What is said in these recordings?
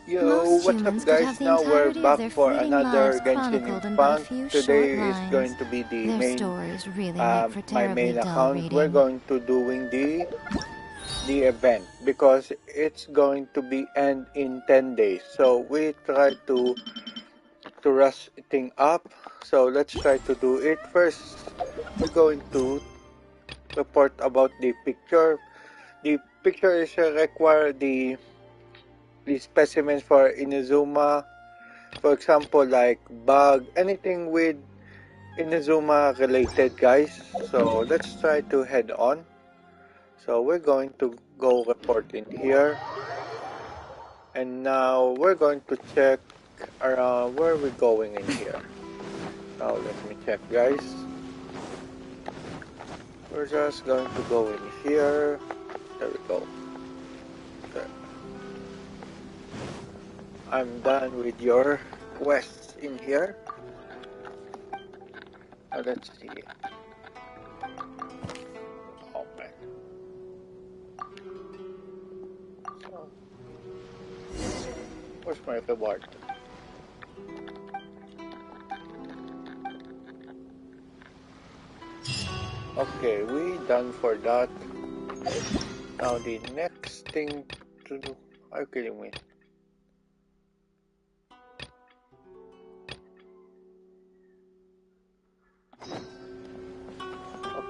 Yo, Most what's up humans could guys? have the Now we're entirety of back their for fleeting another lives Genshin chronicled in but a Impact. few short Today is lines. going to be the Their main, stories really make for my terribly main dull account. We're reading. going to doing the event because it's going to be end in 10 days. So we try to rush thing up. So let's try to do it. First, we're going to report about the picture. The picture is require the specimens for Inazuma. For example, like bug, anything with Inazuma related, guys. So let's try to head on. So we're going to go report in here. And now we're going to check around where we're going in here. Now let me check, guys. We're just going to go in here. There we go. Okay. I'm done with your quests in here. Now let's see. Oh man. So, where's my reward? Okay, we done for that. Now the next thing to do. Are you kidding me?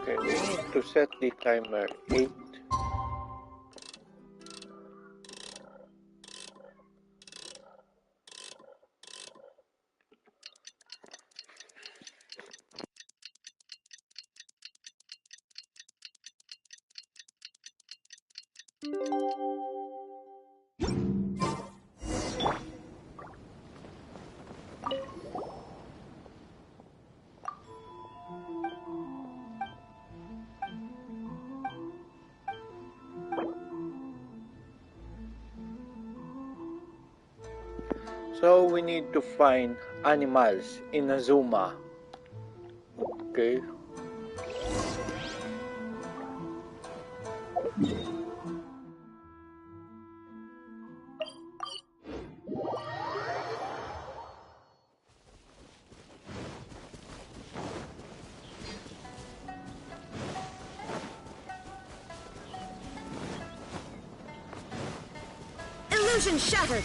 Okay, we need to set the timer 8. So we need to find animals in Azuma. Okay. Illusion shattered!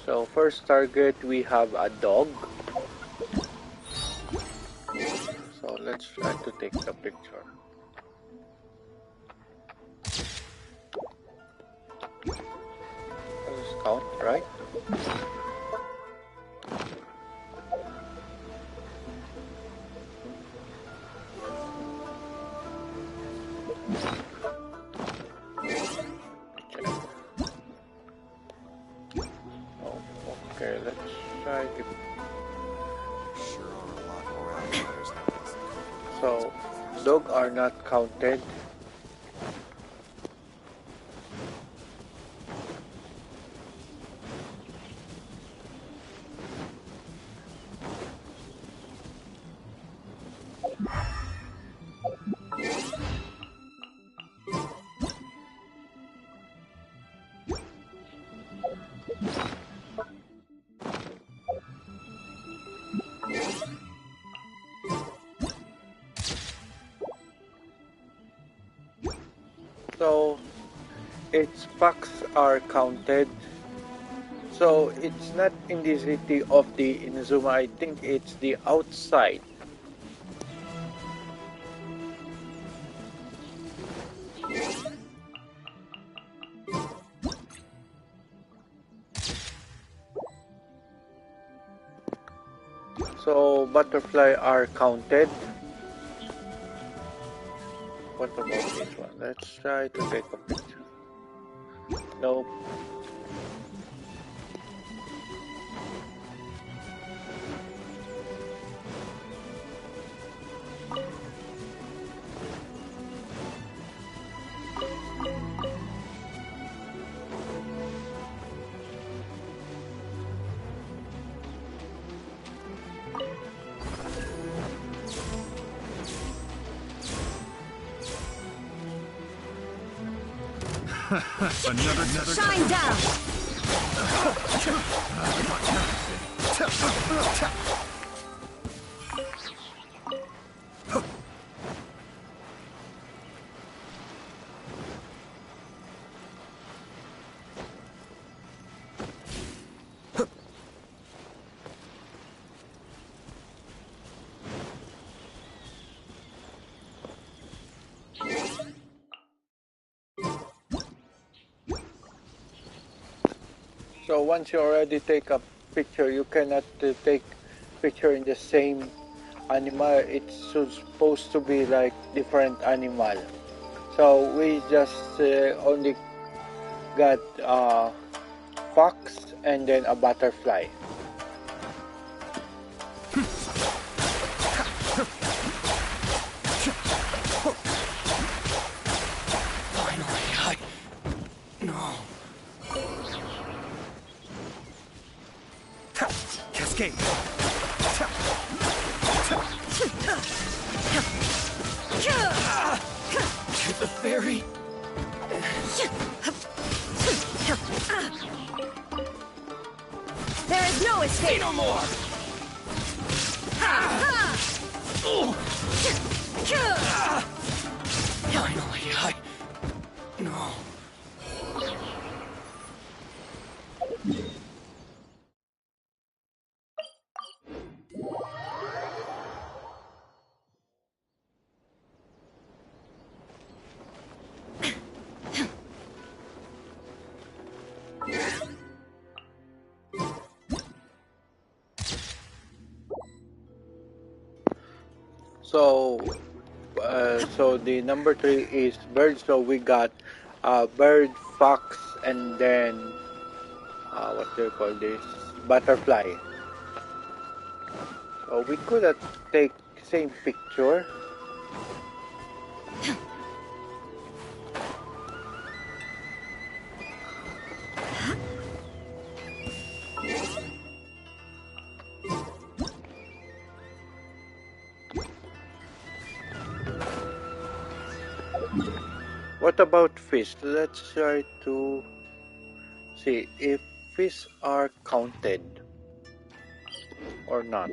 So first target we have a dog. So let's try to take the picture. Let's count, right? Oh, okay, let's try to... So, dog are not counted. So, its packs are counted. So, it's not in the city of the Inazuma, I think it's the outside. So, butterfly are counted. What about this one? Let's try to take a picture. Nope. Another Shine down! So once you already take a picture, you cannot take picture in the same animal. It's supposed to be like different animal. So we just only got fox and then a butterfly. Finally, no. Cascade. To the fairy. There is no escape! Say no more. Finally, no. So the number 3 is bird. So we got bird, fox, and then what do you call this? Butterfly. So we could have take same picture. What about fish? Let's try to see if fish are counted or not.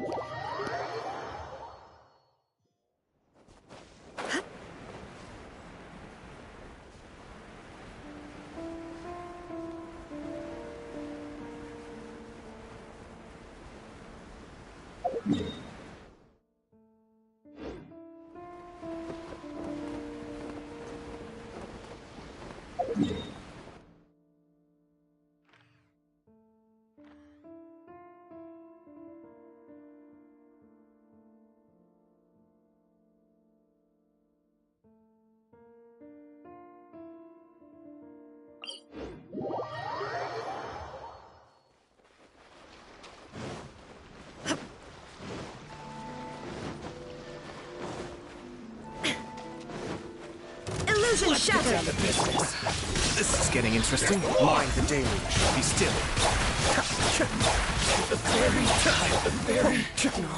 Illusion shattered! This is getting interesting. Mind the deluge. Be still. The fairy. The fairy. No.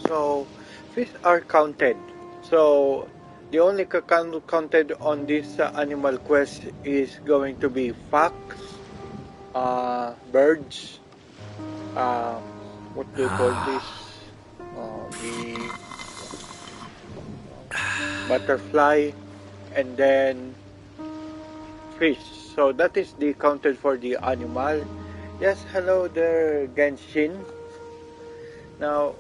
So fish are counted. So the only counted on this animal quest is going to be fox, birds, what do you call this? The butterfly, and then fish. So that is the counted for the animal. Yes, hello there, Genshin. Now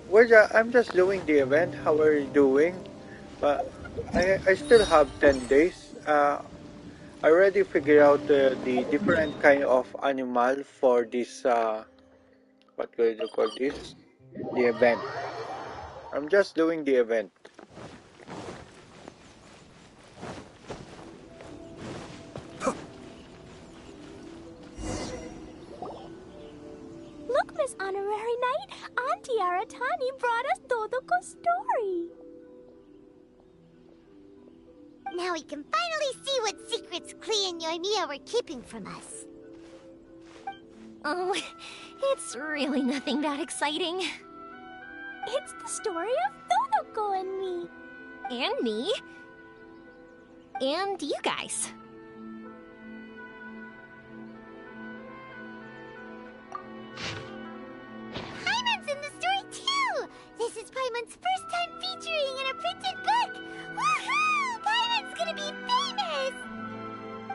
I'm just doing the event. How are you doing? But I still have 10 days. I already figured out the different kind of animal for this. What do you call this? The event. I'm just doing the event. Look, Miss Honorary Knight, Auntie Aratani brought us Dodoko's story. Now we can finally see what secrets Klee and Yoimiya were keeping from us. Oh, it's really nothing that exciting. It's the story of Dodoko and me. And me. And you guys. Paimon's in the story too! This is Paimon's first time featuring in a printed book! Woohoo! Paimon's gonna be famous!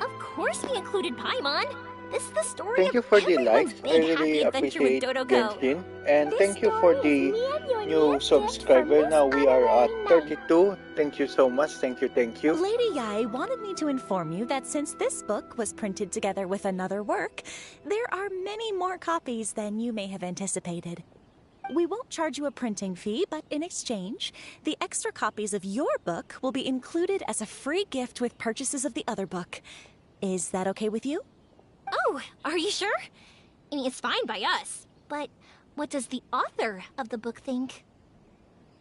Of course we included Paimon. This is the story Thank of you for the everyone's likes. I big really happy adventure with appreciate Dodoko. Genshin. And This thank you story for is the me and your new gift subscriber. from Now Miss we are at Honorary Knight. 32. Thank you so much. Thank you. Thank you. Lady Yai wanted me to inform you that since this book was printed together with another work, there are many more copies than you may have anticipated. We won't charge you a printing fee, but in exchange, the extra copies of your book will be included as a free gift with purchases of the other book. Is that okay with you? Oh, are you sure? I mean, it's fine by us. But what does the author of the book think?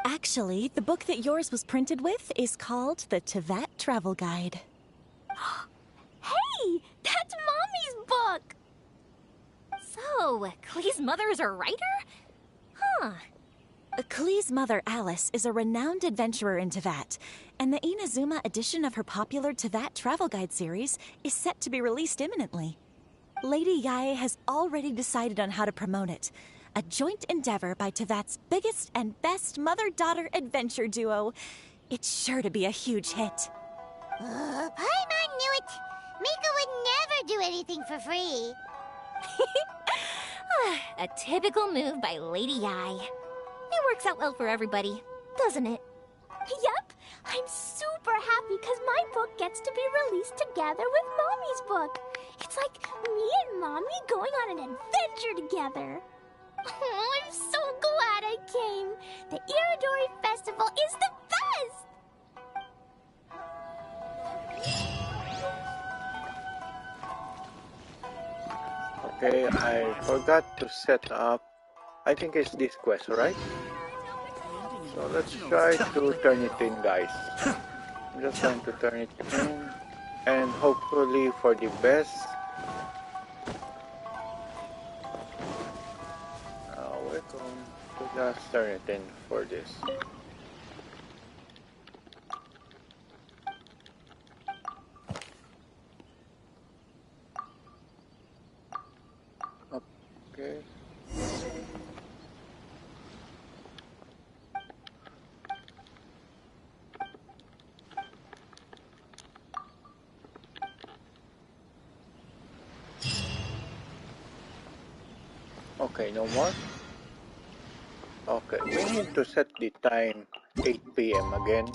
Actually, the book that yours was printed with is called the Teyvat Travel Guide. Hey, that's Mommy's book! So, Klee's mother is a writer? Huh. Klee's mother, Alice, is a renowned adventurer in Teyvat, and the Inazuma edition of her popular Teyvat Travel Guide series is set to be released imminently. Lady Yae has already decided on how to promote it, a joint endeavor by Teyvat's biggest and best mother-daughter adventure duo. It's sure to be a huge hit. Paimon knew it! Miko would never do anything for free! A typical move by Lady Yai. It works out well for everybody, doesn't it? Yep. I'm super happy because my book gets to be released together with Mommy's book. It's like me and Mommy going on an adventure together. Oh, I'm so glad I came. The Iridori Festival is the best! Okay, I forgot to set up. I think it's this quest, right? So let's try to turn it in, guys. I'm just going to turn it in, and hopefully for the best. We're going to just turn it in for this. Okay. Okay, no more. Okay, we need to set the time 8 p.m. again.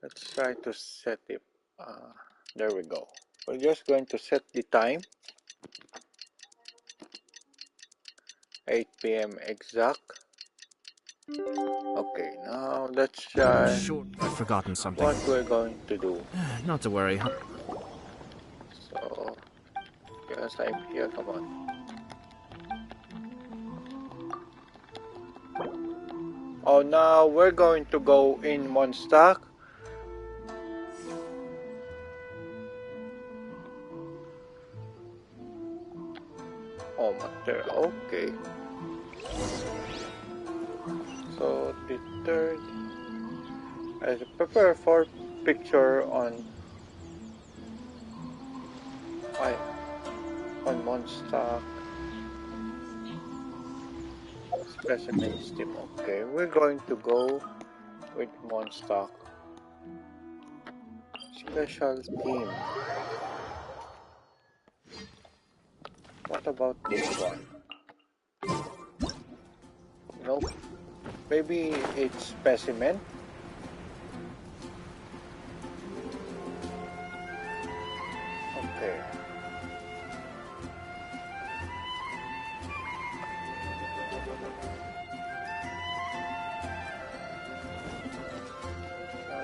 Let's try to set it. There we go. We're just going to set the time 8 p.m. exact. Okay, now let's try Sure, I've forgotten something. what we're going to do. Not to worry. So, yes, I'm here. Come on. Oh, now we're going to go in Monstack. Oh, Mater. Okay. So the third, I prepare for picture on Monstack. Specimen steam. Okay, we're going to go with Monstock. Special team. What about this one? Nope. Maybe it's specimen. Okay.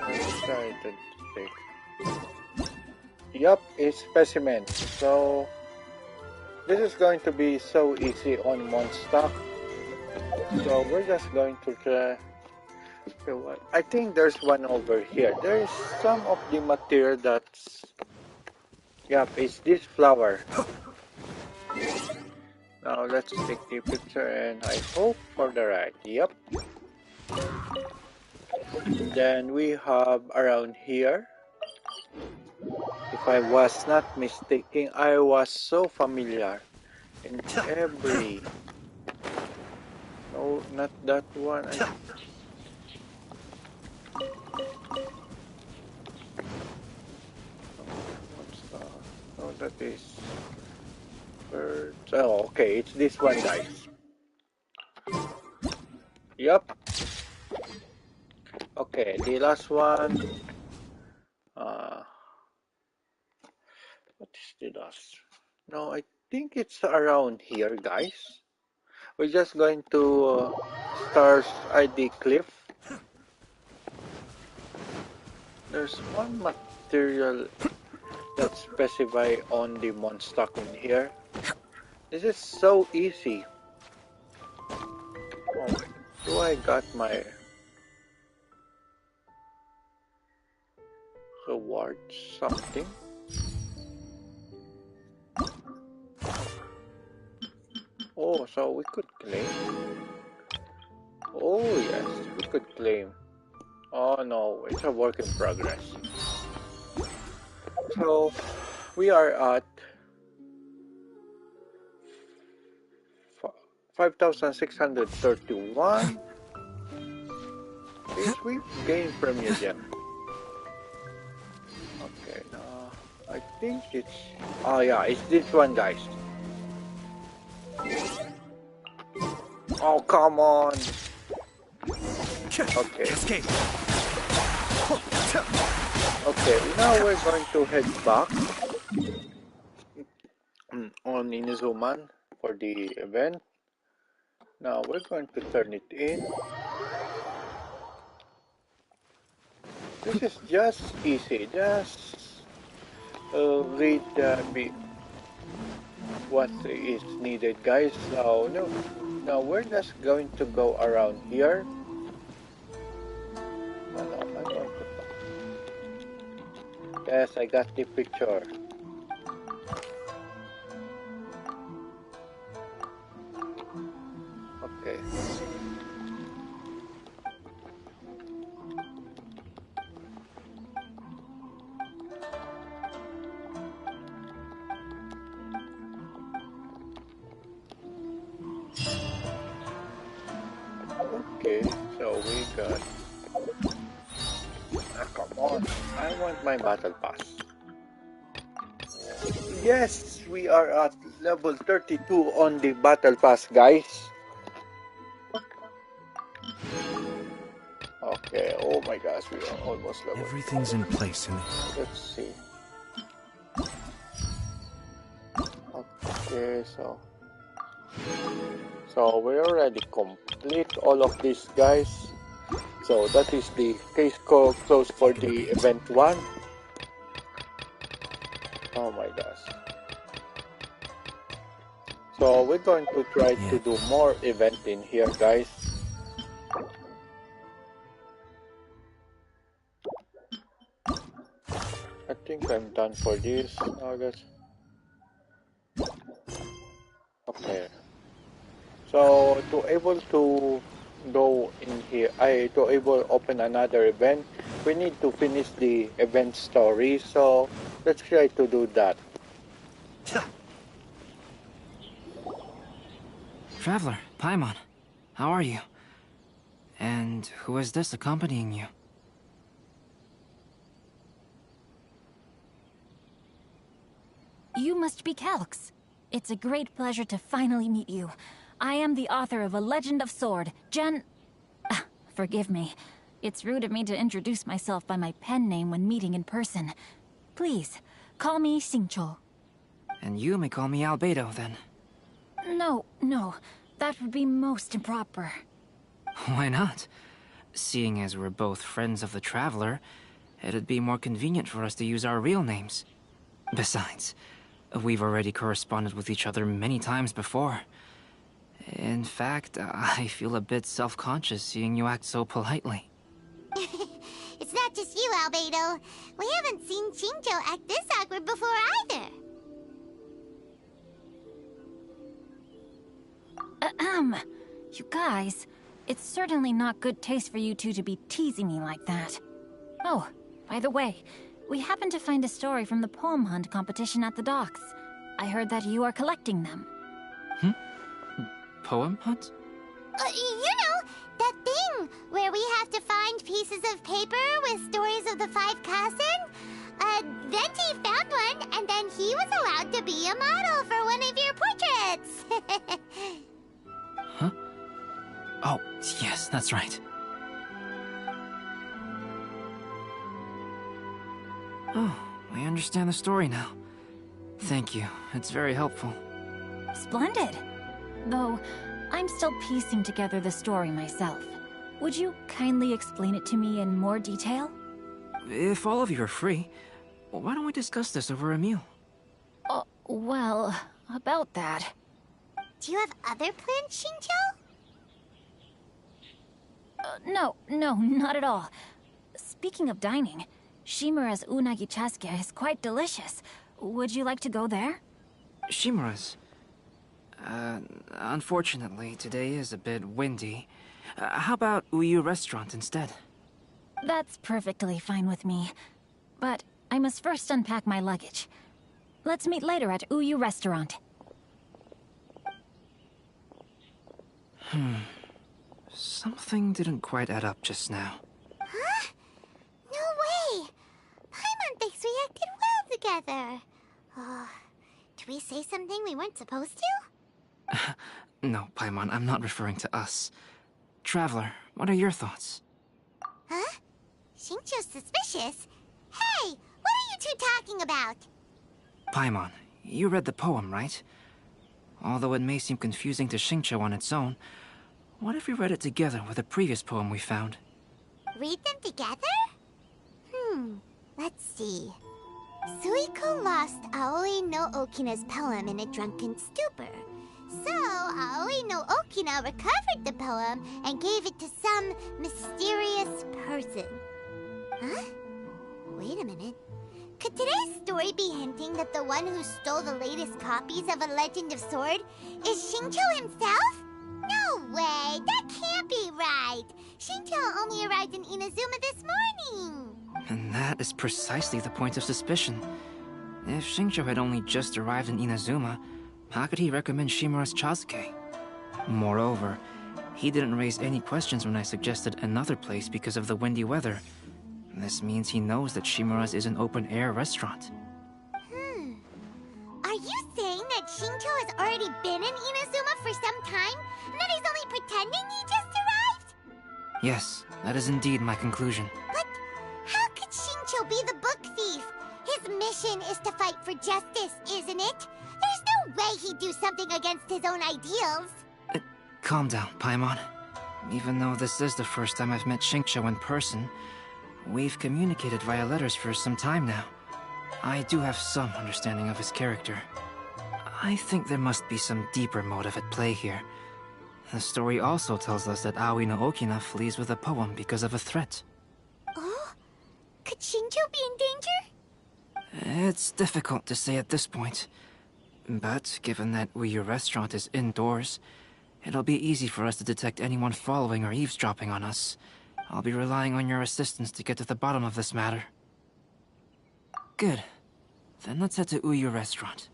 Let's try to take. Yup, it's specimen. So this is going to be so easy on Monstock. So we're just going to try. Okay, what? I think there's one over here. There's some of the material that's. Yup, it's this flower. Now let's take the picture and I hope for the right. Yup. Then we have around here. If I was not mistaken, I was so familiar in every. No, not that one. What's the? No, that is. Birds. Oh, okay, it's this one, guys. Yup. Okay, the last one. What is the last? No, I think it's around here, guys. We're just going to start ID cliff. There's one material that's specified on the Monstock in here. This is so easy. Oh, do I got my reward something? Oh, so we could claim. Oh yes, we could claim. Oh no, it's a work in progress. So we are at 5,631. Is we gain premium gem. Okay, now I think it's. Oh yeah, it's this one, guys. Oh come on. Okay. Okay, now we're going to head back on Inuzuman for the event. Now we're going to turn it in. This is just easy. Just read what is needed, guys. So no, now we're just going to go around here. Oh, no, I'm going to. Yes, I got the picture. Okay. Okay, so we got. Ah, come on! I want my battle pass. Yes, we are at level 32 on the battle pass, guys. Okay, oh my gosh, we are almost level. Everything's in place in the... Let's see. Okay, so we already complete all of these, guys. So that is the case closed for the event 1. Oh my gosh. So we're going to try to do more event in here, guys. I think I'm done for this. Now let's. Okay. So to able to go in here, to able open another event, we need to finish the event story. So let's try to do that. Traveler, Paimon, how are you? And who is this accompanying you? You must be Calx. It's a great pleasure to finally meet you. I am the author of A Legend of Sword, Forgive me. It's rude of me to introduce myself by my pen name when meeting in person. Please, call me Xingqiu. And you may call me Albedo, then. No, that would be most improper. Why not? Seeing as we're both friends of the Traveler, it'd be more convenient for us to use our real names. Besides, we've already corresponded with each other many times before. In fact, I feel a bit self-conscious seeing you act so politely. It's not just you, Albedo. We haven't seen Xingqiu act this awkward before either. You guys, it's certainly not good taste for you two to be teasing me like that. Oh, by the way, we happened to find a story from the poem hunt competition at the docks. I heard that you are collecting them. Poem hunt? You know, that thing where we have to find pieces of paper with stories of the 5 Kassen. Venti found one, and then he was allowed to be a model for one of your portraits. Huh? Oh, yes, that's right. Oh, I understand the story now. Thank you. It's very helpful. Splendid. Though, I'm still piecing together the story myself. Would you kindly explain it to me in more detail? If all of you are free, why don't we discuss this over a meal? Well, about that. Do you have other plans, Xingqiu? No, not at all. Speaking of dining, Shimura's unagi chasuke is quite delicious. Would you like to go there? Shimura's. Unfortunately, today is a bit windy. How about Uyu Restaurant instead? That's perfectly fine with me. But I must first unpack my luggage. Let's meet later at Uyu Restaurant. Something didn't quite add up just now. Huh? No way! Paimon thinks we acted well together. Did we say something we weren't supposed to? No, Paimon, I'm not referring to us. Traveler, what are your thoughts? Huh? Xingqiu's suspicious? Hey, what are you two talking about? Paimon, you read the poem, right? Although it may seem confusing to Xingqiu on its own, what if we read it together with a previous poem we found? Read them together? Let's see. Suiko lost Aoi no Okina's poem in a drunken stupor. So, Aoi no Okina recovered the poem and gave it to some mysterious person. Huh? Wait a minute. Could today's story be hinting that the one who stole the latest copies of A Legend of Sword is Xingqiu himself? No way! That can't be right! Xingqiu only arrived in Inazuma this morning! And that is precisely the point of suspicion. If Xingqiu had only just arrived in Inazuma, how could he recommend Shimura's chasuke? Moreover, he didn't raise any questions when I suggested another place because of the windy weather. This means he knows that Shimura's is an open-air restaurant. Are you saying that Xingqiu has already been in Inazuma for some time, and that he's only pretending he just arrived? Yes, that is indeed my conclusion. But how could Xingqiu be the book thief? His mission is to fight for justice, isn't it? There's no way he'd do something against his own ideals. Calm down, Paimon. Even though this is the first time I've met Xingqiu in person, we've communicated via letters for some time now. I do have some understanding of his character. I think there must be some deeper motive at play here. The story also tells us that Aoi no Okina flees with a poem because of a threat. Oh? Could Xingqiu be in danger? It's difficult to say at this point. But given that Uyu Restaurant is indoors, it'll be easy for us to detect anyone following or eavesdropping on us. I'll be relying on your assistance to get to the bottom of this matter. Good. Then let's head to Uyu Restaurant.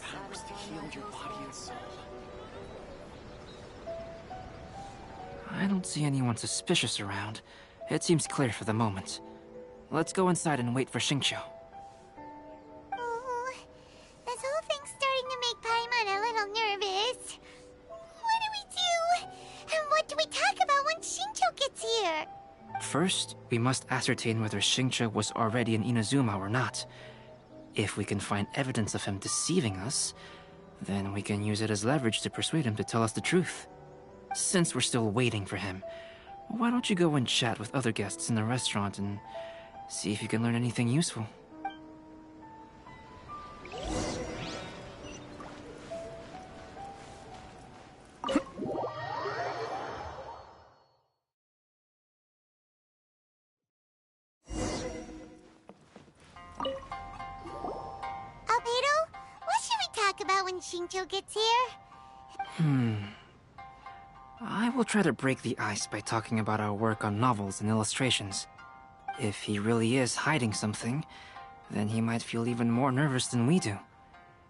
powers to heal your body and soul. I don't see anyone suspicious around. It seems clear for the moment. Let's go inside and wait for Xingqiu. Oh, this whole thing's starting to make Paimon a little nervous. What do we do? And what do we talk about when Xingqiu gets here? First, we must ascertain whether Xingqiu was already in Inazuma or not. If we can find evidence of him deceiving us, then we can use it as leverage to persuade him to tell us the truth. Since we're still waiting for him, why don't you go and chat with other guests in the restaurant and see if you can learn anything useful? Albedo, what should we talk about when Xingqiu gets here? I will try to break the ice by talking about our work on novels and illustrations. If he really is hiding something, then he might feel even more nervous than we do.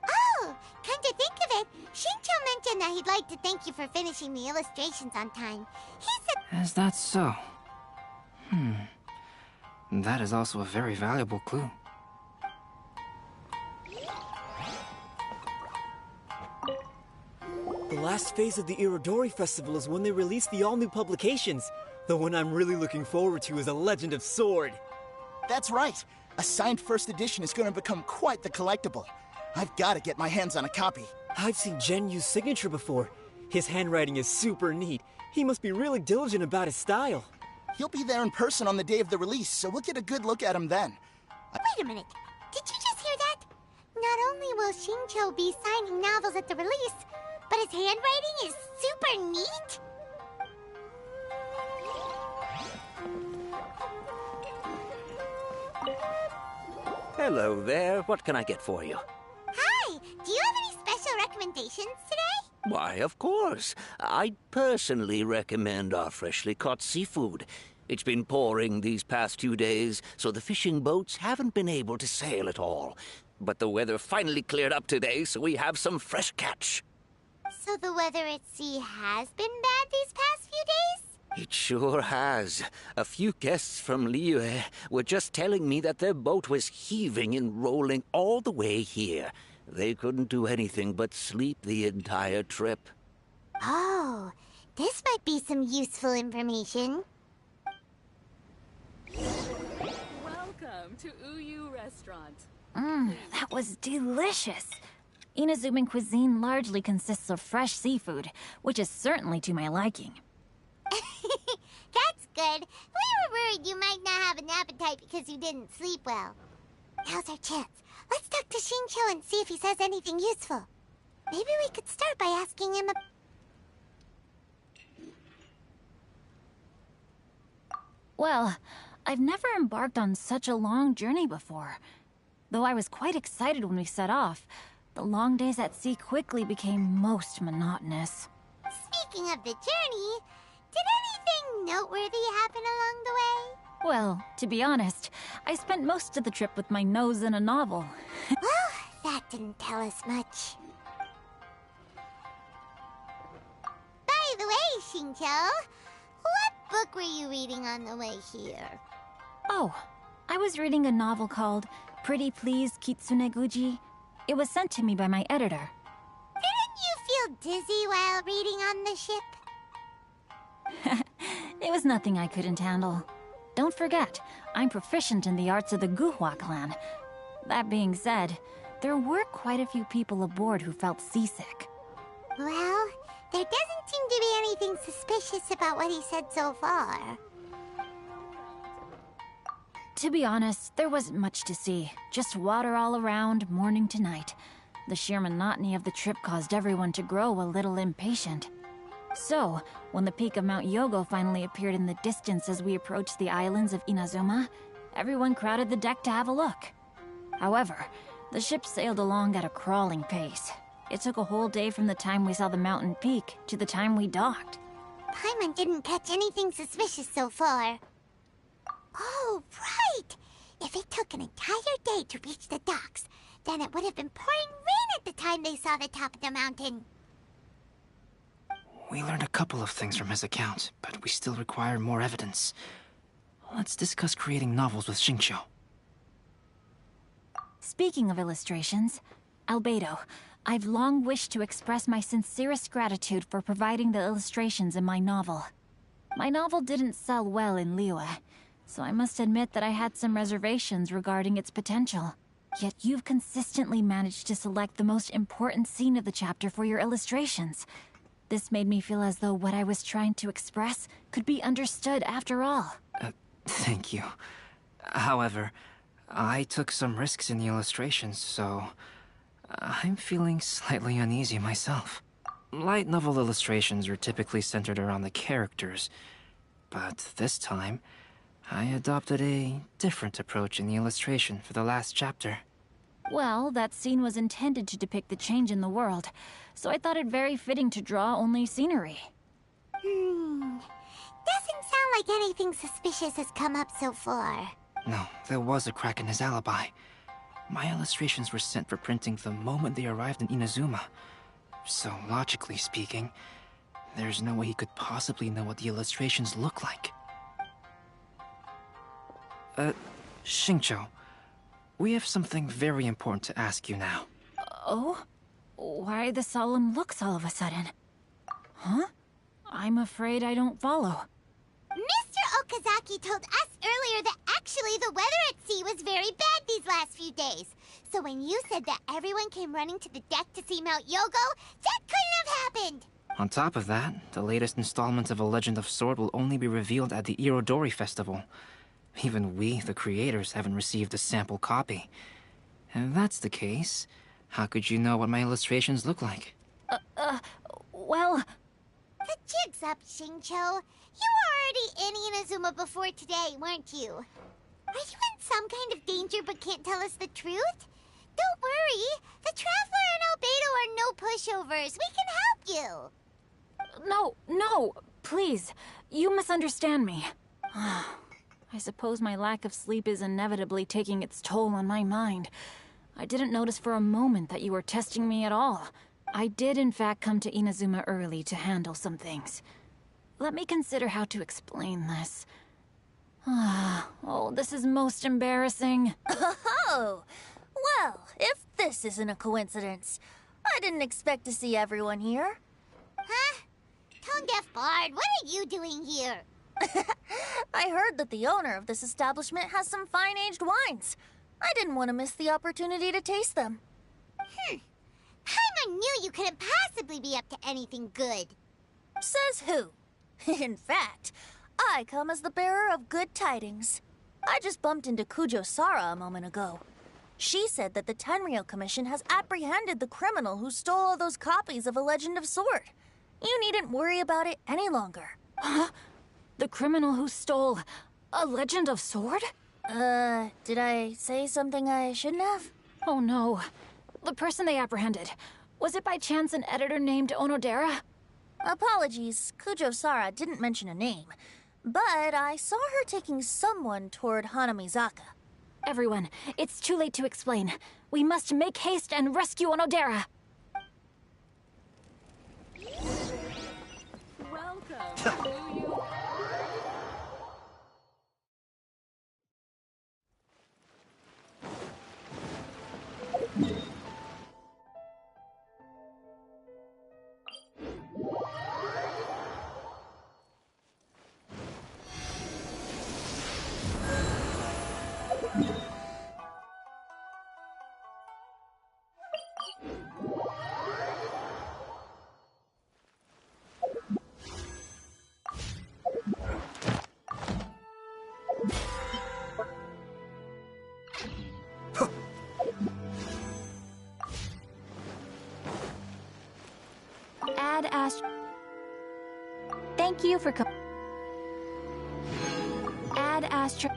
Oh, come to think of it, Xingqiu mentioned that he'd like to thank you for finishing the illustrations on time. He said... Is that so? That is also a very valuable clue. The last phase of the Irodori Festival is when they release the all-new publications. The one I'm really looking forward to is A Legend of Sword. That's right. A signed first edition is going to become quite the collectible. I've got to get my hands on a copy. I've seen Genyu's signature before. His handwriting is super neat. He must be really diligent about his style. He'll be there in person on the day of the release, so we'll get a good look at him then. Wait a minute, did you just hear that? Not only will Xingqiu be signing novels at the release, but his handwriting is super neat? Hello there. What can I get for you? Hi, do you have any special recommendations today? Why, of course. I'd personally recommend our freshly caught seafood. It's been pouring these past 2 days, so the fishing boats haven't been able to sail at all. But the weather finally cleared up today, so we have some fresh catch. So the weather at sea has been bad these past few days? It sure has. A few guests from Liyue were just telling me that their boat was heaving and rolling all the way here. They couldn't do anything but sleep the entire trip. Oh, this might be some useful information. Welcome to Uyu Restaurant. That was delicious. Inazuman cuisine largely consists of fresh seafood, which is certainly to my liking. That's good. We were worried you might not have an appetite because you didn't sleep well. Now's our chance. Let's talk to Xingqiu and see if he says anything useful. Maybe we could start by asking him Well, I've never embarked on such a long journey before. Though I was quite excited when we set off, the long days at sea quickly became most monotonous. Speaking of the journey, did anything noteworthy happen along the way? Well, to be honest, I spent most of the trip with my nose in a novel. Well, that didn't tell us much. By the way, Xingqiu, what book were you reading on the way here? Oh, I was reading a novel called Pretty Please Kitsune Guji. It was sent to me by my editor. Didn't you feel dizzy while reading on the ship? It was nothing I couldn't handle. Don't forget, I'm proficient in the arts of the Guhua clan. That being said, there were quite a few people aboard who felt seasick. Well, there doesn't seem to be anything suspicious about what he said so far. To be honest, there wasn't much to see. Just water all around, morning to night. The sheer monotony of the trip caused everyone to grow a little impatient. So, when the peak of Mount Yogo finally appeared in the distance as we approached the islands of Inazuma, everyone crowded the deck to have a look. However, the ship sailed along at a crawling pace. It took a whole day from the time we saw the mountain peak to the time we docked. Paimon didn't catch anything suspicious so far. Oh, right! If it took an entire day to reach the docks, Then it would have been pouring rain at the time they saw the top of the mountain. We learned a couple of things from his account, but we still require more evidence. Let's discuss creating novels with Xingqiu. Speaking of illustrations, Albedo, I've long wished to express my sincerest gratitude for providing the illustrations in my novel. My novel didn't sell well in Liyue, so I must admit that I had some reservations regarding its potential. Yet you've consistently managed to select the most important scene of the chapter for your illustrations. This made me feel as though what I was trying to express could be understood after all. Thank you. However, I took some risks in the illustrations, so I'm feeling slightly uneasy myself. Light novel illustrations are typically centered around the characters, but this time, I adopted a different approach in the illustration for the last chapter. Well, that scene was intended to depict the change in the world, so I thought it very fitting to draw only scenery. Doesn't sound like anything suspicious has come up so far. No, there was a crack in his alibi. My illustrations were sent for printing the moment they arrived in Inazuma. So, logically speaking, there's no way he could possibly know what the illustrations look like. Xingqiu, we have something very important to ask you now. Oh? Why the solemn looks all of a sudden? Huh? I'm afraid I don't follow. Mr. Okazaki told us earlier that actually the weather at sea was very bad these last few days. So when you said that everyone came running to the deck to see Mount Yogo, that couldn't have happened! On top of that, the latest installment of A Legend of Sword will only be revealed at the Irodori Festival. Even we, the creators, haven't received a sample copy. If that's the case, how could you know what my illustrations look like? Well... The jig's up, Xingqiu. You were already in Inazuma before today, weren't you? Are you in some kind of danger but can't tell us the truth? Don't worry. The Traveler and Albedo are no pushovers. We can help you. No, please. You misunderstand me. I suppose my lack of sleep is inevitably taking its toll on my mind. I didn't notice for a moment that you were testing me at all. I did in fact come to Inazuma early to handle some things. Let me consider how to explain this. Oh, this is most embarrassing. Oh, well, if this isn't a coincidence, I didn't expect to see everyone here. Huh? Tone-deaf Bard, what are you doing here? I heard that the owner of this establishment has some fine-aged wines. I didn't want to miss the opportunity to taste them. Paimon knew you couldn't possibly be up to anything good. Says who? In fact, I come as the bearer of good tidings. I just bumped into Kujo Sara a moment ago. She said that the Tenryou Commission has apprehended the criminal who stole all those copies of A Legend of Sword. You needn't worry about it any longer. Huh? The criminal who stole A Legend of Sword? Did I say something I shouldn't have? Oh no. The person they apprehended, was it by chance an editor named Onodera? Apologies, Kujo Sara didn't mention a name, but I saw her taking someone toward Hanamizaka. Everyone, it's too late to explain. We must make haste and rescue Onodera. Welcome to Uyu. Ad Astra. Thank you for Ad Astra.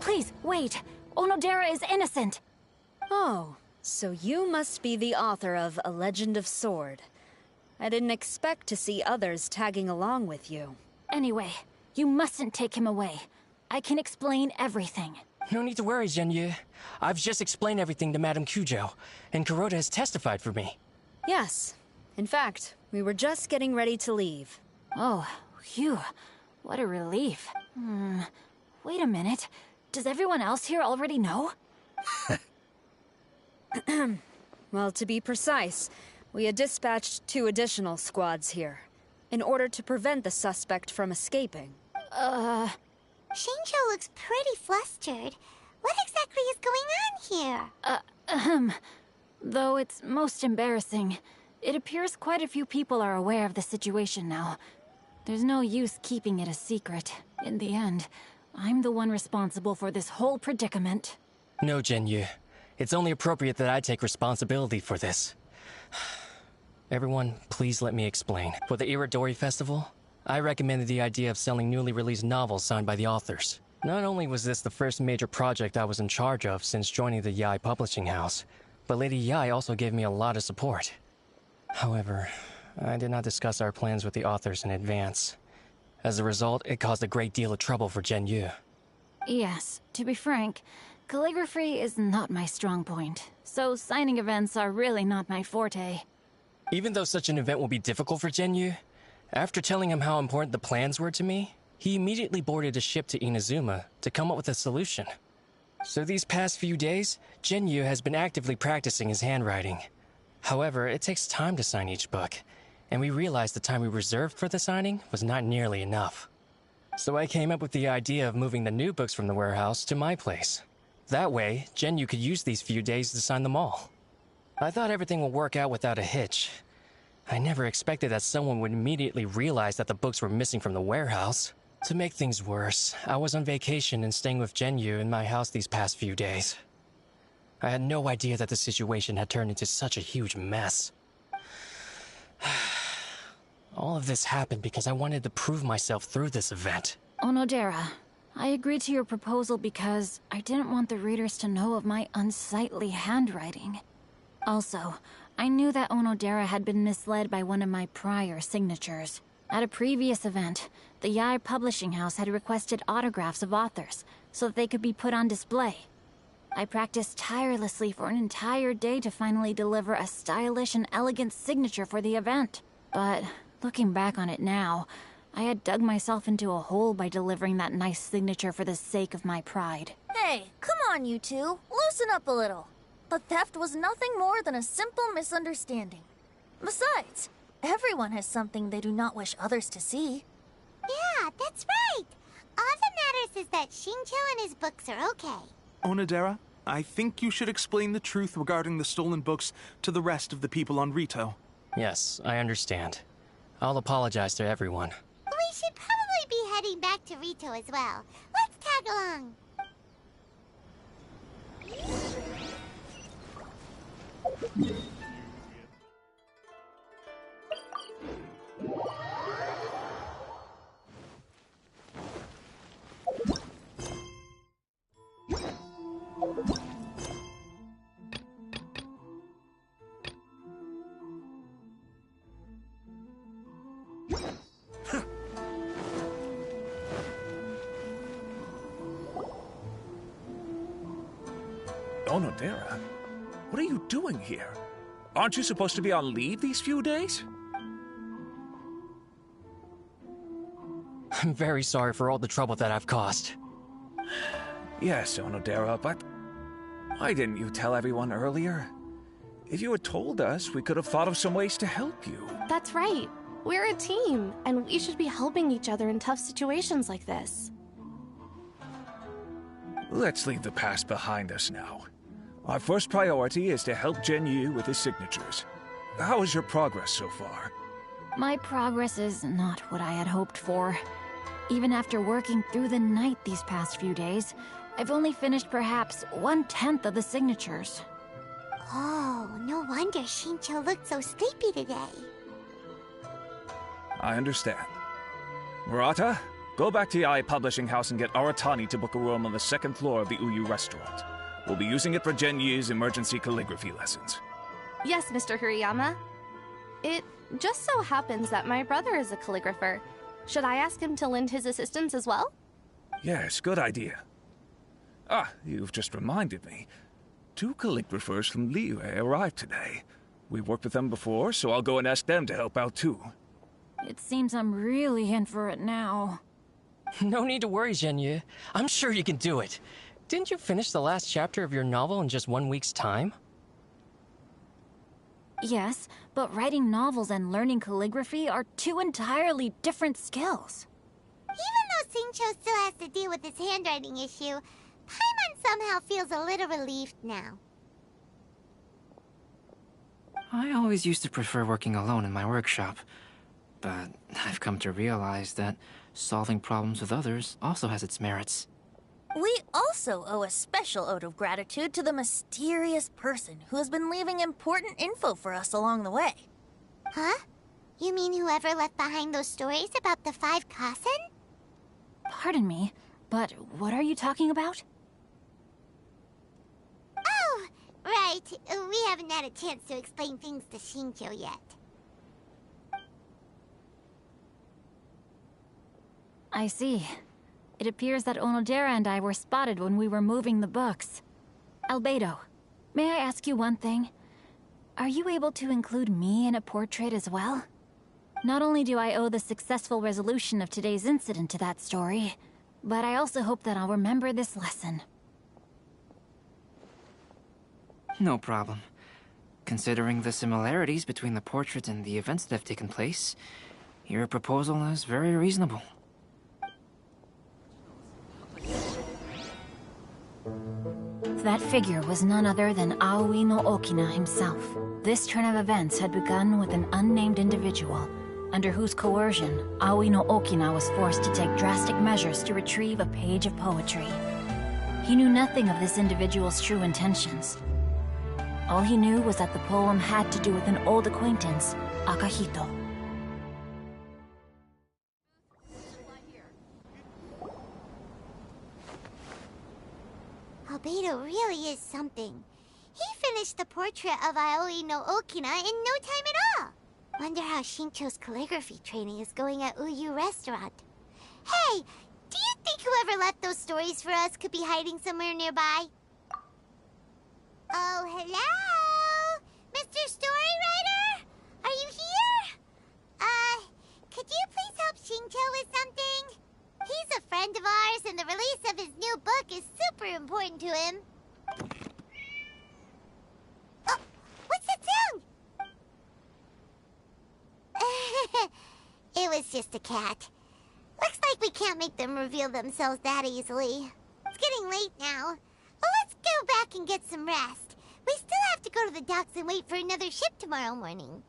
Please, wait. Onodera is innocent. Oh, so you must be the author of A Legend of Sword. I didn't expect to see others tagging along with you. Anyway, you mustn't take him away. I can explain everything. No need to worry, Zhenyu. I've just explained everything to Madame Kujo, and Kuroda has testified for me. Yes. In fact, we were just getting ready to leave. Oh, phew. What a relief. Wait a minute. Does everyone else here already know? Well, to be precise, we had dispatched 2 additional squads here, in order to prevent the suspect from escaping. Xingqiu looks pretty flustered. What exactly is going on here? Though it's most embarrassing, it appears quite a few people are aware of the situation now. There's no use keeping it a secret. In the end, I'm the one responsible for this whole predicament. No, Zhenyu. It's only appropriate that I take responsibility for this. Everyone, please let me explain. For the Iridori Festival, I recommended the idea of selling newly released novels signed by the authors. Not only was this the first major project I was in charge of since joining the Yae publishing house, but Lady Yae also gave me a lot of support. However, I did not discuss our plans with the authors in advance. As a result, it caused a great deal of trouble for Zhenyu. Yes, to be frank, calligraphy is not my strong point, so signing events are really not my forte. Even though such an event will be difficult for Zhenyu, after telling him how important the plans were to me, he immediately boarded a ship to Inazuma to come up with a solution. So these past few days, Zhenyu has been actively practicing his handwriting. However, it takes time to sign each book, and we realized the time we reserved for the signing was not nearly enough. So I came up with the idea of moving the new books from the warehouse to my place. That way, Zhenyu could use these few days to sign them all. I thought everything would work out without a hitch. I never expected that someone would immediately realize that the books were missing from the warehouse. To make things worse, I was on vacation and staying with Zhenyu in my house these past few days. I had no idea that the situation had turned into such a huge mess. All of this happened because I wanted to prove myself through this event. Onodera, I agreed to your proposal because I didn't want the readers to know of my unsightly handwriting. Also, I knew that Onodera had been misled by one of my prior signatures. At a previous event, the Yae publishing house had requested autographs of authors so that they could be put on display. I practiced tirelessly for an entire day to finally deliver a stylish and elegant signature for the event. But looking back on it now, I had dug myself into a hole by delivering that nice signature for the sake of my pride. Hey, come on, you two. Loosen up a little. The theft was nothing more than a simple misunderstanding. Besides, everyone has something they do not wish others to see. Yeah, that's right. All that matters is that Xingqiu and his books are okay. Onodera, I think you should explain the truth regarding the stolen books to the rest of the people on Rito. Yes, I understand. I'll apologize to everyone. We should probably be heading back to Rito as well. Let's tag along. Onodera, what are you doing here? Aren't you supposed to be on leave these few days? I'm very sorry for all the trouble that I've caused. Yes, Onodera, but why didn't you tell everyone earlier? If you had told us, we could have thought of some ways to help you. That's right. We're a team, and we should be helping each other in tough situations like this. Let's leave the past behind us now. Our first priority is to help Genyu with his signatures. How is your progress so far? My progress is not what I had hoped for. Even after working through the night these past few days, I've only finished perhaps 1/10 of the signatures. Oh, no wonder Shincho looked so sleepy today. I understand. Murata, go back to Yae Publishing House and get Aratani to book a room on the second floor of the Uyu restaurant. We'll be using it for Genyu's emergency calligraphy lessons. Yes, Mr. Hirayama. It just so happens that my brother is a calligrapher. Should I ask him to lend his assistance as well? Yes, good idea. Ah, you've just reminded me. 2 calligraphers from Liyue arrived today. We've worked with them before, so I'll go and ask them to help out too. It seems I'm really in for it now. No need to worry, Genyu. I'm sure you can do it. Didn't you finish the last chapter of your novel in just 1 week's time? Yes, but writing novels and learning calligraphy are 2 entirely different skills. Even though Shincho still has to deal with his handwriting issue, Paimon somehow feels a little relieved now. I always used to prefer working alone in my workshop, but I've come to realize that solving problems with others also has its merits. We also owe a special ode of gratitude to the mysterious person who has been leaving important info for us along the way. Huh? You mean whoever left behind those stories about the 5 Kasen? Pardon me, but what are you talking about? Oh, right. We haven't had a chance to explain things to Shincho yet. I see. It appears that Onodera and I were spotted when we were moving the books. Albedo, may I ask you one thing? Are you able to include me in a portrait as well? Not only do I owe the successful resolution of today's incident to that story, but I also hope that I'll remember this lesson. No problem. Considering the similarities between the portrait and the events that have taken place, your proposal is very reasonable. That figure was none other than Aoi no Okina himself. This turn of events had begun with an unnamed individual, under whose coercion, Aoi no Okina was forced to take drastic measures to retrieve a page of poetry. He knew nothing of this individual's true intentions. All he knew was that the poem had to do with an old acquaintance, Akahito. Albedo really is something. He finished the portrait of Aoi no Okina in no time at all. Wonder how Shincho's calligraphy training is going at Uyu Restaurant. Hey, do you think whoever left those stories for us could be hiding somewhere nearby? Oh, hello? Mr. Storywriter? Are you here? Could you please help Shincho with something? He's a friend of ours, and the release of his new book is super important to him. Oh, what's that sound? It was just a cat. Looks like we can't make them reveal themselves that easily. It's getting late now. Well, let's go back and get some rest. We still have to go to the docks and wait for another ship tomorrow morning.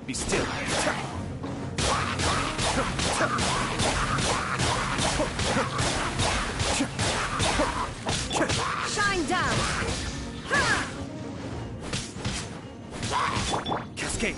Be still. Shine down! Cascade.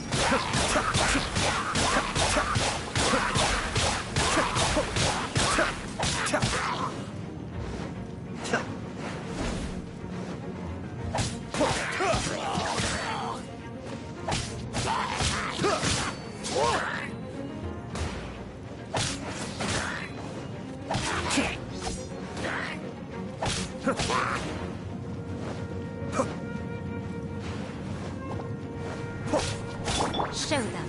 Show them.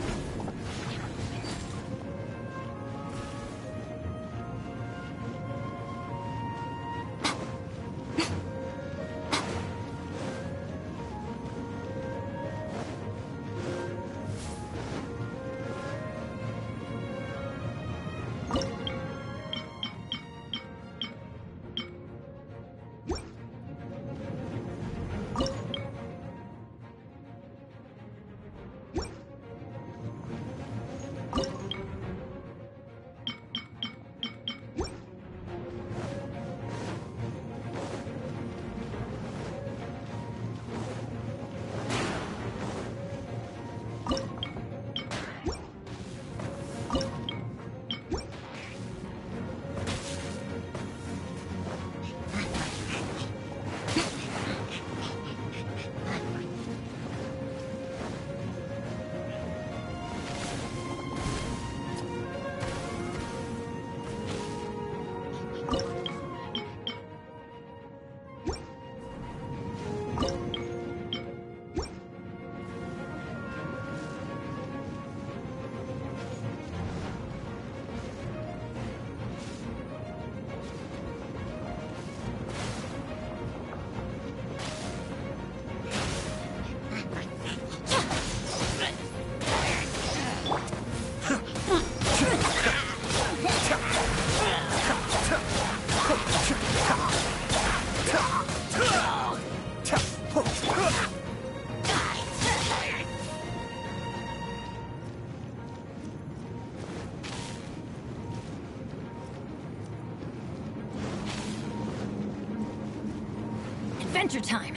Adventure time!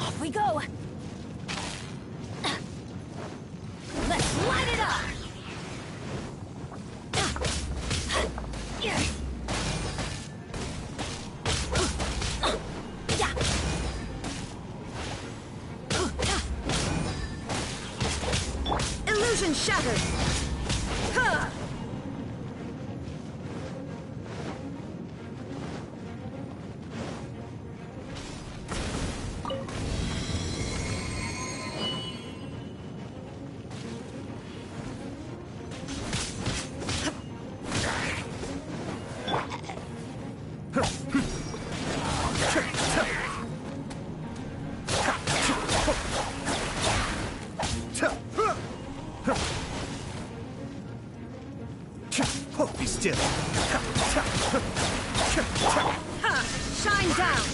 Off we go! Let's light it up! Illusion shattered! Huh. Be still. Ha! Shine down!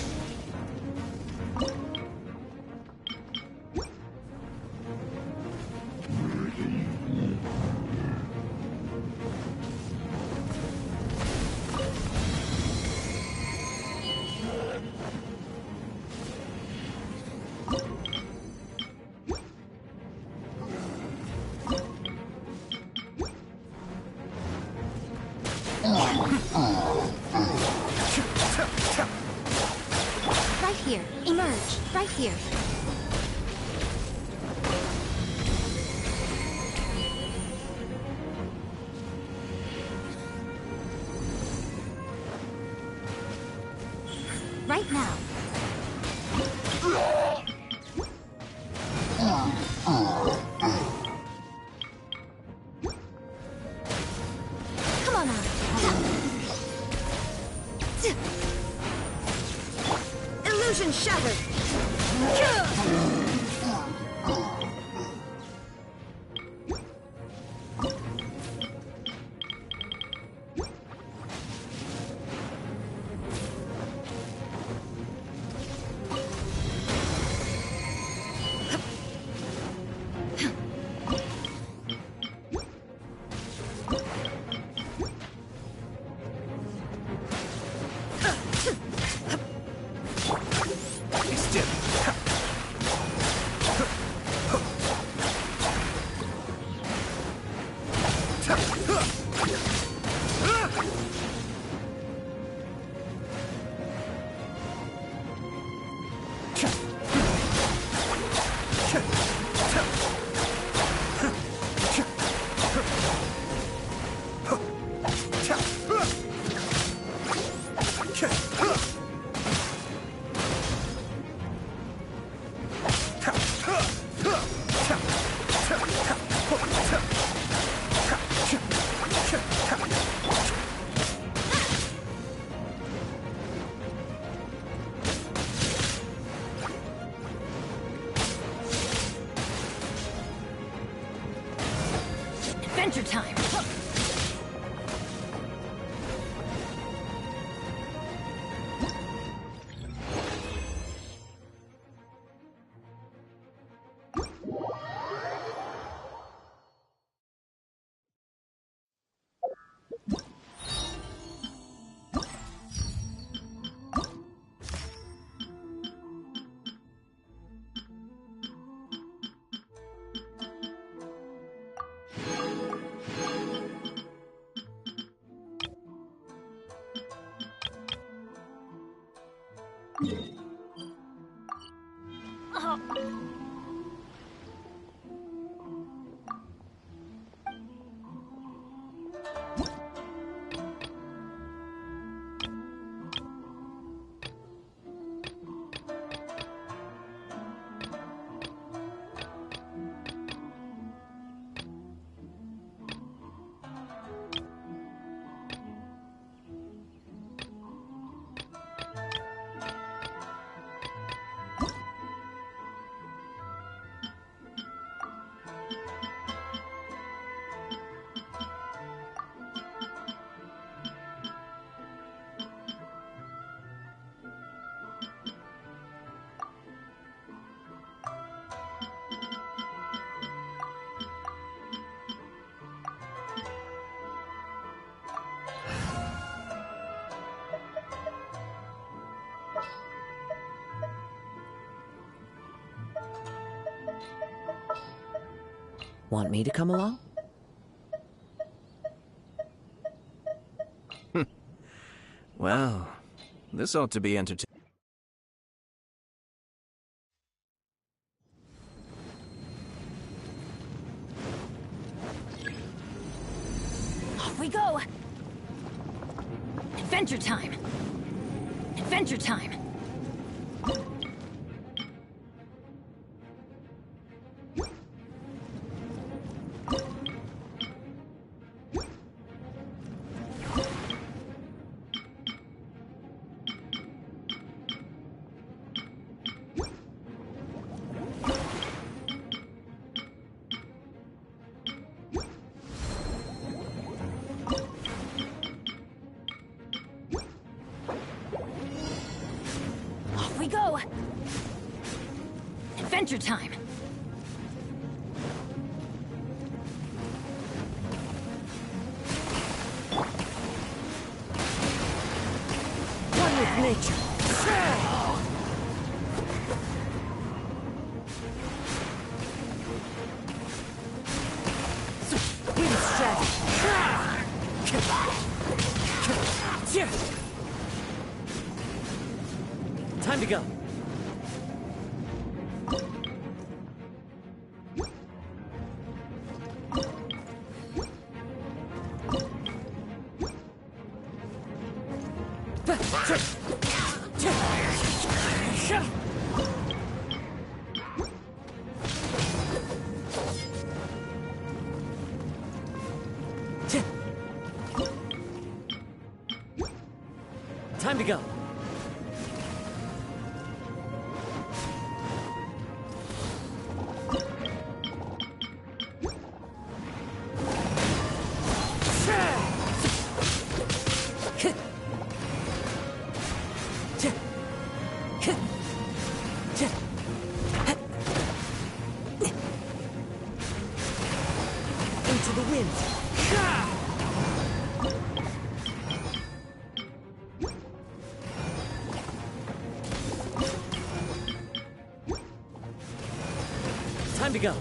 Right here. Emerge. Right here. Right now. Come on out. Illusion shattered! Adventure time! Want me to come along? Well, this ought to be entertaining. Off we go! Adventure time! Adventure time! We go! Adventure time! One with nature! Win strategy! Time to go. Time to go. wins! Time to go.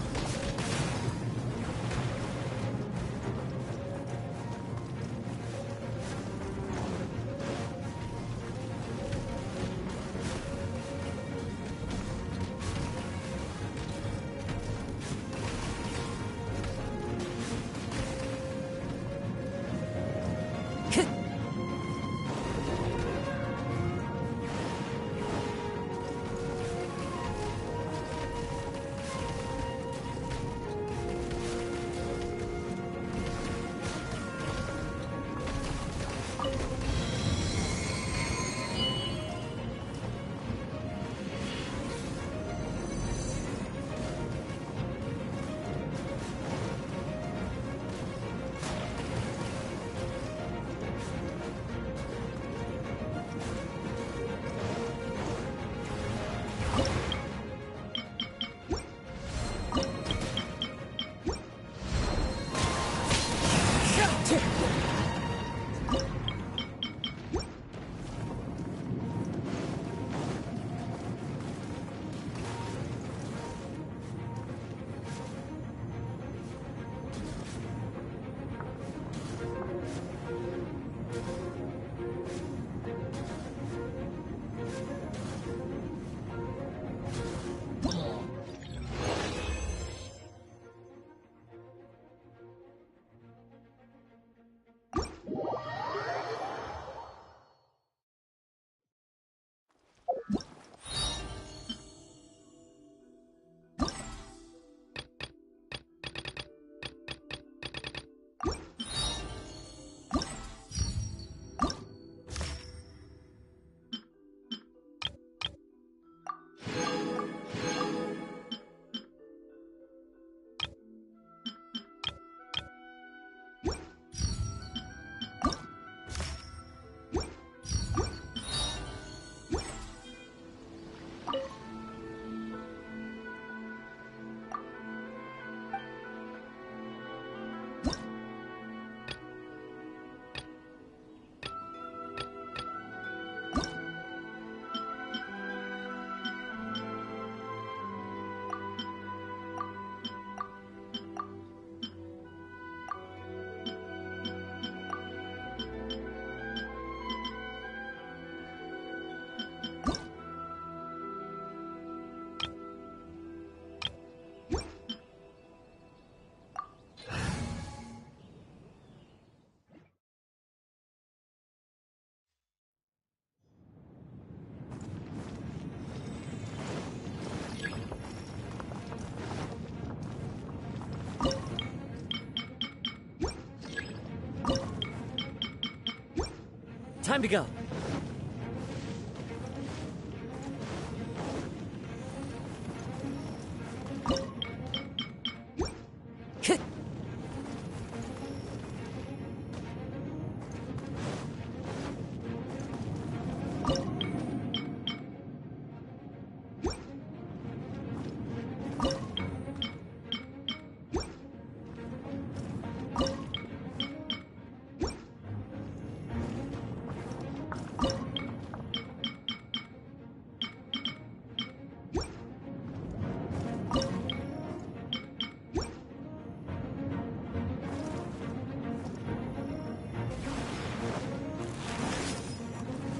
Time to go.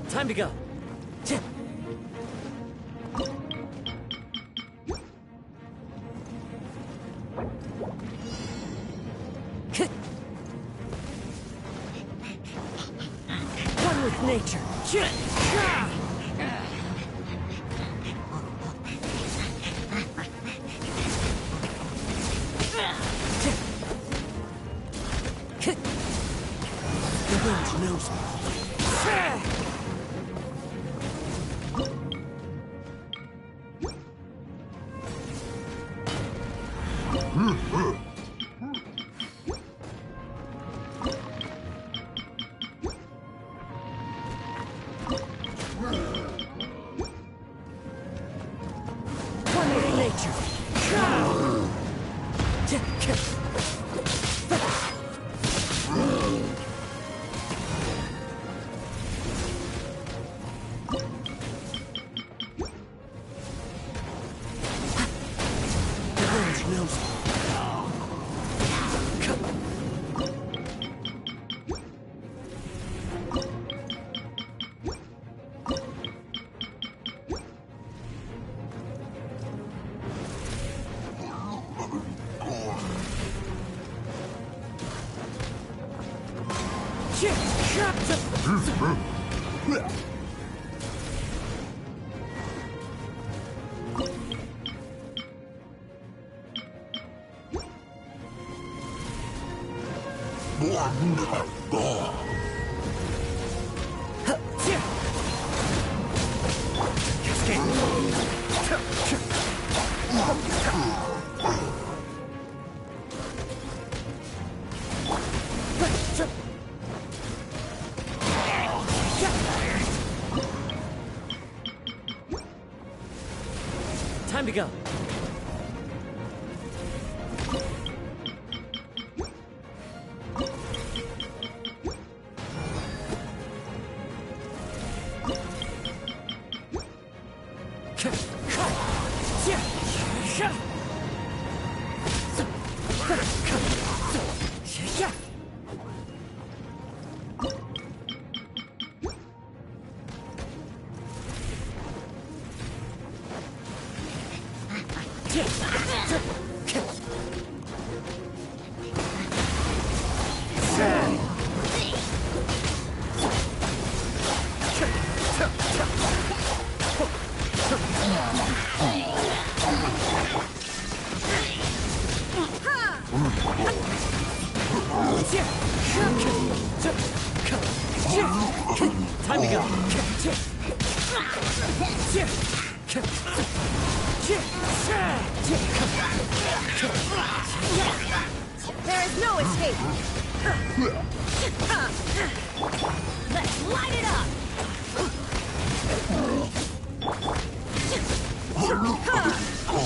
Time to go. One with nature. The wind knows me. One with nature. Time to go. Time to go. There is no escape. Let's light it up.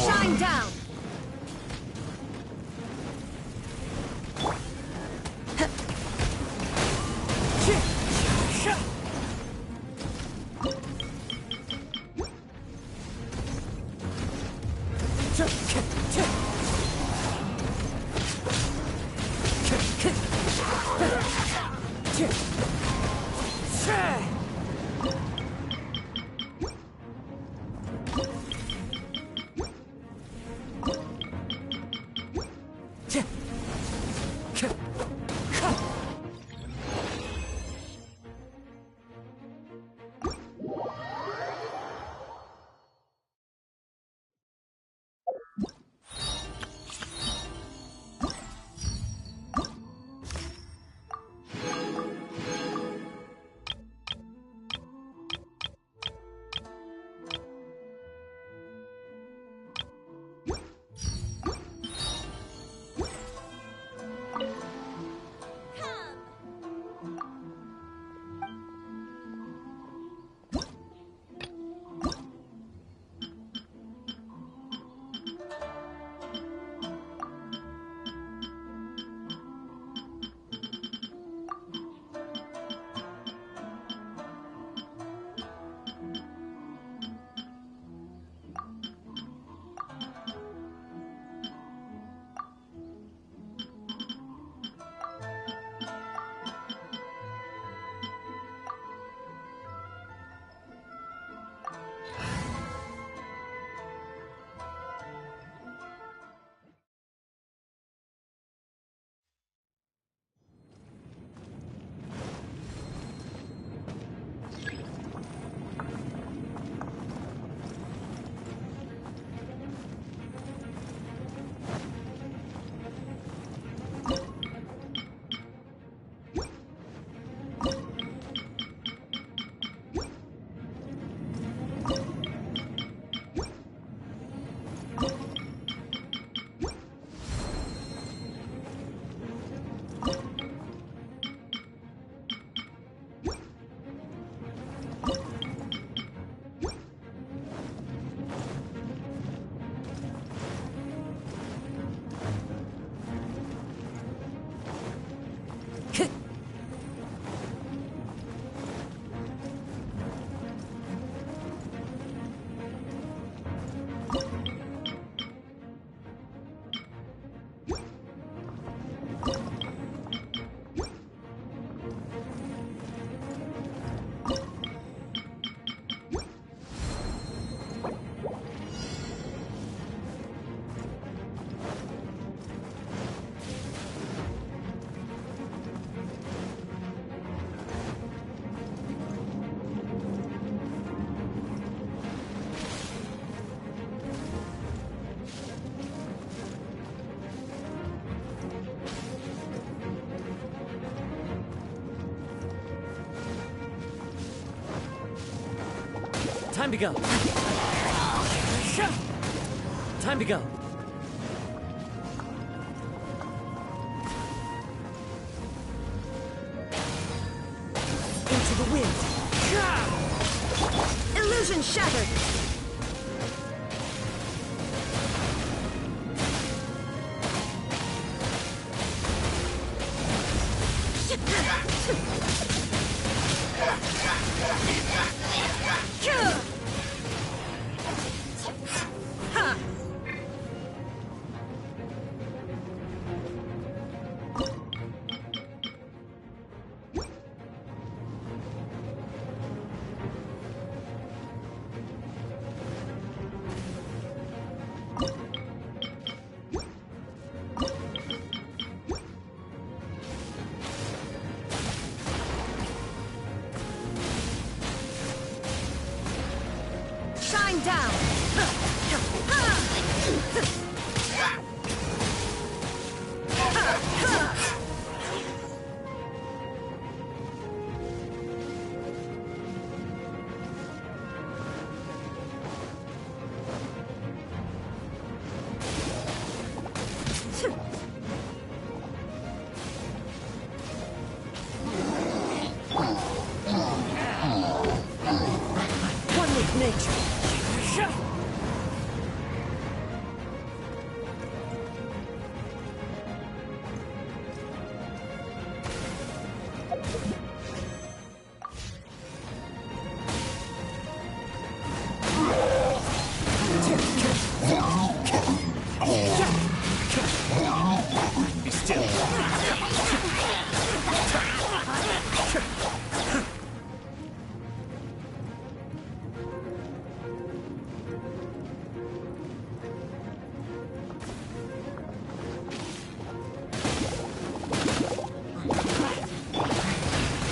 Shine down. Time to go. Time to go. Into the wind. Illusion shattered. Shine down! One with nature. Be still.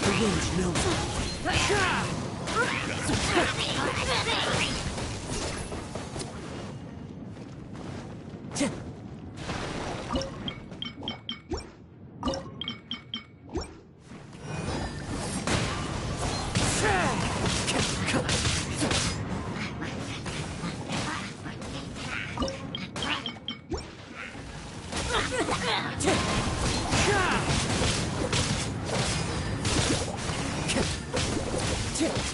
The wind knows.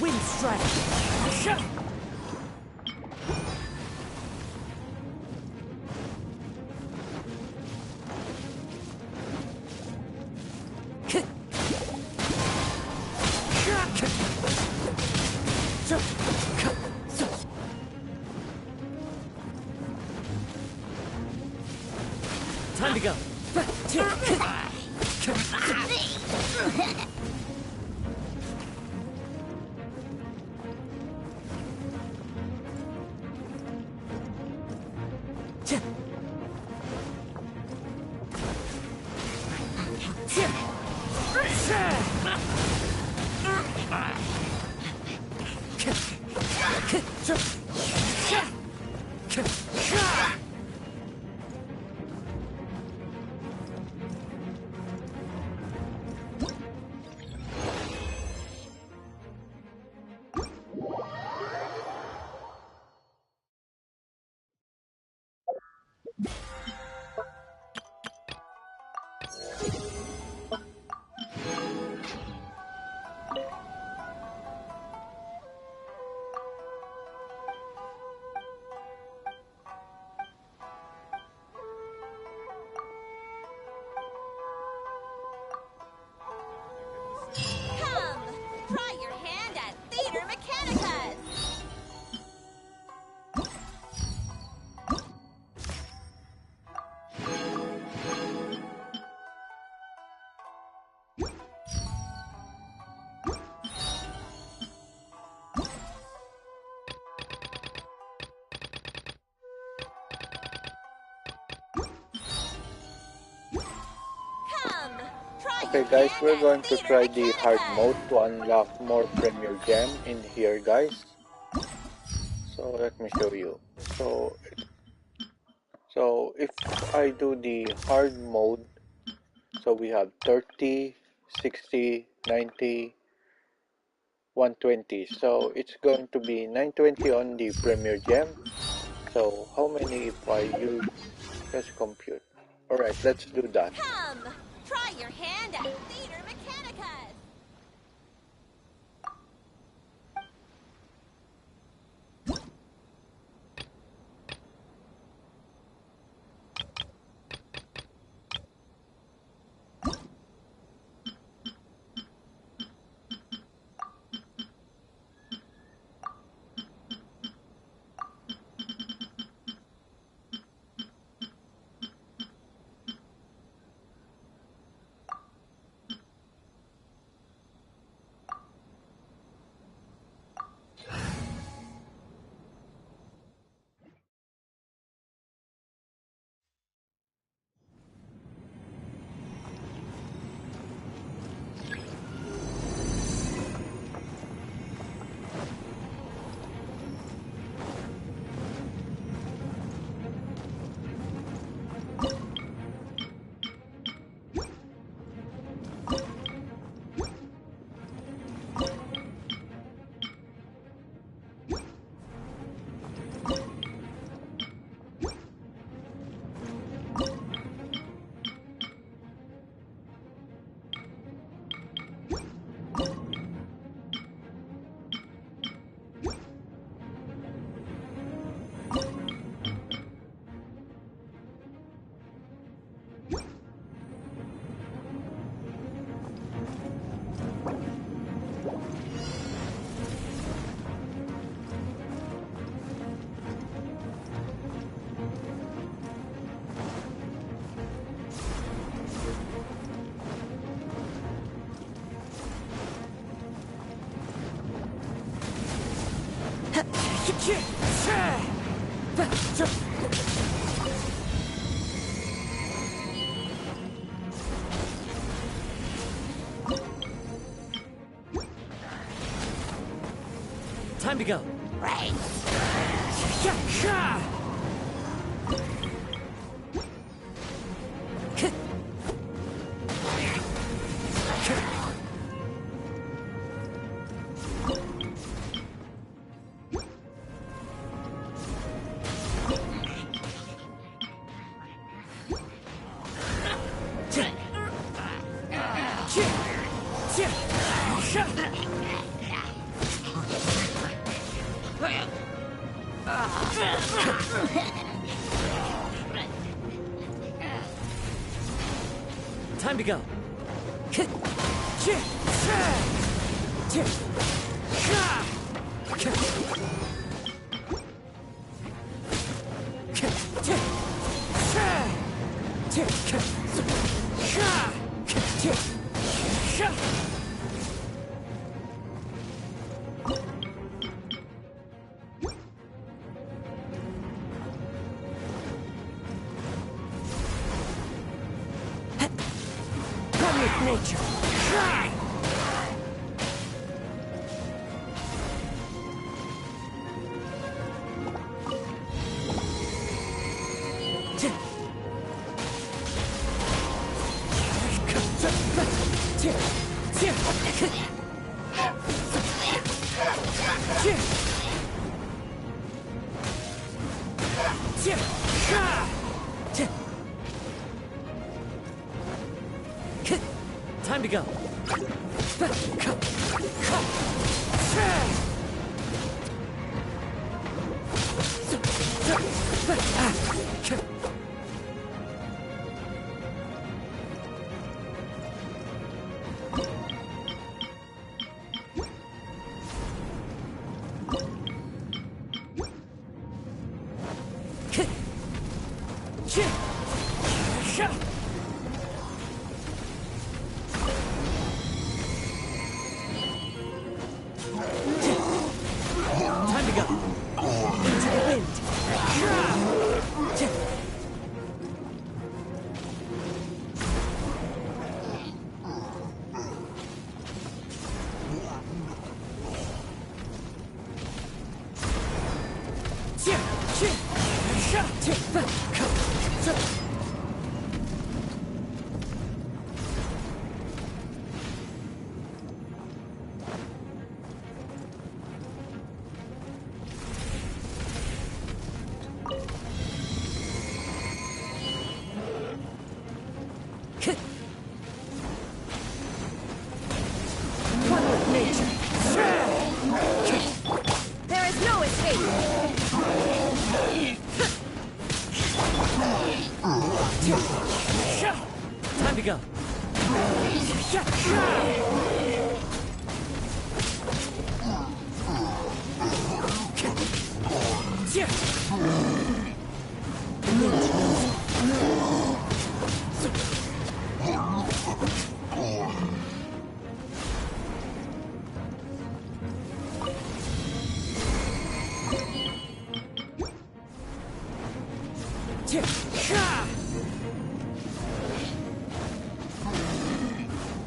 Wind strike. Time to go. Come, try your hand at Theater Mechanicus. Come, try Okay your guys, hand we're at going to Theater try the hard Mechanicus. mode to unlock more Premier Gem in here guys. So let me show you. So if I do the hard mode, so we have 30, 60, 90, 120. So it's going to be 920 on the Premier Gem. So how many if I use just compute? Alright, let's do that. Come! Try your hand at Theater Mechanicus! Time to go. Right. Time to go. Nature. Time to go. Time to go. Into the wind. to go. The wind knows me.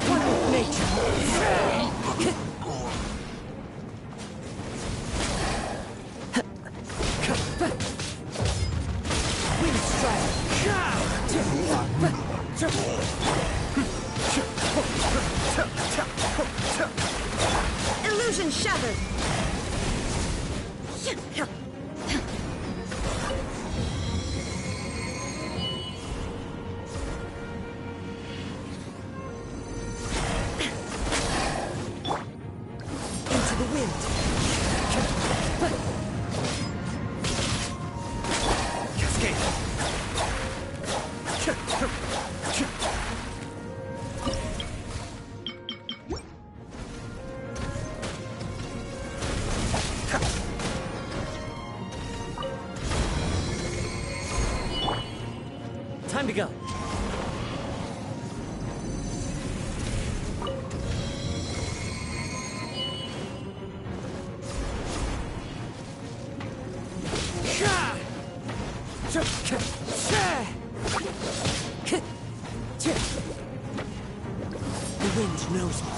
One with nature. Wind strike. Illusion shattered. Into the wind. Cascade. Time to go. The wind knows me.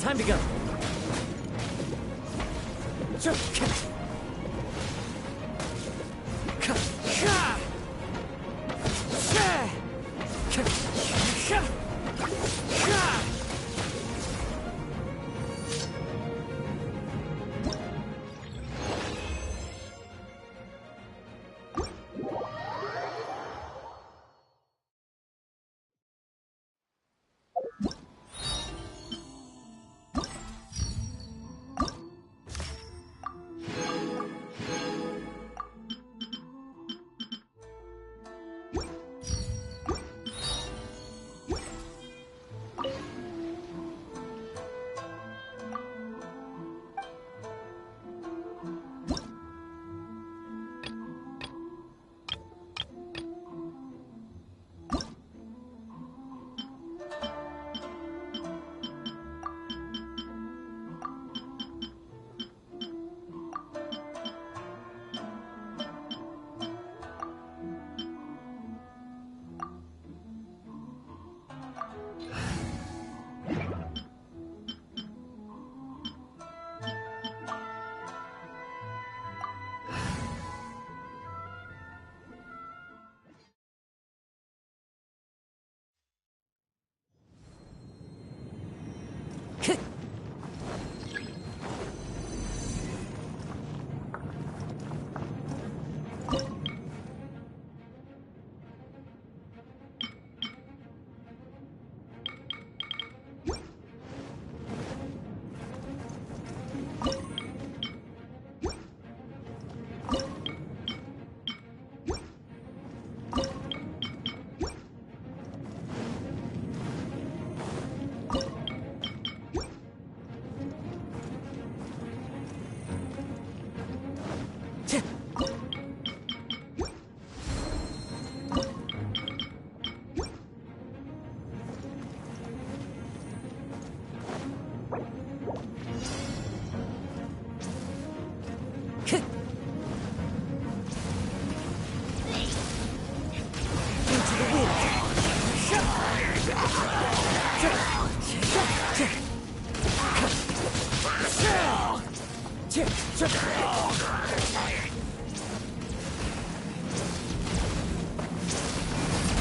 Time to go.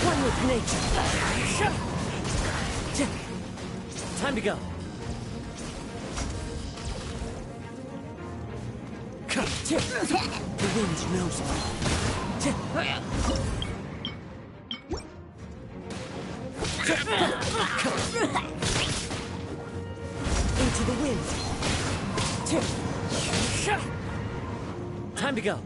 One with nature. Time to go. The wind knows into the wind. Time to go.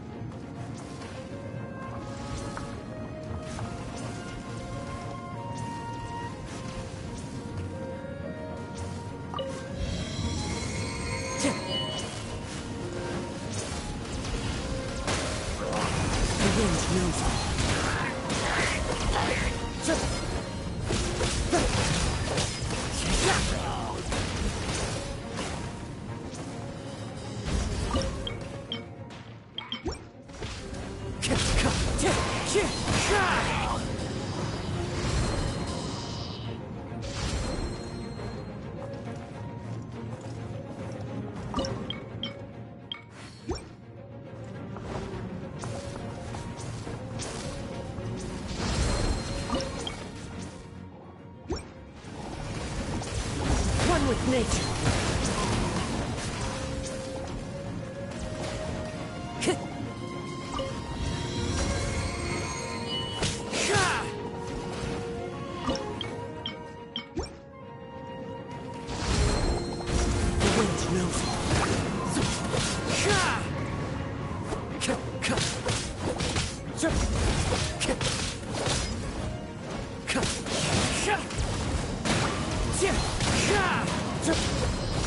One with nature.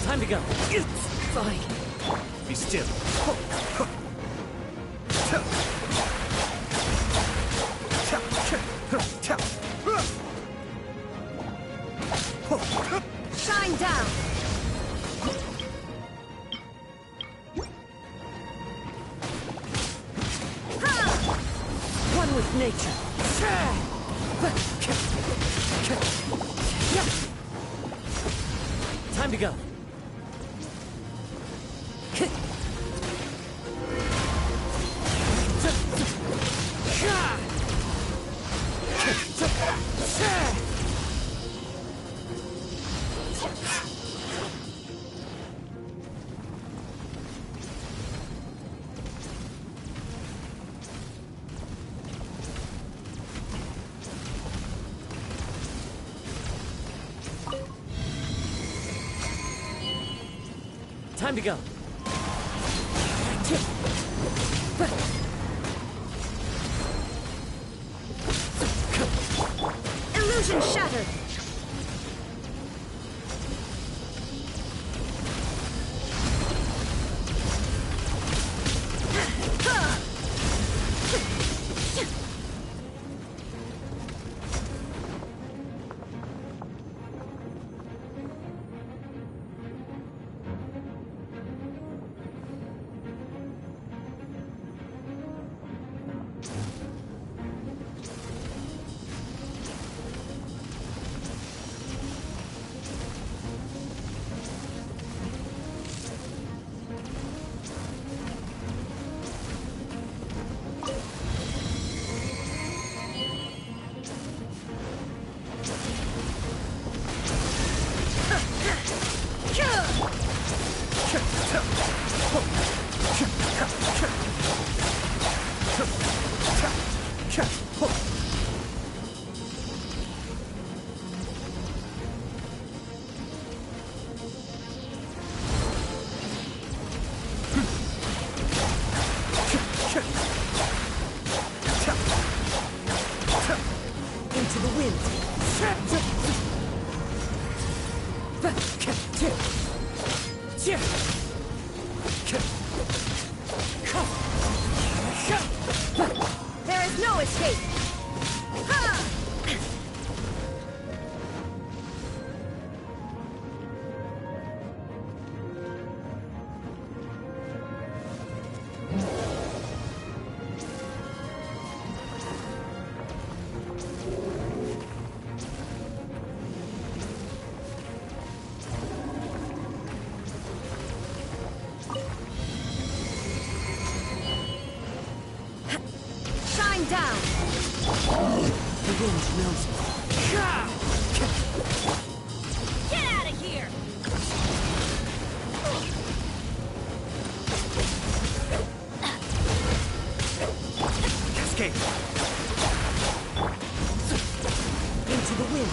Time to go. Fine. Be still. Shine down. One with nature. Time to go. Time to go. Illusion shattered. Into the wind. There is no escape. Shine down. The wind knows me. Get out of here! Cascade! Into the wind.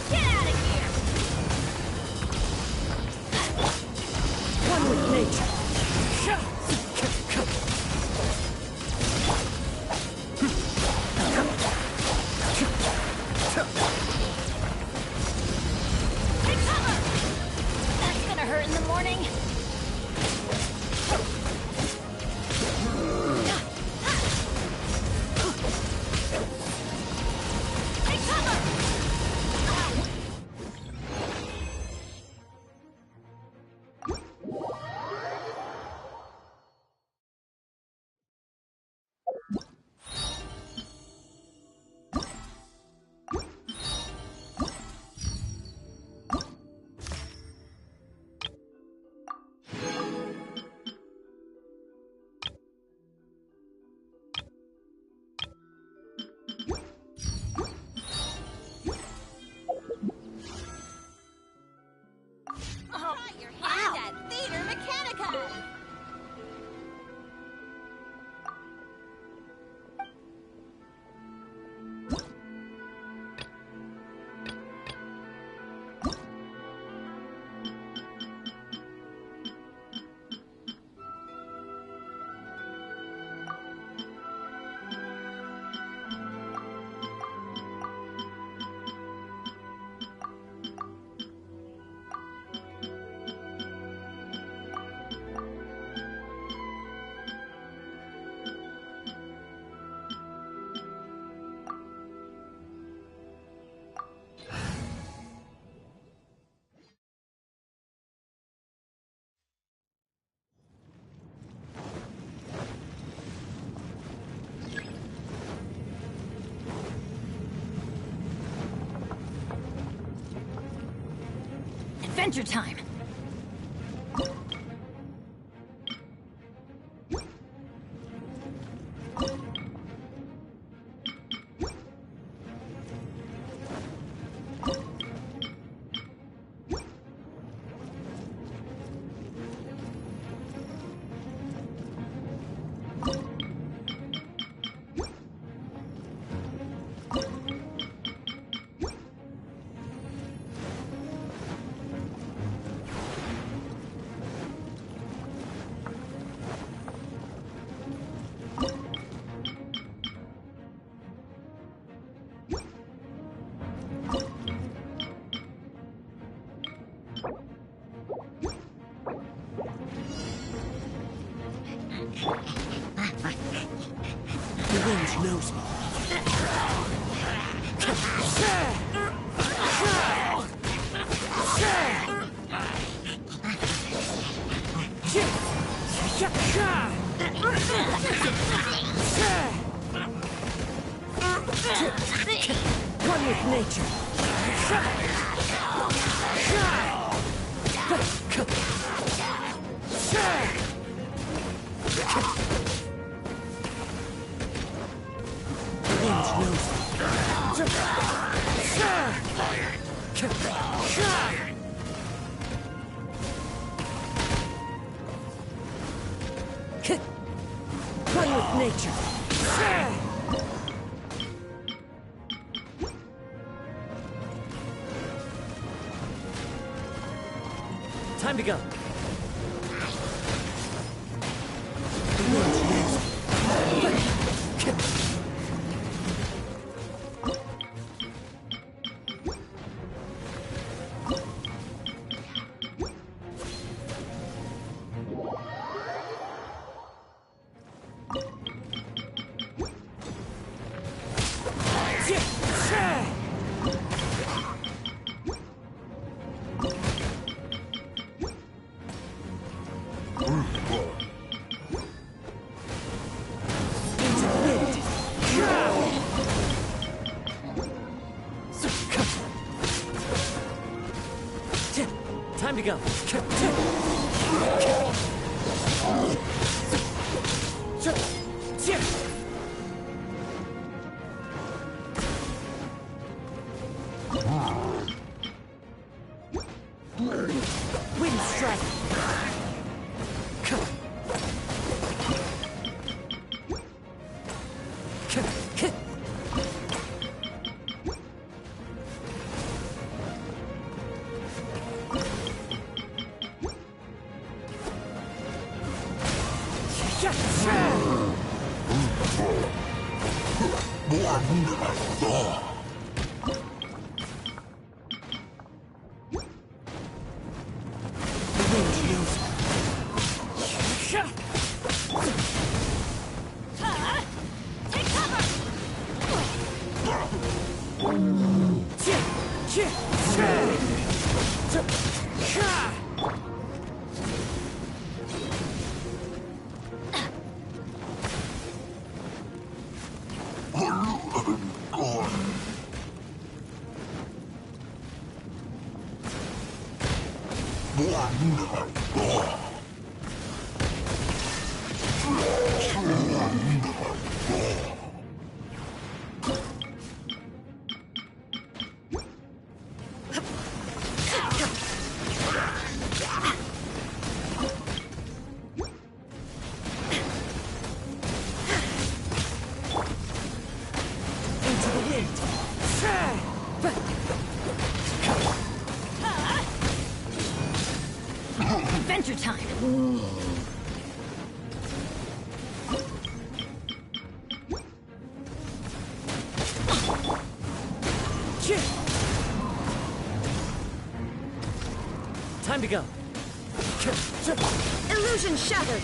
Get out of here! One with nature. Take cover! That's gonna hurt in the morning. Take cover! Try your hand at Theater Mechanica! Adventure time! The wind knows me. One with nature. The wind knows me. One with nature. Time to go. Time to go. Wind strike. Adventure time! Time to go. Illusion shattered!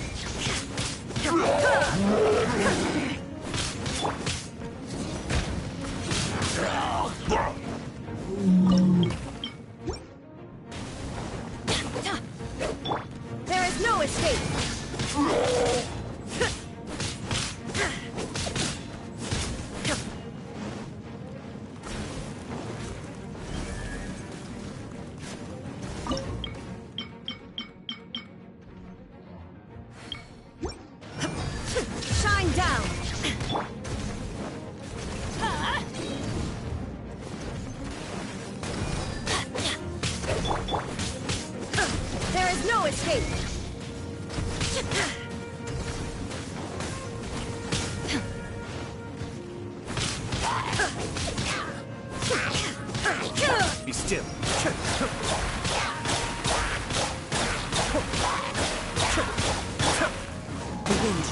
There is no escape! Shine down! There is no escape! Be still. The wind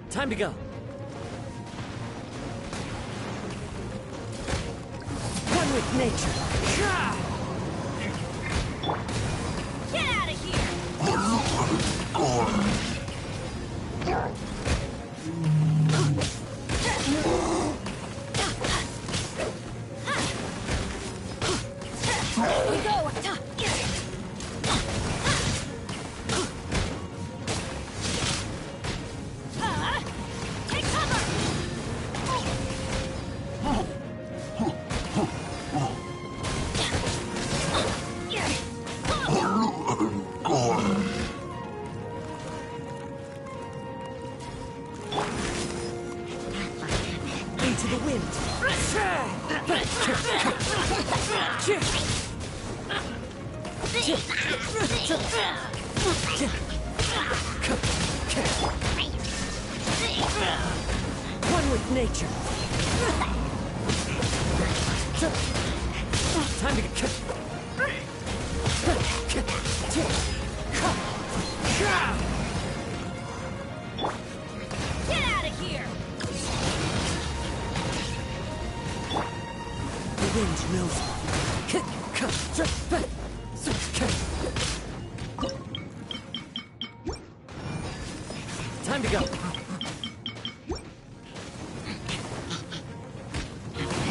Time to go. One with nature. Get out of here! Take cover! Into the wind. One with nature. Time to get. Get out of here! The wind knows. Time to go.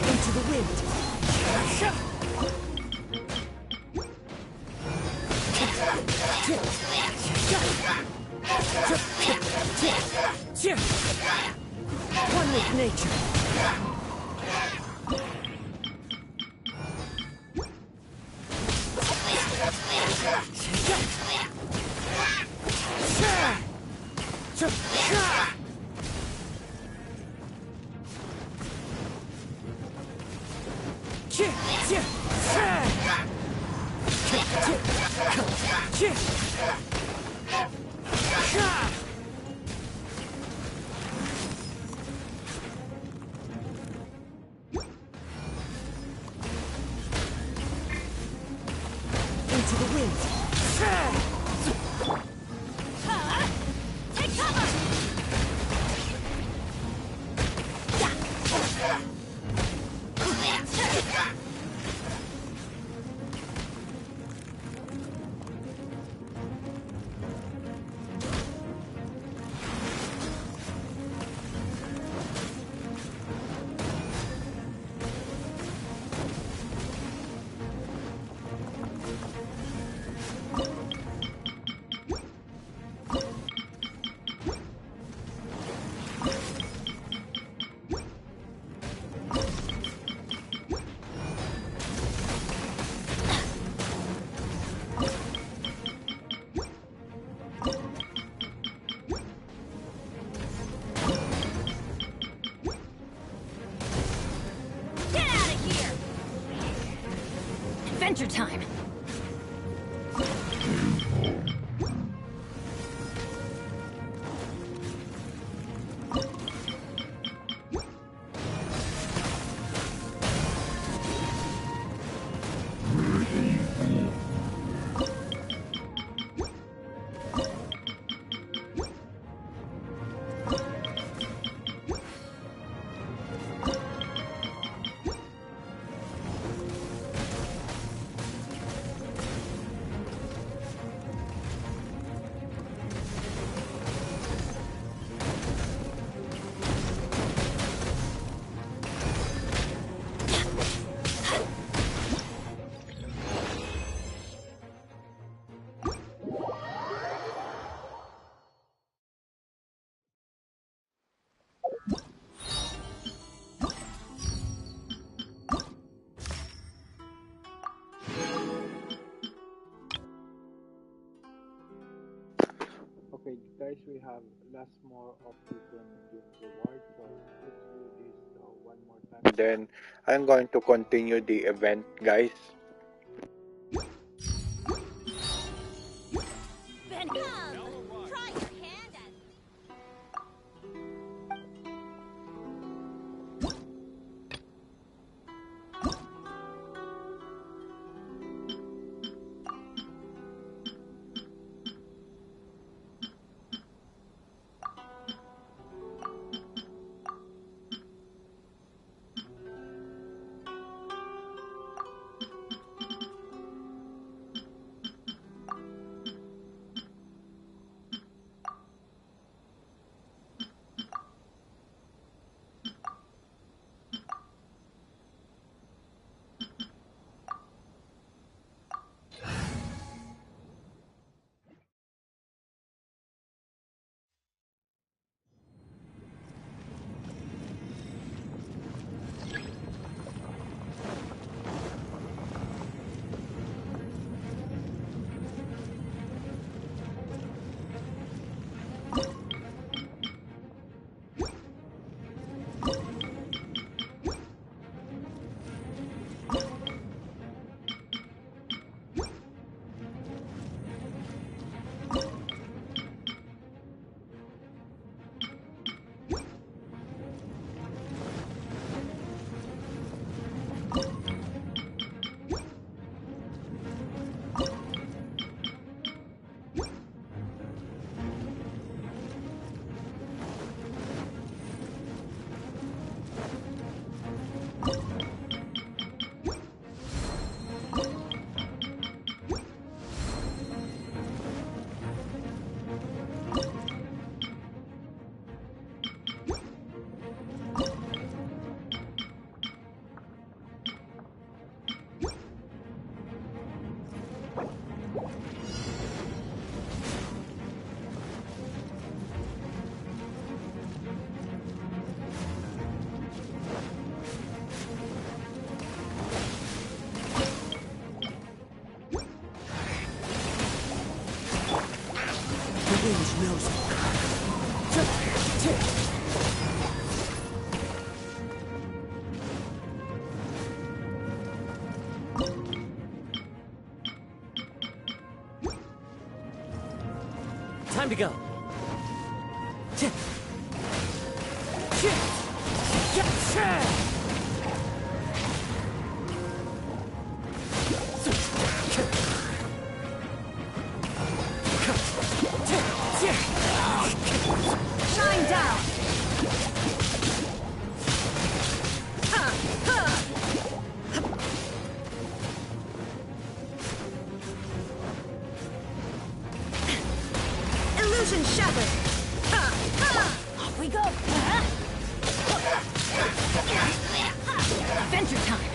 Into the wind. with nature. Into the wind. Take cover! Adventure time! Okay, guys, we have less more of the 20 gift reward, so let's do this one more time. Then I'm going to continue the event, guys. Ben, come! Try your hand at... wind knows it. Time to go. Shine down! Illusion shattered! Off we go! Adventure time!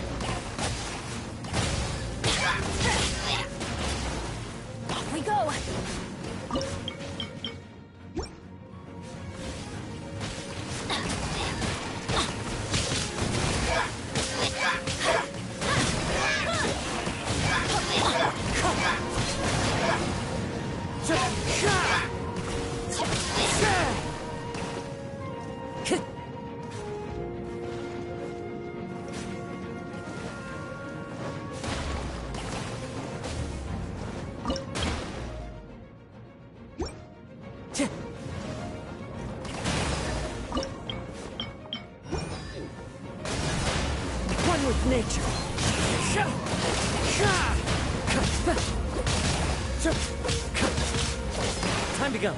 Off we go! One with nature. Time to go.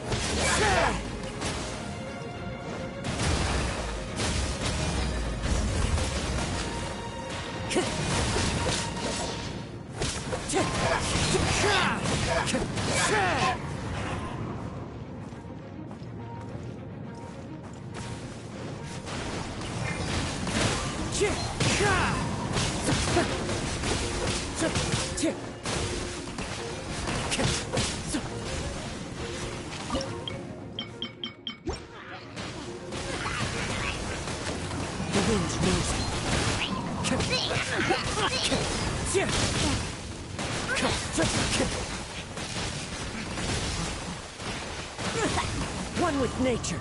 The wind knows it. One with nature.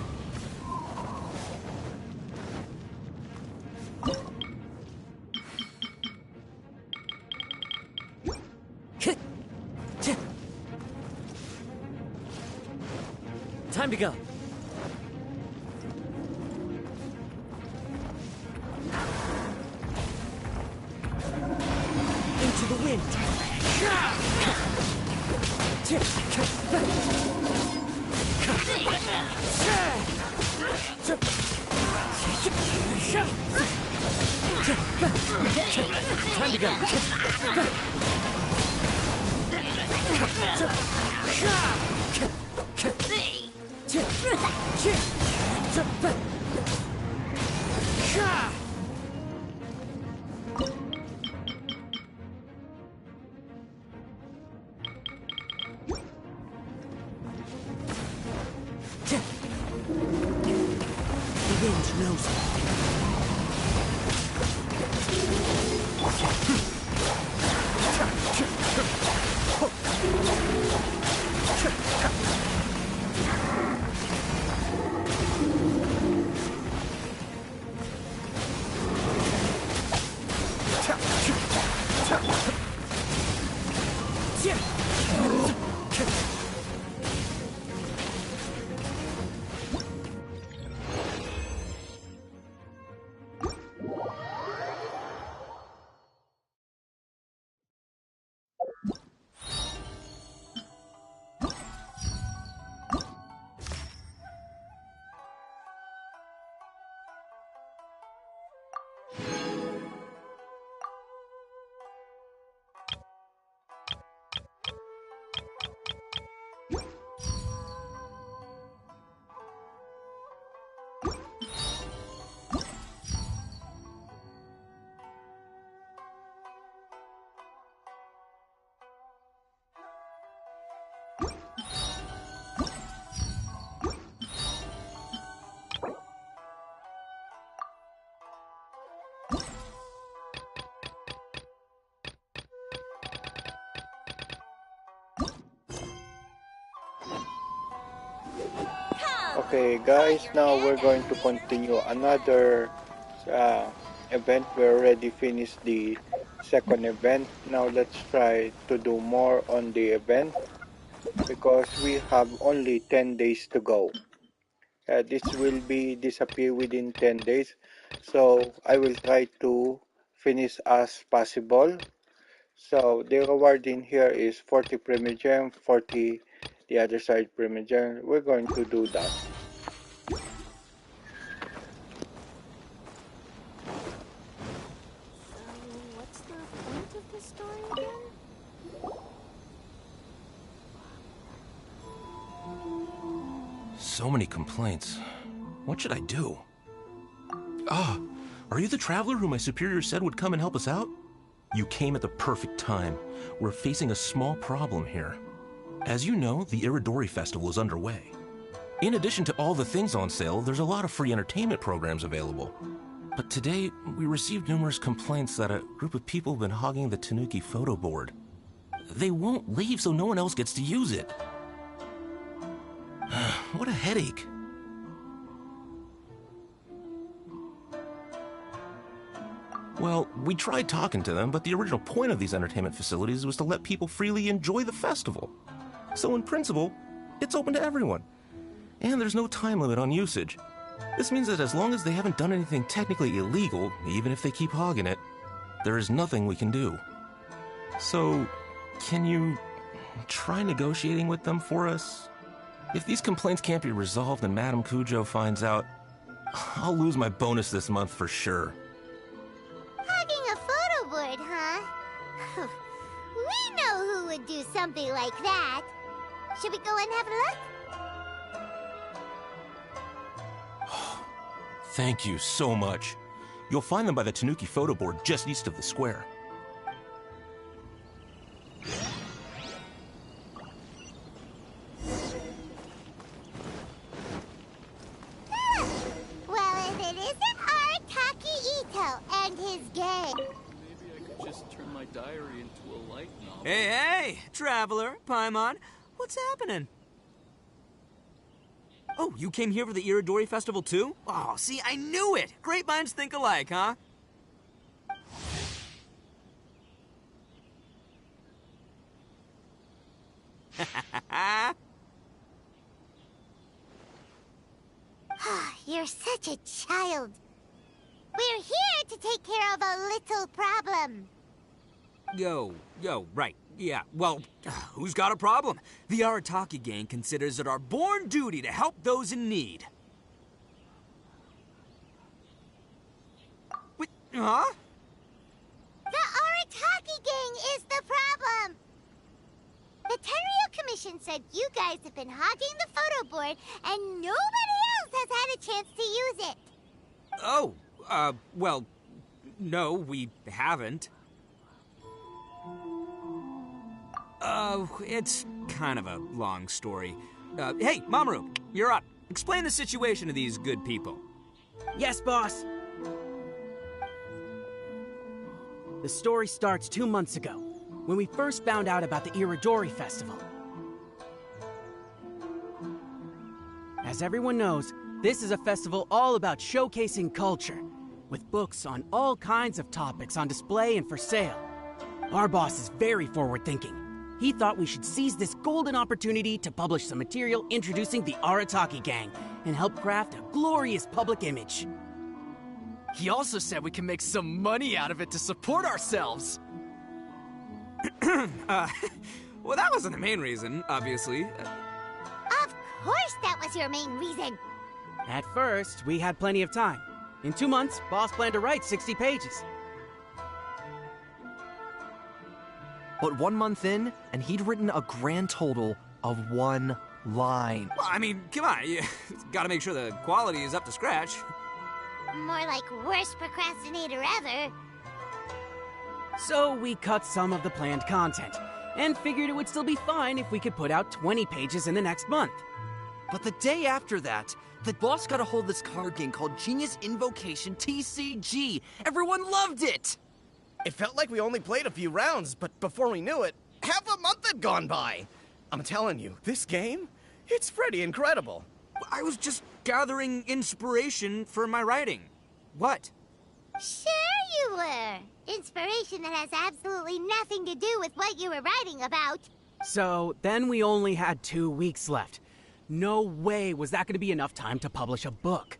Time to go. Into the wind. Time to go. The wind knows it. Okay, guys, now we're going to continue another event. We already finished the second event. Now let's try to do more on the event because we have only 10 days to go. This will be disappear within 10 days. So I will try to finish as possible. So the reward in here is 40 Premier Gem, 40 the other side Premier Gem. We're going to do that. What's the point of this story again? So many complaints. What should I do? Ah, are you the traveler who my superior said would come and help us out? You came at the perfect time. We're facing a small problem here. As you know, the Iridori Festival is underway. In addition to all the things on sale, there's a lot of free entertainment programs available. But today, we received numerous complaints that a group of people have been hogging the Tanuki photo board. They won't leave so no one else gets to use it. What a headache. Well, we tried talking to them, but the original point of these entertainment facilities was to let people freely enjoy the festival. So in principle, it's open to everyone. And there's no time limit on usage. This means that as long as they haven't done anything technically illegal, even if they keep hogging it, there is nothing we can do. So, can you try negotiating with them for us? If these complaints can't be resolved and Madame Cujo finds out, I'll lose my bonus this month for sure. Hogging a photo board, huh? We know who would do something like that. Should we go and have a look? Thank you so much. You'll find them by the Tanuki photo board just east of the square. Well, if it isn't Arataki Ito and his gang. Maybe I could just turn my diary into a light novel. Hey, Traveler, Paimon, what's happening? Oh, you came here for the Iridori Festival too? Oh, see, I knew it! Great minds think alike, huh? You're such a child. We're here to take care of a little problem. Yo, right. Yeah, well, who's got a problem? The Arataki gang considers it our born duty to help those in need. Wait, huh? The Arataki gang is the problem. The Tenryo Commission said you guys have been hogging the photo board and nobody else has had a chance to use it. Oh, well, no, we haven't. It's kind of a long story. Hey, Mamoru, you're up. Explain the situation to these good people. Yes, boss. The story starts 2 months ago, when we first found out about the Iridori Festival. As everyone knows, this is a festival all about showcasing culture, with books on all kinds of topics on display and for sale. Our boss is very forward-thinking. He thought we should seize this golden opportunity to publish some material introducing the Arataki gang and help craft a glorious public image. He also said we can make some money out of it to support ourselves. Well, that wasn't the main reason, obviously. Of course that was your main reason. At first, we had plenty of time. In 2 months, boss planned to write 60 pages. But 1 month in, and he'd written a grand total of 1 line. Well, I mean, come on, you gotta make sure the quality is up to scratch. More like worst procrastinator ever. So we cut some of the planned content, and figured it would still be fine if we could put out 20 pages in the next month. But the day after that, the boss got a hold of this card game called Genius Invocation TCG. Everyone loved it! It felt like we only played a few rounds, but before we knew it, half a month had gone by. I'm telling you, this game, it's pretty incredible. I was just gathering inspiration for my writing. What? Sure you were. Inspiration that has absolutely nothing to do with what you were writing about. So then we only had 2 weeks left. No way was that going to be enough time to publish a book.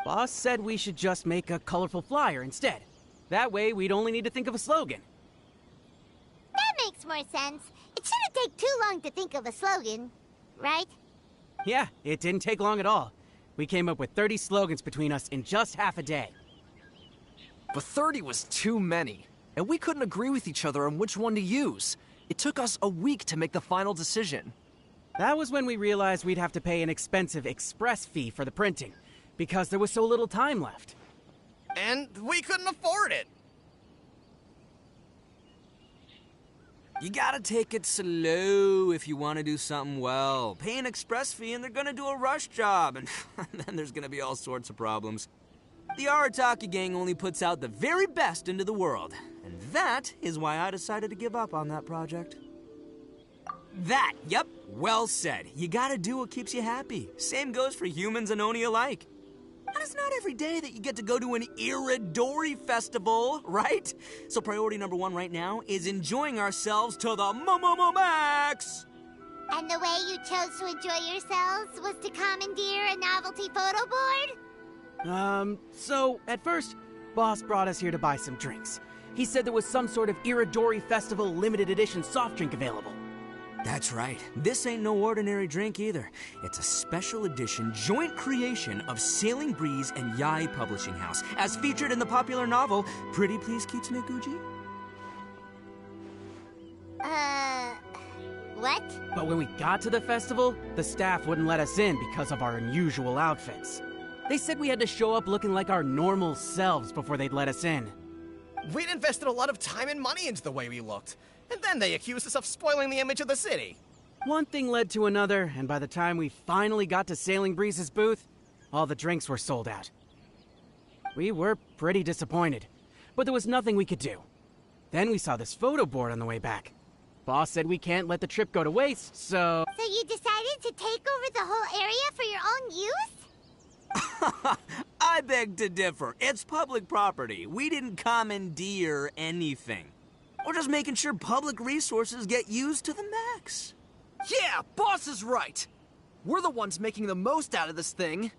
Boss said we should just make a colorful flyer instead. That way we'd only need to think of a slogan. That makes more sense. It shouldn't take too long to think of a slogan, right? Yeah, it didn't take long at all. We came up with 30 slogans between us in just half a day. But 30 was too many, and we couldn't agree with each other on which one to use. It took us a week to make the final decision. That was when we realized we'd have to pay an expensive express fee for the printing, because there was so little time left. And we couldn't afford it. You gotta take it slow if you want to do something well. Pay an express fee and they're gonna do a rush job, and then there's gonna be all sorts of problems. The Arataki gang only puts out the very best into the world, and that is why I decided to give up on that project. Yep, well said. You gotta do what keeps you happy. Same goes for humans and Oni alike. And it's not every day that you get to go to an Iridori festival, right? So priority number 1 right now is enjoying ourselves to the max! And the way you chose to enjoy yourselves was to commandeer a novelty photo board? So at first, Boss brought us here to buy some drinks. He said there was some sort of Iridori Festival limited edition soft drink available. That's right. This ain't no ordinary drink either. It's a special edition joint creation of Sailing Breeze and Yai Publishing House, as featured in the popular novel Pretty Please Kitsune Guji. What? But when we got to the festival, the staff wouldn't let us in because of our unusual outfits. They said we had to show up looking like our normal selves before they'd let us in. We'd invested a lot of time and money into the way we looked. And then they accused us of spoiling the image of the city. One thing led to another, and by the time we finally got to Sailing Breeze's booth, all the drinks were sold out. We were pretty disappointed, but there was nothing we could do. Then we saw this photo board on the way back. Boss said we can't let the trip go to waste, so... So you decided to take over the whole area for your own use? I beg to differ. It's public property. We didn't commandeer anything. We're just making sure public resources get used to the max. Yeah, Boss is right. We're the ones making the most out of this thing.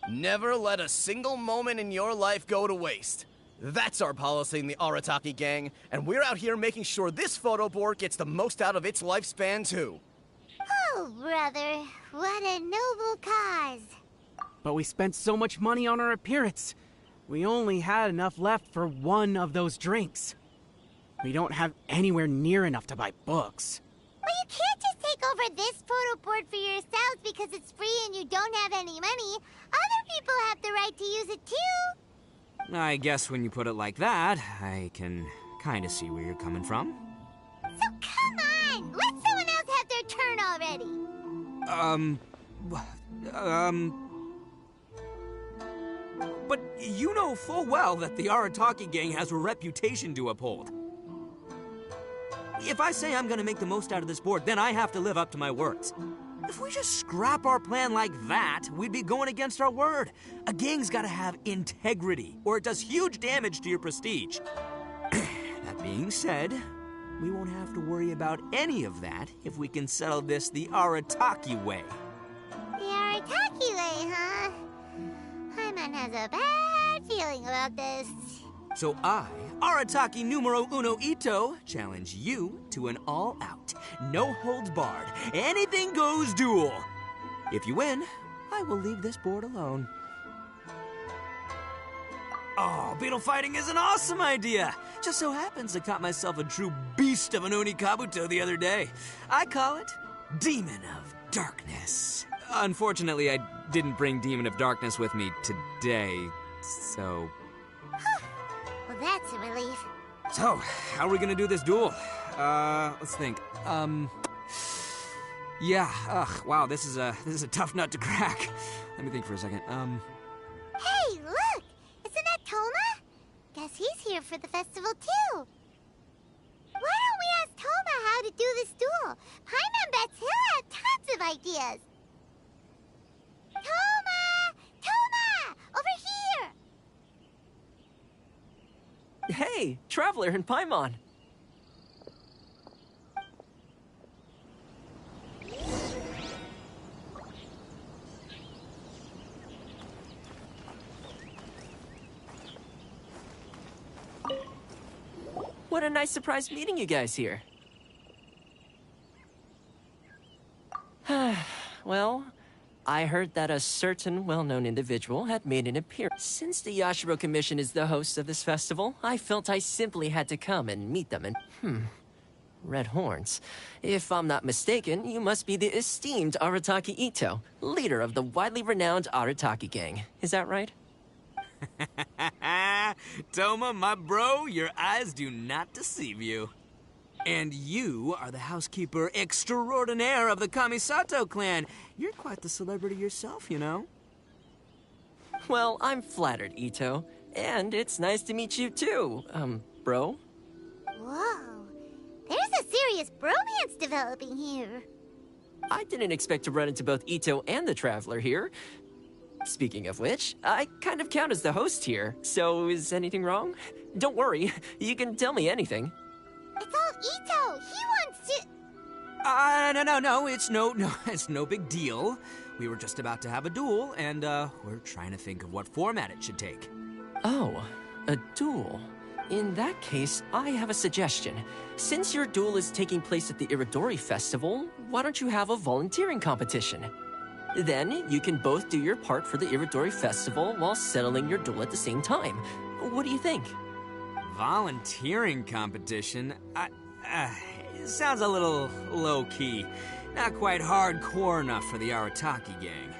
Never let a single moment in your life go to waste. That's our policy in the Arataki gang, and we're out here making sure this photo board gets the most out of its lifespan, too. Oh, brother, what a noble cause. But we spent so much money on our appearance. We only had enough left for one of those drinks. We don't have anywhere near enough to buy books. Well, you can't just take over this photo board for yourselves because it's free and you don't have any money. Other people have the right to use it too. I guess when you put it like that, I can kind of see where you're coming from. So come on, let someone else have their turn already. But you know full well that the Arataki gang has a reputation to uphold. If I say I'm gonna make the most out of this board, then I have to live up to my words. If we just scrap our plan like that, we'd be going against our word. A gang's gotta have integrity, or it does huge damage to your prestige. That being said, we won't have to worry about any of that if we can settle this the Arataki way. The Arataki way, huh? Paimon has a bad feeling about this. So I, Arataki numero uno Ito, challenge you to an all-out, no-holds-barred, anything-goes duel. If you win, I will leave this board alone. Oh, beetle fighting is an awesome idea! Just so happens I caught myself a true beast of an Oni Kabuto the other day. I call it Demon of Darkness. Unfortunately, I didn't bring Demon of Darkness with me today, so... Well, that's a relief. So, how are we gonna do this duel? Let's think. Yeah, wow, this is a tough nut to crack. Let me think for a second. Hey, look! Isn't that Toma? Guess he's here for the festival, too. Why don't we ask Toma how to do this duel? Paimon bets he'll have tons of ideas. Hey, Traveler and Paimon. What a nice surprise meeting you guys here. Well, I heard that a certain well-known individual had made an appearance. Since the Yashiro Commission is the host of this festival, I felt I simply had to come and meet them and... Red horns. If I'm not mistaken, you must be the esteemed Arataki Ito, leader of the widely renowned Arataki gang. Is that right? Toma, my bro, your eyes do not deceive you. And you are the housekeeper extraordinaire of the Kamisato clan. You're quite the celebrity yourself, you know. Well, I'm flattered, Ito. And it's nice to meet you too, bro. Whoa. There's a serious bromance developing here. I didn't expect to run into both Ito and the Traveler here. Speaking of which, I kind of count as the host here, so is anything wrong? Don't worry, you can tell me anything. It's all Ito. He wants to... No, it's no big deal. We were just about to have a duel, and, we're trying to think of what format it should take. Oh, a duel. In that case, I have a suggestion. Since your duel is taking place at the Iridori Festival, why don't you have a volunteering competition? Then, you can both do your part for the Iridori Festival while settling your duel at the same time. What do you think? Volunteering competition? It sounds a little low-key. Not quite hardcore enough for the Arataki gang.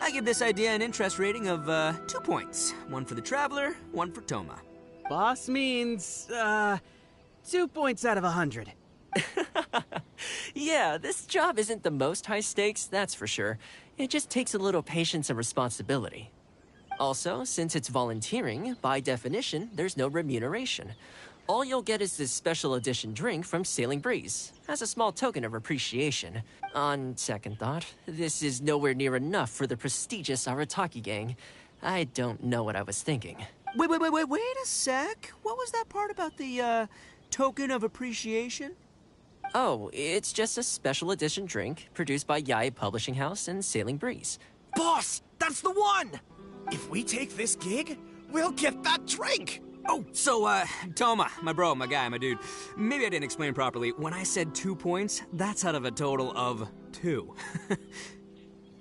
I give this idea an interest rating of 2 points. One for the Traveler, one for Toma. Boss means, 2 points out of 100. Yeah, this job isn't the most high stakes, that's for sure. It just takes a little patience and responsibility. Also, since it's volunteering, by definition, there's no remuneration. All you'll get is this special edition drink from Sailing Breeze, as a small token of appreciation. On second thought, this is nowhere near enough for the prestigious Arataki gang. I don't know what I was thinking. Wait a sec. What was that part about the, token of appreciation? Oh, it's just a special edition drink produced by Yae Publishing House and Sailing Breeze. Boss, that's the one! If we take this gig, we'll get that drink! Oh, so, Toma, my bro, my guy, my dude. Maybe I didn't explain properly. When I said 2 points, that's out of a total of 2.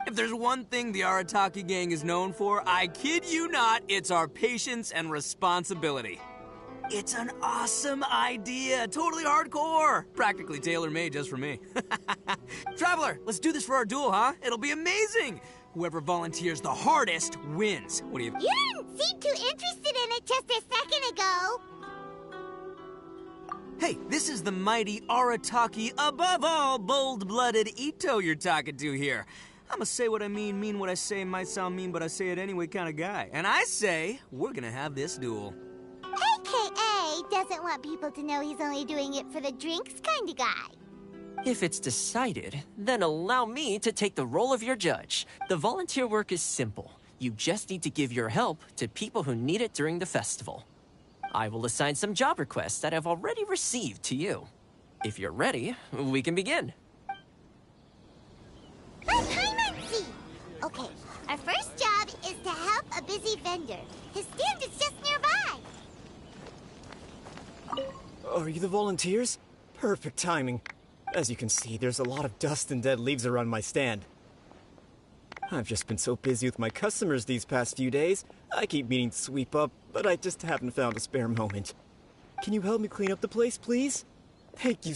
If there's one thing the Arataki gang is known for, I kid you not, it's our patience and responsibility. It's an awesome idea, totally hardcore. Practically tailor-made just for me. Traveler, let's do this for our duel, huh? It'll be amazing. Whoever volunteers the hardest wins. What do you think? You didn't seem too interested in it just a second ago. Hey, this is the mighty Arataki, above all bold-blooded Ito you're talking to here. I'm a say what I mean what I say, might sound mean, but I say it anyway kind of guy. And I say, we're gonna have this duel. AKA doesn't want people to know he's only doing it for the drinks kind of guy. If it's decided, then allow me to take the role of your judge. The volunteer work is simple. You just need to give your help to people who need it during the festival. I will assign some job requests that I've already received to you. If you're ready, we can begin. Okay, our first job is to help a busy vendor. His stand is just nearby. Are you the volunteers? Perfect timing. As you can see, there's a lot of dust and dead leaves around my stand. I've just been so busy with my customers these past few days. I keep meaning to sweep up, but I just haven't found a spare moment. Can you help me clean up the place, please? Thank you.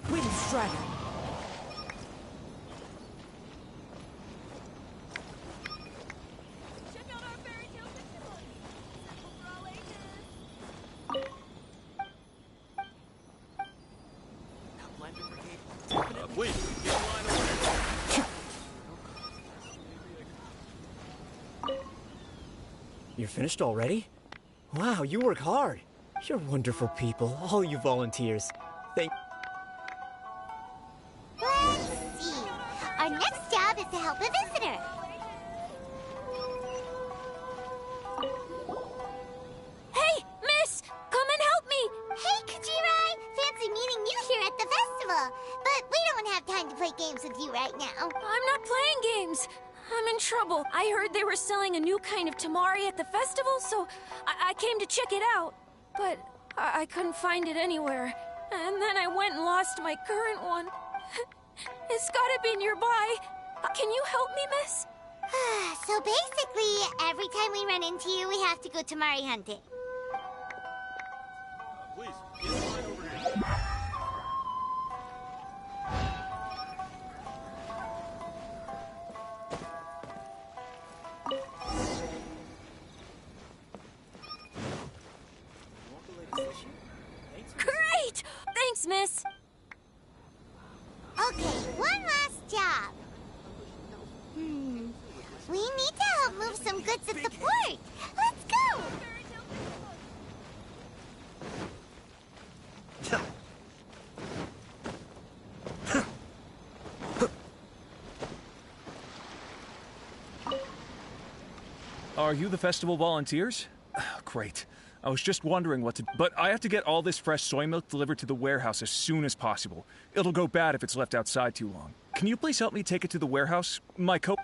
Wind Strider. You're finished already? Wow, you work hard. You're wonderful people, all you volunteers. Thank... Let's see. Our next job is to help a visitor. have time to play games with you right now. I'm not playing games. I'm in trouble. I heard they were selling a new kind of tamari at the festival, so I came to check it out. But I couldn't find it anywhere. And then I went and lost my current one. It's gotta be nearby. Can you help me, miss? So basically, every time we run into you, we have to go tamari hunting. Please, get right over here. Great! Thanks, miss. Okay, one last job. We need to help move some goods at the port. Let's go! Are you the festival volunteers? Great. I was just wondering what to... But I have to get all this fresh soy milk delivered to the warehouse as soon as possible. It'll go bad if it's left outside too long. Can you please help me take it to the warehouse? My co...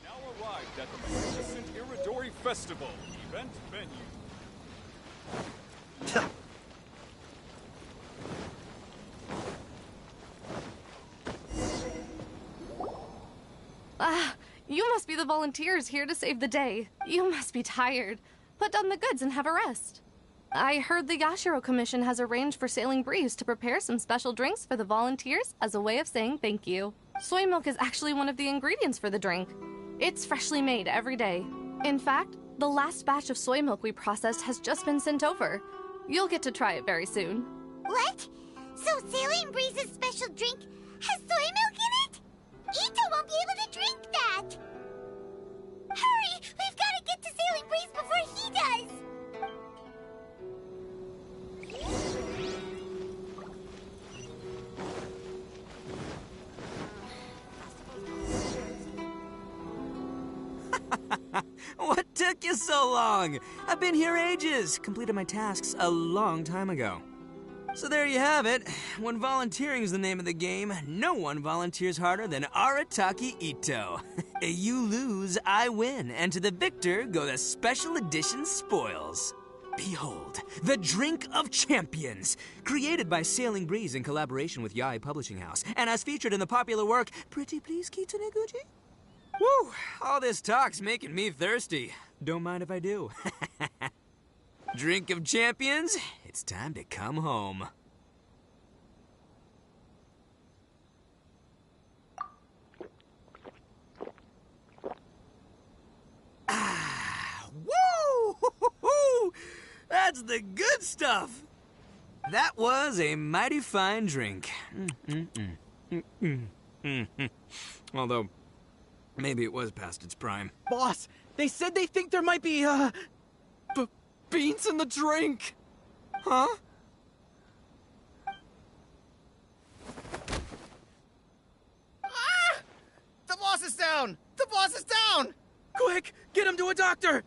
Now arrived at the magnificent Iridori Festival event venue. You must be the volunteers here to save the day. You must be tired. Put down the goods and have a rest. I heard the Yashiro Commission has arranged for Sailing Breeze to prepare some special drinks for the volunteers as a way of saying thank you. Soy milk is actually one of the ingredients for the drink. It's freshly made every day. In fact, the last batch of soy milk we processed has just been sent over. You'll get to try it very soon. What? So Sailing Breeze's special drink has soy milk in it? Ito won't be able to drink that! Hurry! We've got to get to Sailing Breeze before he does! What took you so long? I've been here ages. Completed my tasks a long time ago. So there you have it. When volunteering is the name of the game, no one volunteers harder than Arataki Ito. You lose, I win, and to the victor go the special edition spoils. Behold, the Drink of Champions, created by Sailing Breeze in collaboration with Yae Publishing House, and as featured in the popular work, Pretty Please Kitsune Guji? Woo! All this talk's making me thirsty. Don't mind if I do. Drink of Champions, it's time to come home. Woo! That's the good stuff! That was a mighty fine drink. Although, maybe it was past its prime. Boss, they said they think there might be, beans in the drink. Huh? Ah! The boss is down! The boss is down! Quick, get him to a doctor!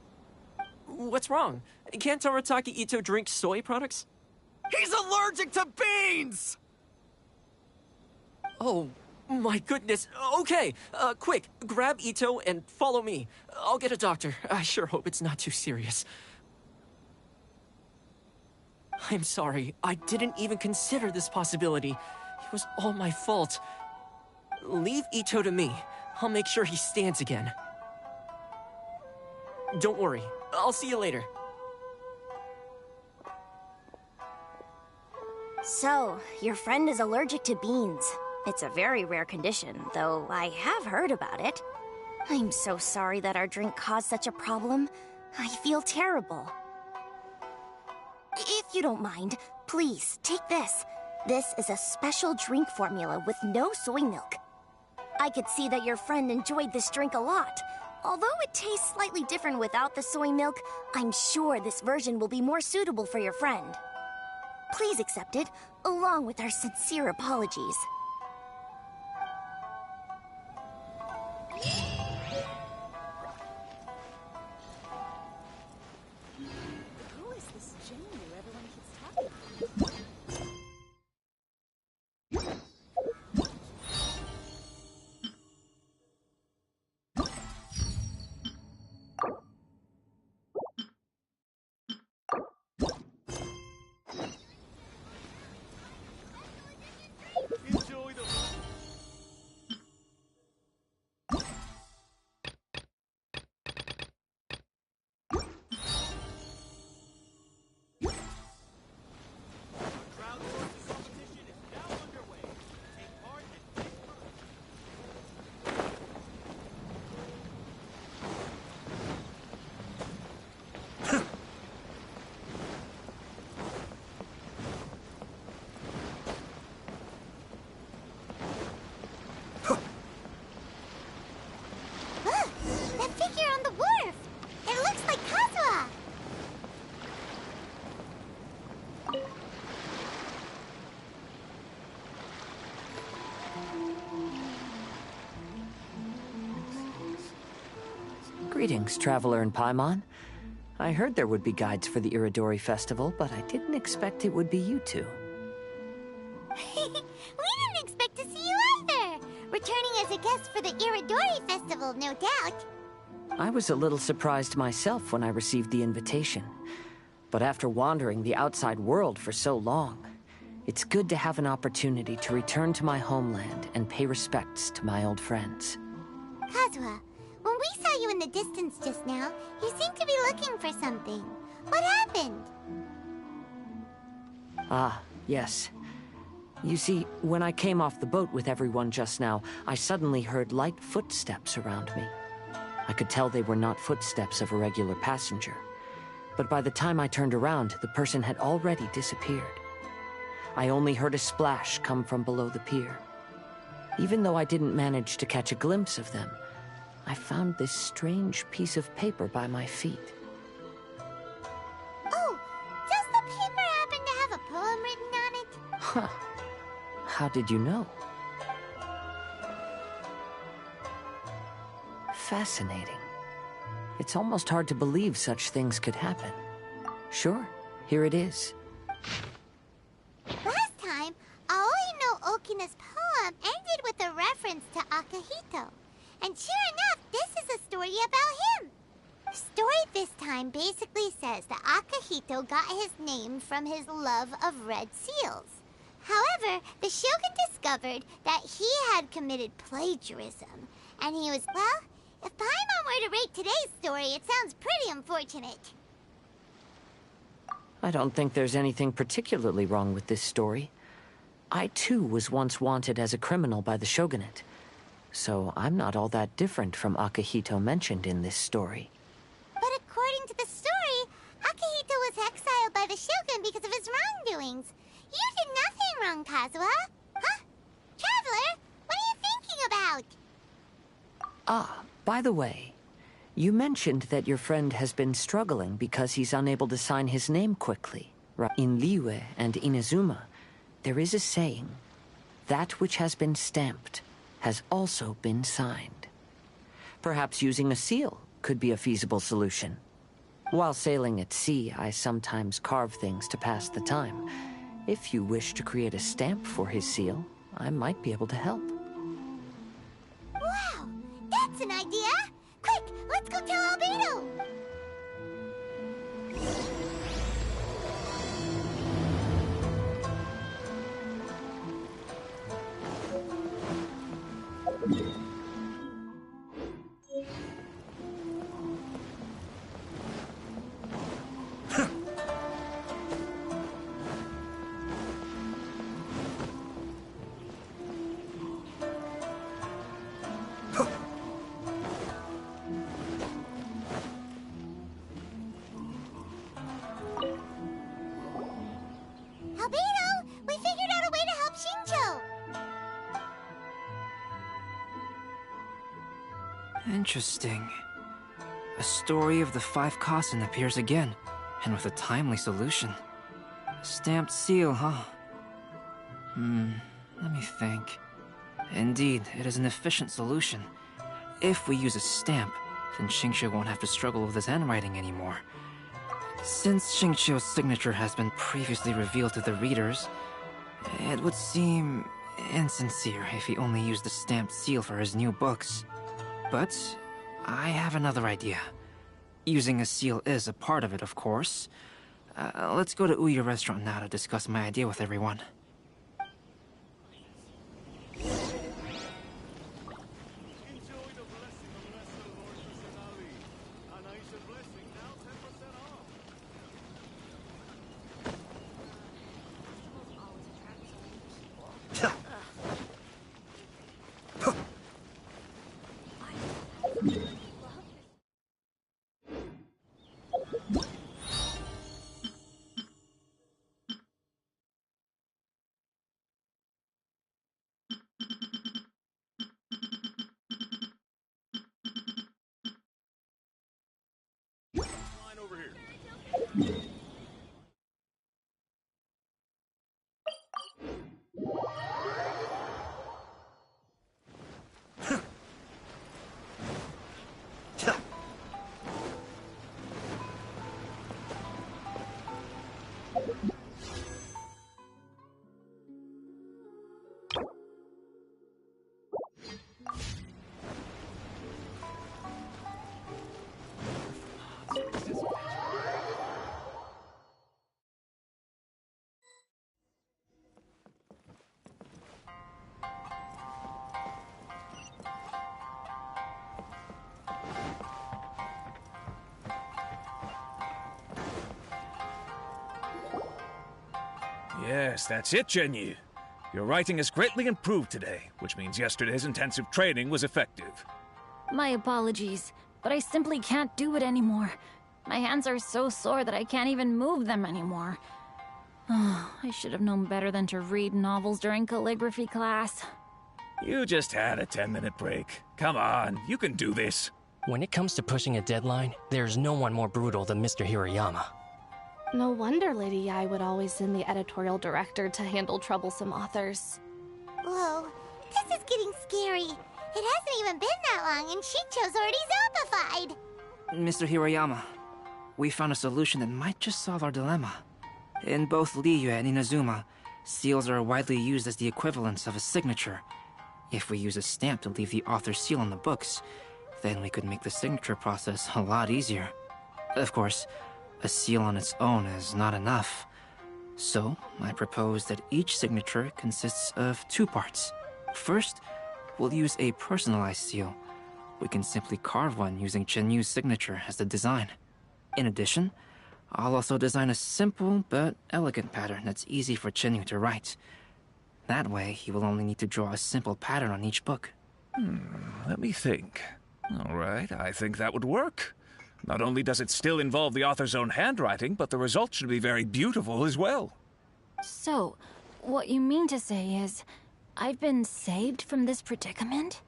What's wrong? Can't Arataki Ito drink soy products? He's allergic to beans! Oh, my goodness. Okay, quick, grab Ito and follow me. I'll get a doctor. I sure hope it's not too serious. I'm sorry. I didn't even consider this possibility. It was all my fault. Leave Ito to me. I'll make sure he stands again. Don't worry. I'll see you later. So, your friend is allergic to beans. It's a very rare condition, though I have heard about it. I'm so sorry that our drink caused such a problem. I feel terrible. If you don't mind, please, take this. This is a special drink formula with no soy milk. I could see that your friend enjoyed this drink a lot. Although it tastes slightly different without the soy milk, I'm sure this version will be more suitable for your friend. Please accept it, along with our sincere apologies. Who is this Jinyu everyone keeps talking about? Greetings, Traveler and Paimon. I heard there would be guides for the Iridori Festival, but I didn't expect it would be you two. We didn't expect to see you either! Returning as a guest for the Iridori Festival, no doubt. I was a little surprised myself when I received the invitation. But after wandering the outside world for so long, it's good to have an opportunity to return to my homeland and pay respects to my old friends. Kazuha, when we saw you in the distance just now, you seemed to be looking for something. What happened? Ah, yes. You see, when I came off the boat with everyone just now, I suddenly heard light footsteps around me. I could tell they were not footsteps of a regular passenger. But by the time I turned around, the person had already disappeared. I only heard a splash come from below the pier. Even though I didn't manage to catch a glimpse of them, I found this strange piece of paper by my feet. Oh, does the paper happen to have a poem written on it? Huh. How did you know? Fascinating. It's almost hard to believe such things could happen. Sure, here it is. Last time, Aoi no Okina's poem ended with a reference to Akihito. And sure enough, this is a story about him. The story this time basically says that Akihito got his name from his love of red seals. However, the Shogun discovered that he had committed plagiarism. And he was, well, if Paimon were to rate today's story, it sounds pretty unfortunate. I don't think there's anything particularly wrong with this story. I too was once wanted as a criminal by the shogunate. So I'm not all that different from Akihito mentioned in this story. But according to the story, Akihito was exiled by the Shogun because of his wrongdoings. You did nothing wrong, Kazuha. Huh? Traveler, what are you thinking about? Ah, by the way, you mentioned that your friend has been struggling because he's unable to sign his name quickly. In Liyue and Inazuma, there is a saying, that which has been stamped has also been signed. Perhaps using a seal could be a feasible solution. While sailing at sea, I sometimes carve things to pass the time. If you wish to create a stamp for his seal, I might be able to help. Wow, that's an idea! Quick, let's go tell Albedo! Albedo, we figured out a way to help Shinjo! Interesting. A story of the 5 Kasen appears again, and with a timely solution. A stamped seal, huh? Let me think. Indeed, it is an efficient solution. If we use a stamp, then Xingqiu won't have to struggle with his handwriting anymore. Since Xingqiu's signature has been previously revealed to the readers, it would seem insincere if he only used the stamped seal for his new books. But I have another idea. Using a seal is a part of it, of course. Let's go to Ouya Restaurant now to discuss my idea with everyone. Yes, that's it, Jinyu. Your writing has greatly improved today, which means yesterday's intensive training was effective. My apologies, but I simply can't do it anymore. My hands are so sore that I can't even move them anymore. Oh, I should have known better than to read novels during calligraphy class. You just had a 10-minute break. Come on, you can do this. When it comes to pushing a deadline, there's no one more brutal than Mr. Hirayama. No wonder Lady Yai would always send the editorial director to handle troublesome authors. Whoa, this is getting scary. It hasn't even been that long and Shincho's already zombified. Mr. Hirayama, we found a solution that might just solve our dilemma. In both Liyue and Inazuma, seals are widely used as the equivalents of a signature. If we use a stamp to leave the author's seal on the books, then we could make the signature process a lot easier. Of course, a seal on its own is not enough. So, I propose that each signature consists of 2 parts. First, we'll use a personalized seal. We can simply carve one using Jinyu's signature as the design. In addition, I'll also design a simple but elegant pattern that's easy for Jinyu to write. That way, he will only need to draw a simple pattern on each book. Let me think. All right, I think that would work. Not only does it still involve the author's own handwriting, but the result should be very beautiful as well. So, what you mean to say is, I've been saved from this predicament?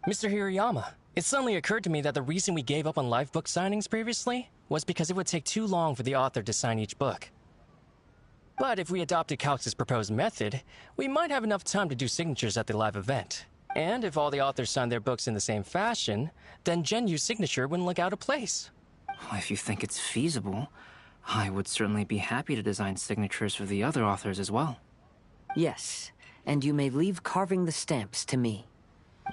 Mr. Hirayama, it suddenly occurred to me that the reason we gave up on live book signings previously was because it would take too long for the author to sign each book. But if we adopted Calx's proposed method, we might have enough time to do signatures at the live event. And if all the authors signed their books in the same fashion, then Genyu's signature wouldn't look out of place. If you think it's feasible, I would certainly be happy to design signatures for the other authors as well. Yes, and you may leave carving the stamps to me.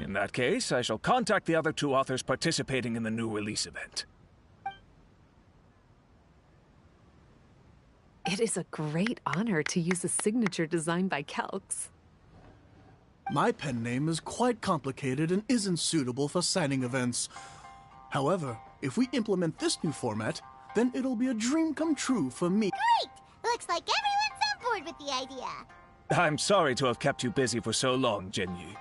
In that case, I shall contact the other 2 authors participating in the new release event. It is a great honor to use a signature designed by Calx. My pen name is quite complicated and isn't suitable for signing events. However, if we implement this new format, then it'll be a dream come true for me. Great! Looks like everyone's on board with the idea. I'm sorry to have kept you busy for so long, Jinyu.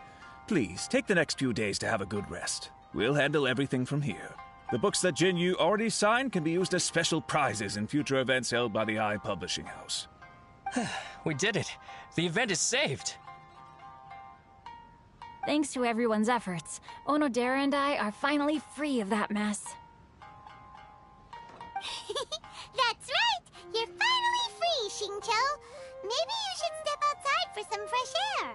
Please, take the next few days to have a good rest. We'll handle everything from here. The books that Jinyu already signed can be used as special prizes in future events held by the Eye Publishing House. We did it! The event is saved! Thanks to everyone's efforts, Onodera and I are finally free of that mess. That's right! You're finally free, Shincho! Maybe you should step outside for some fresh air.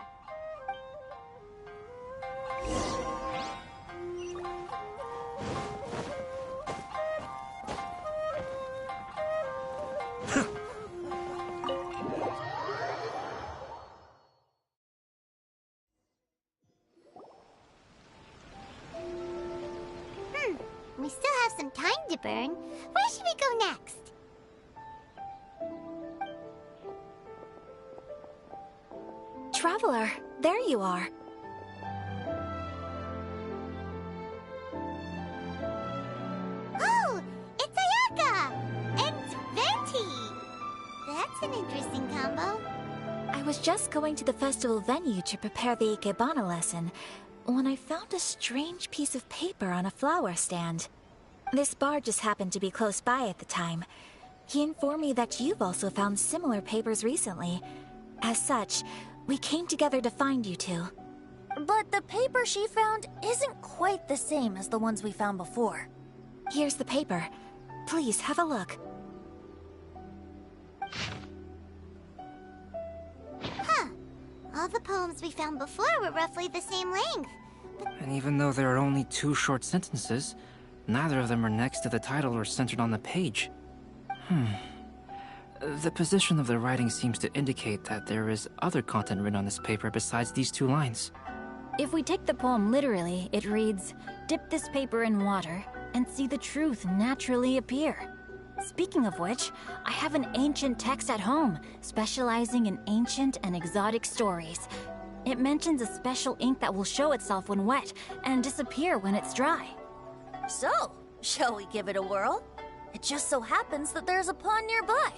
We still have some time to burn. Where should we go next? Traveler, there you are. Oh, it's Ayaka! And Venti! That's an interesting combo. I was just going to the festival venue to prepare the Ikebana lesson when I found a strange piece of paper on a flower stand. This bard just happened to be close by at the time. He informed me that you've also found similar papers recently. As such, we came together to find you two. But the paper she found isn't quite the same as the ones we found before. Here's the paper. Please have a look. Huh. All the poems we found before were roughly the same length. And even though there are only 2 short sentences, neither of them are next to the title or centered on the page. The position of the writing seems to indicate that there is other content written on this paper besides these 2 lines. If we take the poem literally, it reads, "Dip this paper in water and see the truth naturally appear." Speaking of which, I have an ancient text at home, specializing in ancient and exotic stories. It mentions a special ink that will show itself when wet and disappear when it's dry. So, shall we give it a whirl? It just so happens that there's a pond nearby.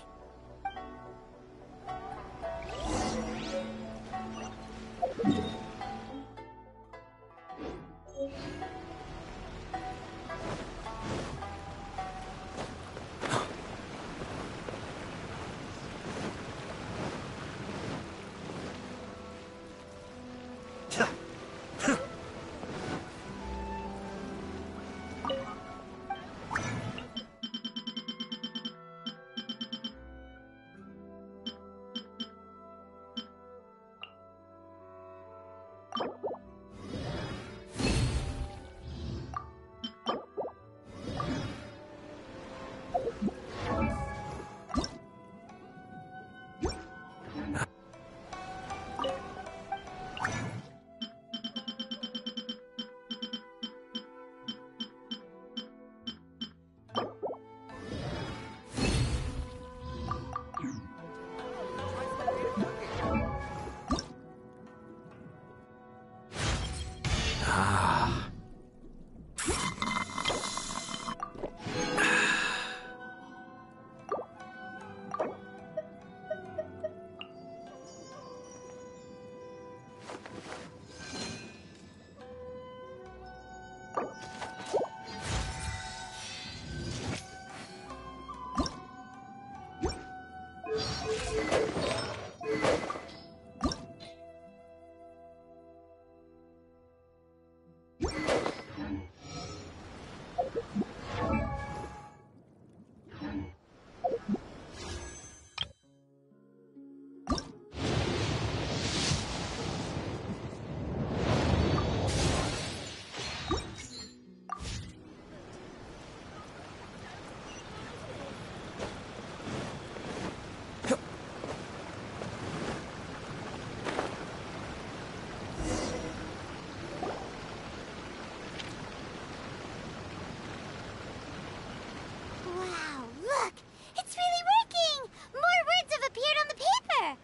Wow, look! It's really working! More words have appeared on the paper!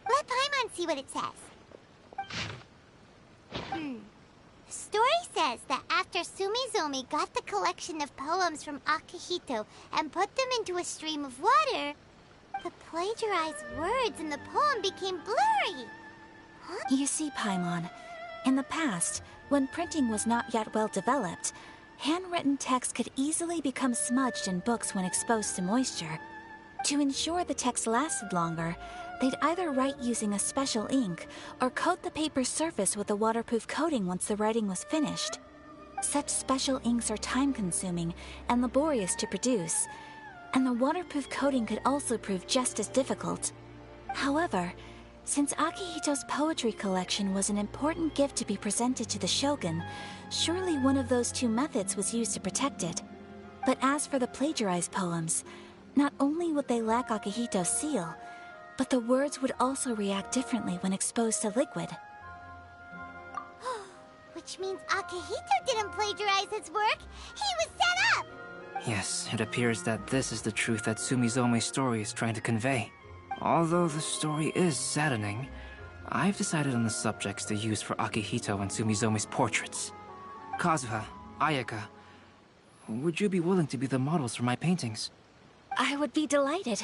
Let Paimon see what it says. The story says that after Sumizomi got the collection of poems from Akihito and put them into a stream of water, the plagiarized words in the poem became blurry. You see, Paimon, in the past, when printing was not yet well developed, handwritten text could easily become smudged in books when exposed to moisture. To ensure the text lasted longer, they'd either write using a special ink or coat the paper's surface with a waterproof coating once the writing was finished. Such special inks are time-consuming and laborious to produce, and the waterproof coating could also prove just as difficult. However, since Akihito's poetry collection was an important gift to be presented to the shogun, surely one of those two methods was used to protect it. But as for the plagiarized poems, not only would they lack Akihito's seal, but the words would also react differently when exposed to liquid. Which means Akihito didn't plagiarize his work. He was set up! Yes, it appears that this is the truth that Sumizome's story is trying to convey. Although the story is saddening, I've decided on the subjects to use for Akihito and Sumizome's portraits. Kazuha, Ayaka, would you be willing to be the models for my paintings? I would be delighted.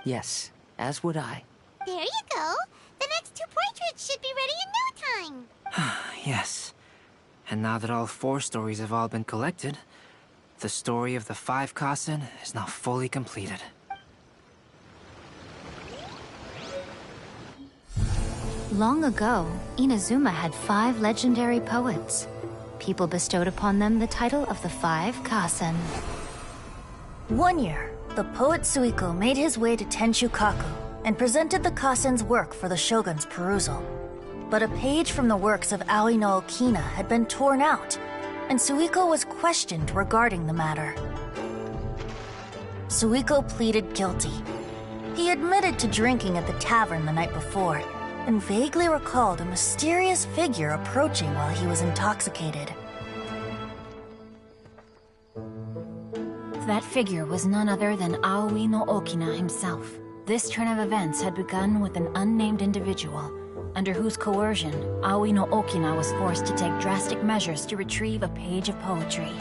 Yes, as would I. There you go. The next two portraits should be ready in no time. Yes. And now that all 4 stories have all been collected, the story of the 5 Kasen is now fully completed. Long ago, Inazuma had 5 legendary poets. People bestowed upon them the title of the 5 Kasen. One year, the poet Suiko made his way to Tenshukaku and presented the Kasen's work for the shogun's perusal. But a page from the works of Aoi no Okina had been torn out, and Suiko was questioned regarding the matter. Suiko pleaded guilty. He admitted to drinking at the tavern the night before, and vaguely recalled a mysterious figure approaching while he was intoxicated. That figure was none other than Aoi no Okina himself. This turn of events had begun with an unnamed individual, under whose coercion, Aoi no Okina was forced to take drastic measures to retrieve a page of poetry.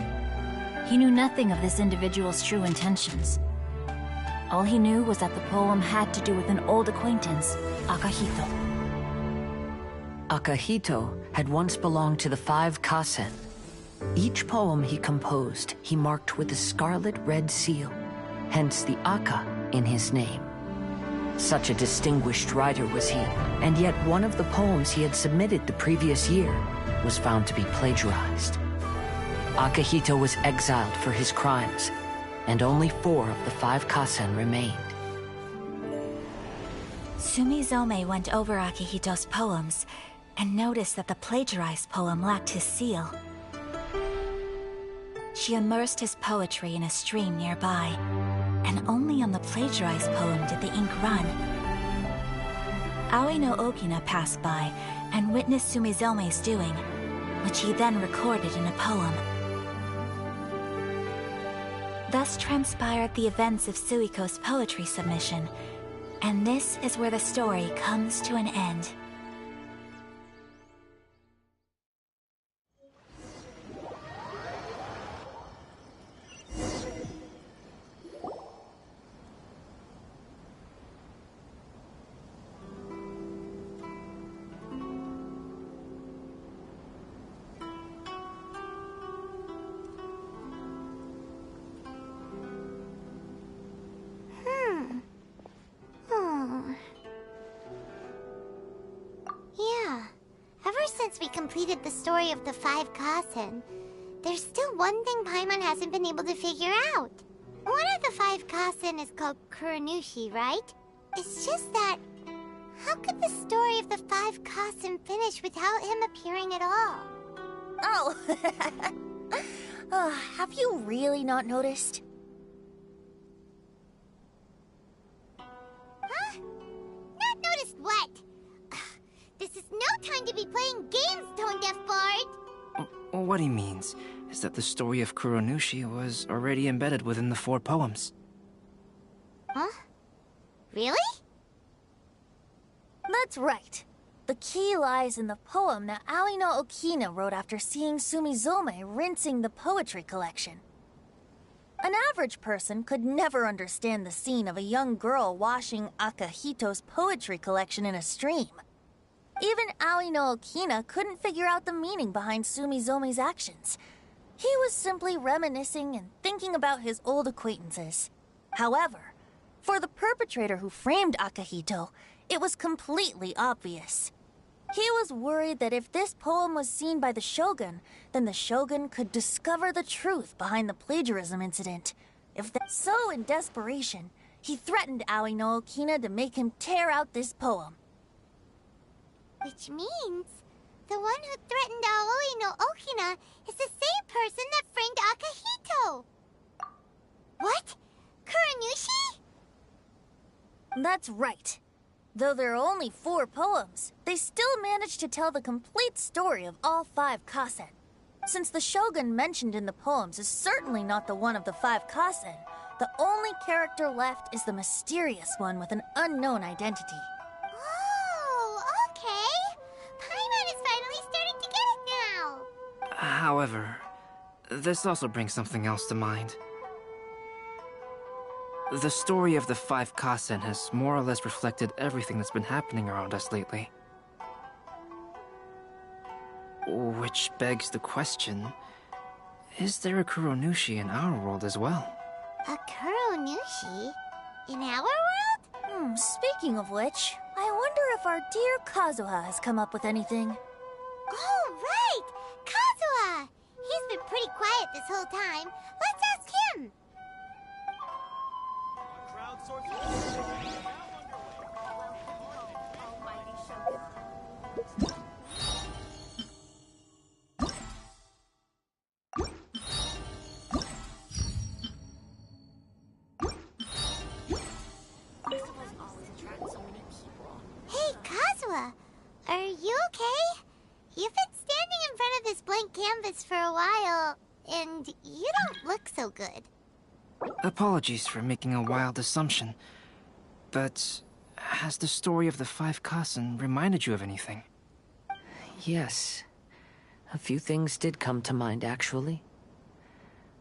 He knew nothing of this individual's true intentions. All he knew was that the poem had to do with an old acquaintance, Akihito. Akihito had once belonged to the 5 Kasen. Each poem he composed, he marked with a scarlet red seal, hence the Aka in his name. Such a distinguished writer was he, and yet one of the poems he had submitted the previous year was found to be plagiarized. Akihito was exiled for his crimes, and only 4 of the 5 Kasen remained. Sumizome went over Akihito's poems and noticed that the plagiarized poem lacked his seal. She immersed his poetry in a stream nearby, and only on the plagiarized poem did the ink run. Aoi no Okina passed by and witnessed Sumizome's doing, which he then recorded in a poem. Thus transpired the events of Suiko's poetry submission, and this is where the story comes to an end. since we completed the story of the 5 Kasen, there's still one thing Paimon hasn't been able to figure out. One of the 5 Kasen is called Kuronushi, right? It's just that, how could the story of the 5 Kasen finish without him appearing at all? Oh, have you really not noticed? Huh? Not noticed what? This is no time to be playing games, Tone Deaf Bard! What he means is that the story of Kuronushi was already embedded within the 4 poems. Huh? Really? That's right. The key lies in the poem that Aoi no Okina wrote after seeing Sumizome rinsing the poetry collection. An average person could never understand the scene of a young girl washing Akahito's poetry collection in a stream. Even Aoi no Okina couldn't figure out the meaning behind Sumizome's actions. He was simply reminiscing and thinking about his old acquaintances. However, for the perpetrator who framed Akahito, it was completely obvious. He was worried that if this poem was seen by the Shogun, then the Shogun could discover the truth behind the plagiarism incident. So in desperation, he threatened Aoi no Okina to make him tear out this poem. Which means the one who threatened Aoi no Okina is the same person that framed Akahito! What? Kuronushi? That's right. Though there are only 4 poems, they still managed to tell the complete story of all 5 Kasen. Since the Shogun mentioned in the poems is certainly not the one of the 5 Kasen, the only character left is the mysterious one with an unknown identity. Oh, okay! Paimon is finally starting to get it now! However, this also brings something else to mind. The story of the 5 Kasen has more or less reflected everything that's been happening around us lately. Which begs the question, is there a Kuronushi in our world as well? A Kuronushi? In our world? Speaking of which, I wonder if our dear Kazuha has come up with anything. Oh, right! Kazuha! He's been pretty quiet this whole time. Let's ask him! Hey, Kazuha! Are you okay? You've been standing in front of this blank canvas for a while, and you don't look so good. Apologies for making a wild assumption, but has the story of the 5 Kasen reminded you of anything? Yes. A few things did come to mind, actually.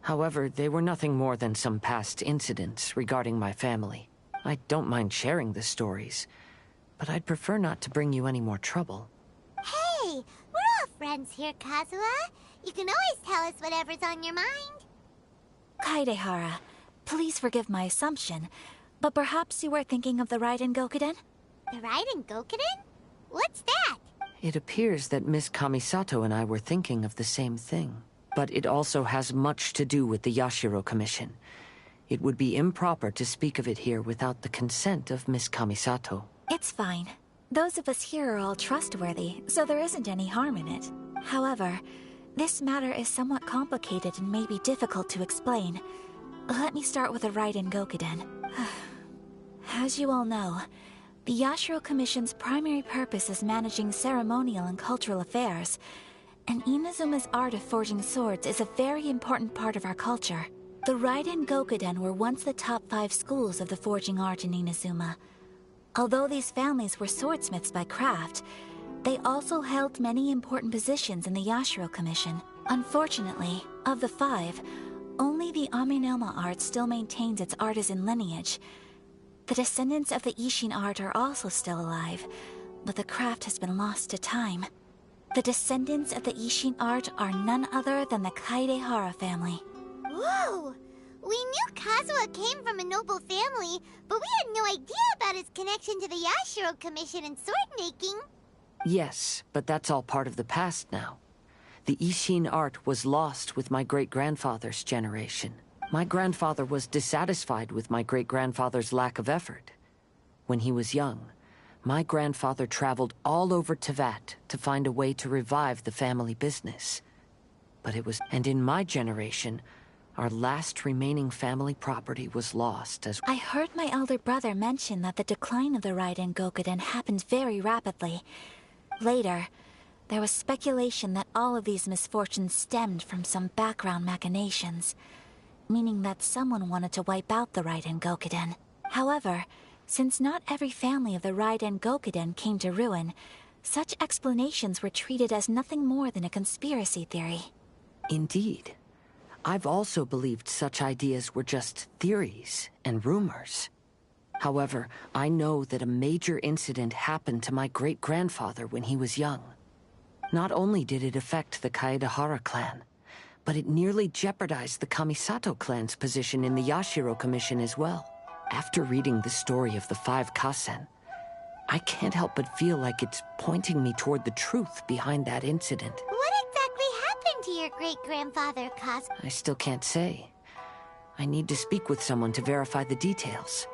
However, they were nothing more than some past incidents regarding my family. I don't mind sharing the stories, but I'd prefer not to bring you any more trouble. Hey, we're all friends here, Kazuha. You can always tell us whatever's on your mind. Kaidehara, please forgive my assumption, but perhaps you were thinking of the Raiden Gokuden? The Raiden Gokuden? What's that? It appears that Miss Kamisato and I were thinking of the same thing. But it also has much to do with the Yashiro Commission. It would be improper to speak of it here without the consent of Miss Kamisato. It's fine. Those of us here are all trustworthy, so there isn't any harm in it. However, this matter is somewhat complicated and may be difficult to explain. Let me start with the Raiden Gokuden. As you all know, the Yashiro Commission's primary purpose is managing ceremonial and cultural affairs, and Inazuma's art of forging swords is a very important part of our culture. The Raiden Gokuden were once the top 5 schools of the forging art in Inazuma. Although these families were swordsmiths by craft, they also held many important positions in the Yashiro Commission. Unfortunately, of the 5, only the Aminoma art still maintains its artisan lineage. The descendants of the Ishin art are also still alive, but the craft has been lost to time. The descendants of the Ishin art are none other than the Kaidehara family. Whoa! We knew Kazuha came from a noble family, but we had no idea about his connection to the Yashiro Commission and sword making. Yes, but that's all part of the past now. The Ishin art was lost with my great-grandfather's generation. My grandfather was dissatisfied with my great-grandfather's lack of effort. When he was young, my grandfather traveled all over Tevat to find a way to revive the family business. But it was... And in my generation, our last remaining family property was lost as... I heard my elder brother mention that the decline of the Raiden Gokuden happened very rapidly. Later, there was speculation that all of these misfortunes stemmed from some background machinations, meaning that someone wanted to wipe out the Raiden Gokuden. However, since not every family of the Raiden Gokuden came to ruin, such explanations were treated as nothing more than a conspiracy theory. Indeed. I've also believed such ideas were just theories and rumors. However, I know that a major incident happened to my great-grandfather when he was young. Not only did it affect the Kaedahara clan, but it nearly jeopardized the Kamisato clan's position in the Yashiro Commission as well. After reading the story of the 5 Kasen, I can't help but feel like it's pointing me toward the truth behind that incident. What exactly happened to your great-grandfather, Kaz? I still can't say. I need to speak with someone to verify the details.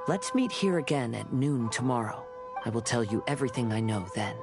Let's meet here again at noon tomorrow. I will tell you everything I know then.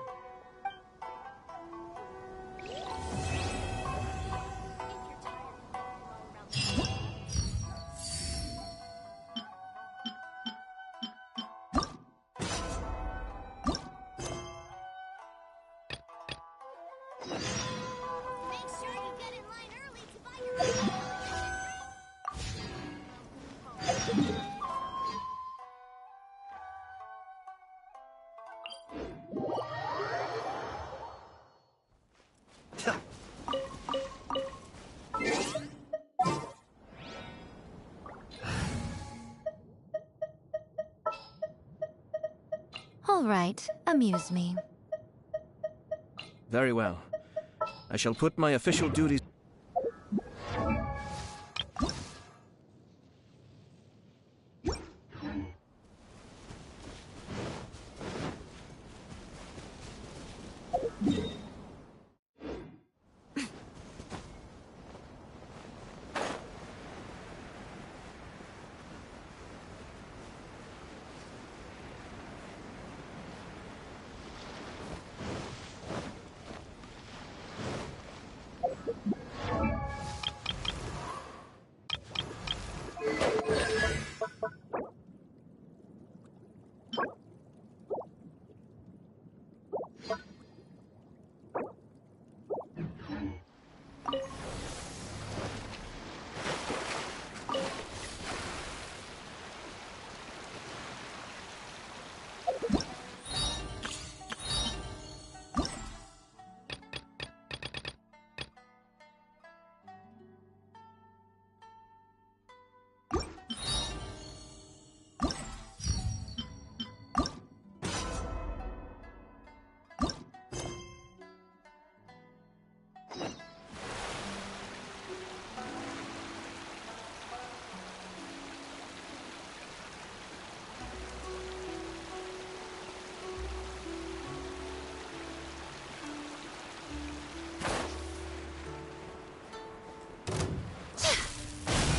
All right, amuse me. Very well. I shall put my official duties...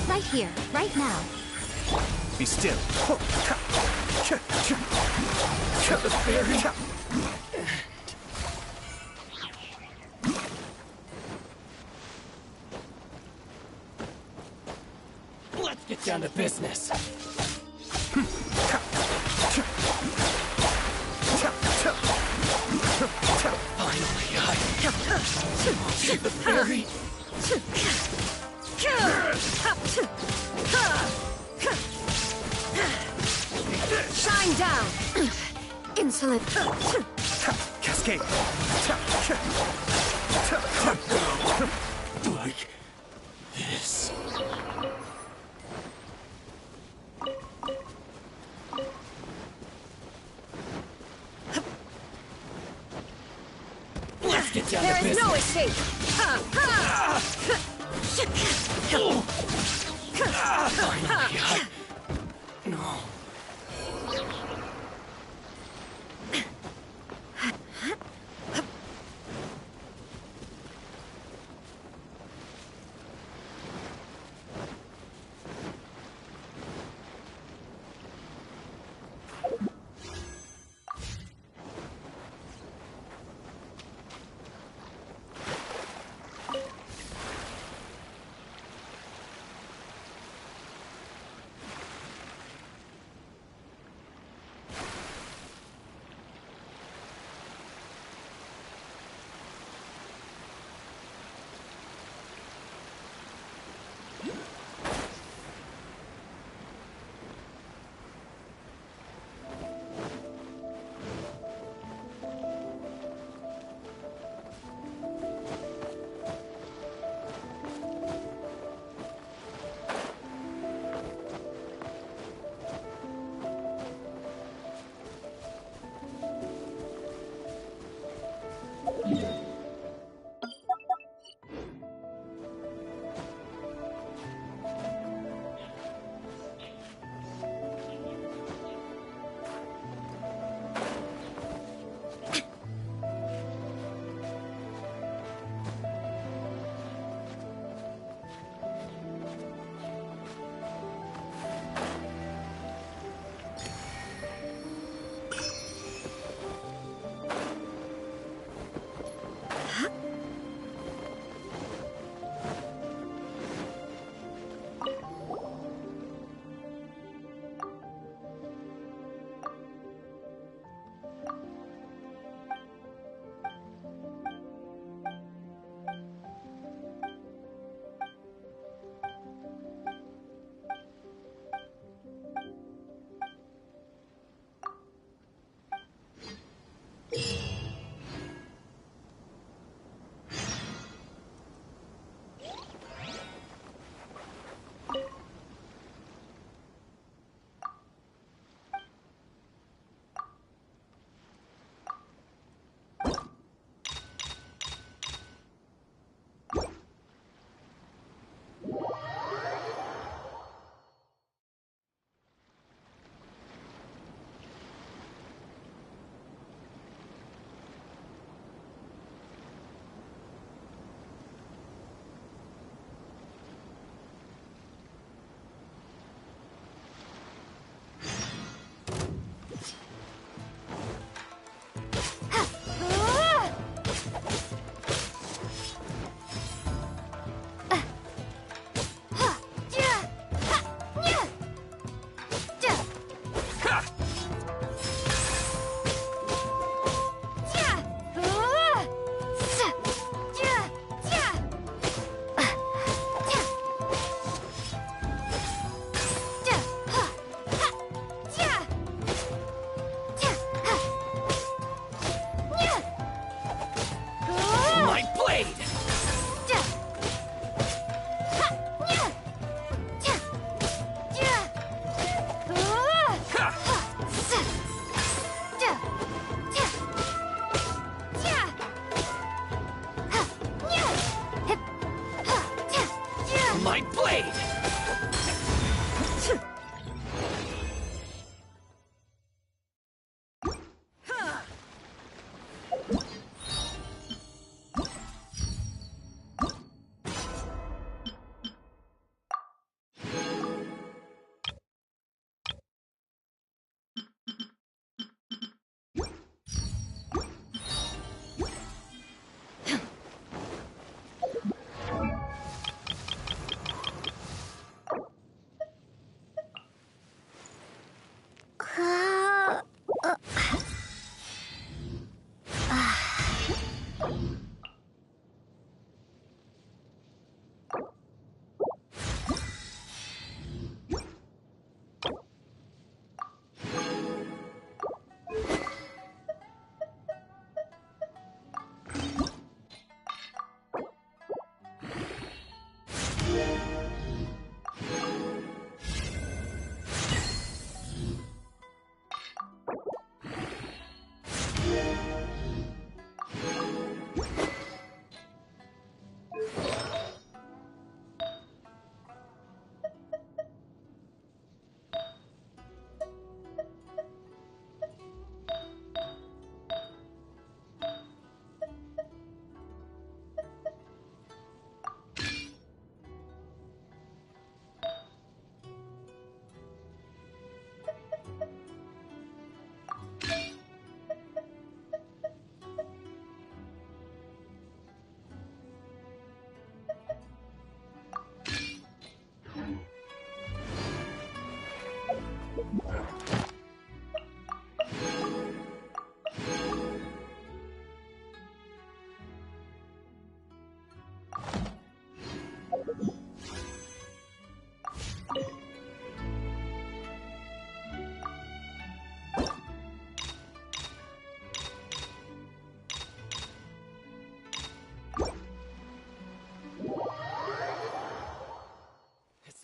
Right here, right now. Be still. Let's get down to business. Finally, the fairy. Shine down! Insolent. Cascade. Like this. Let's get down There to is business. no escape! Finally, no. blade! My blade!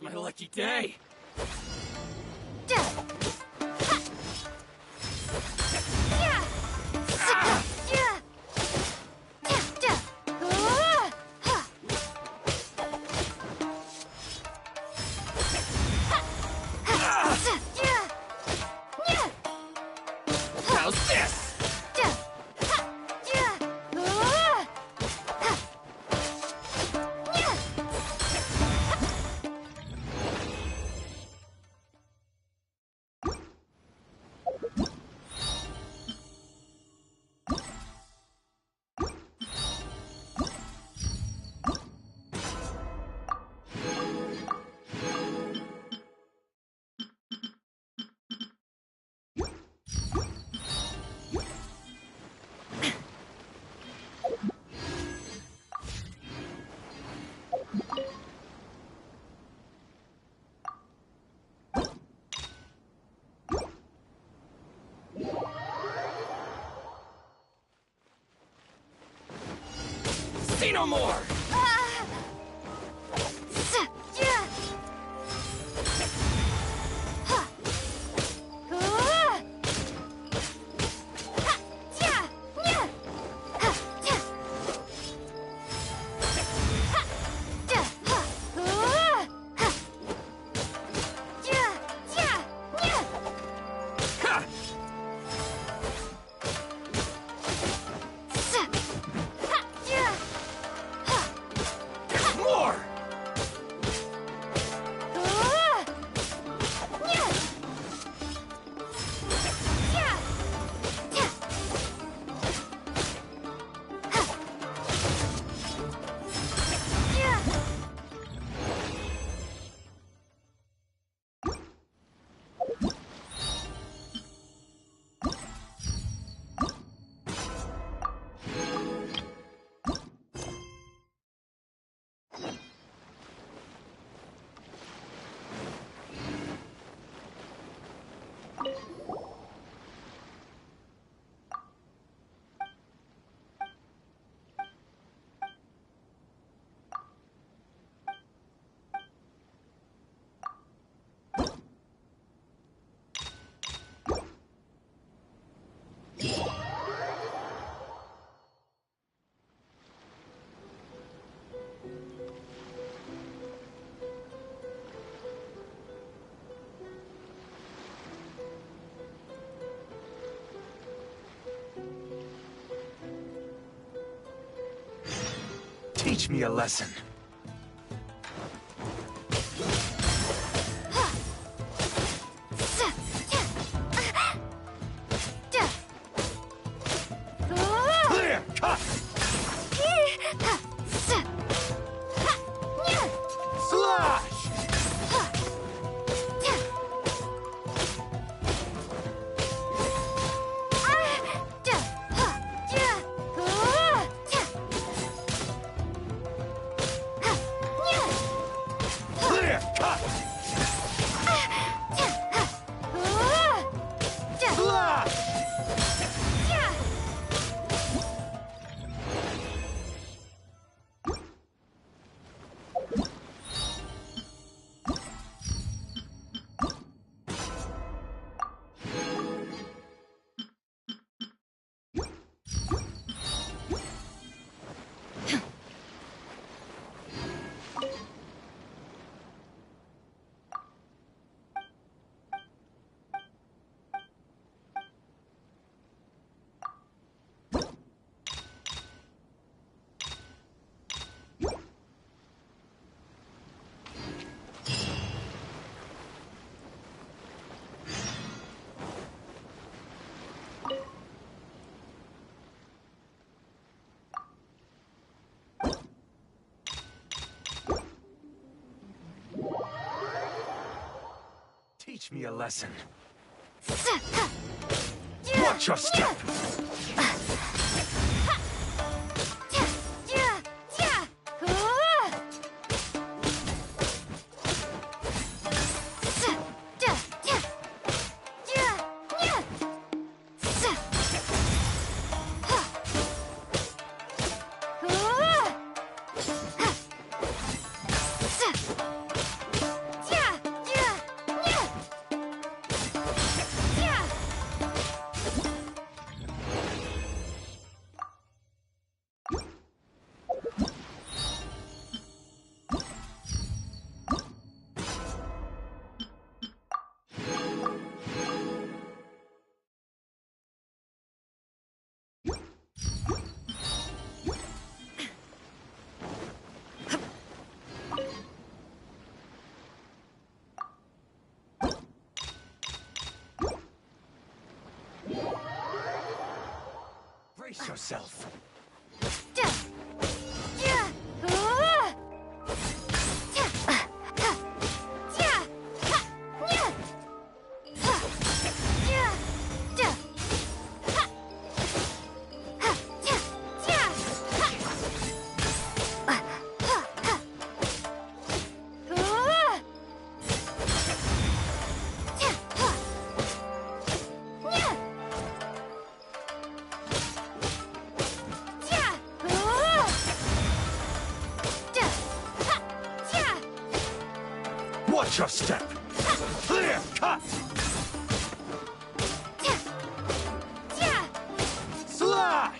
My lucky day! How's this? Say no more! Teach me a lesson. Clear cut! Slash! Clear cut! Slash! Teach me a lesson. Watch your step! Brace yourself. Watch your step! Clear cut! Slash!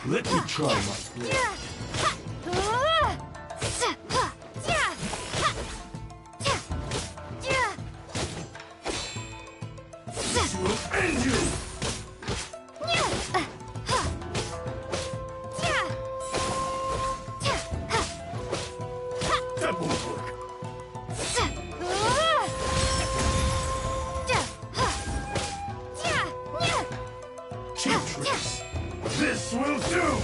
Let me try my blade. This will end you! Double hook! This will do!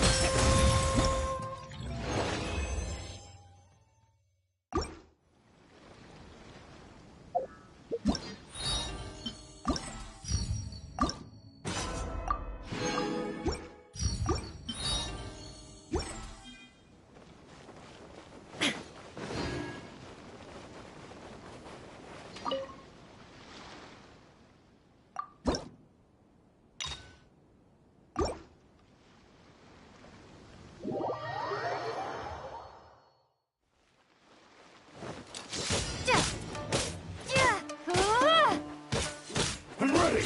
I'm ready!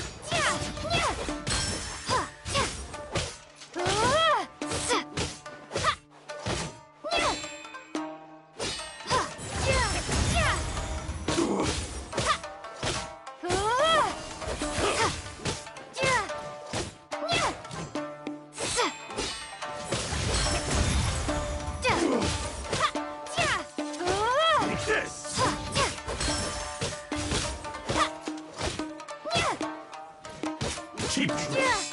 Take this! Cheap tricks!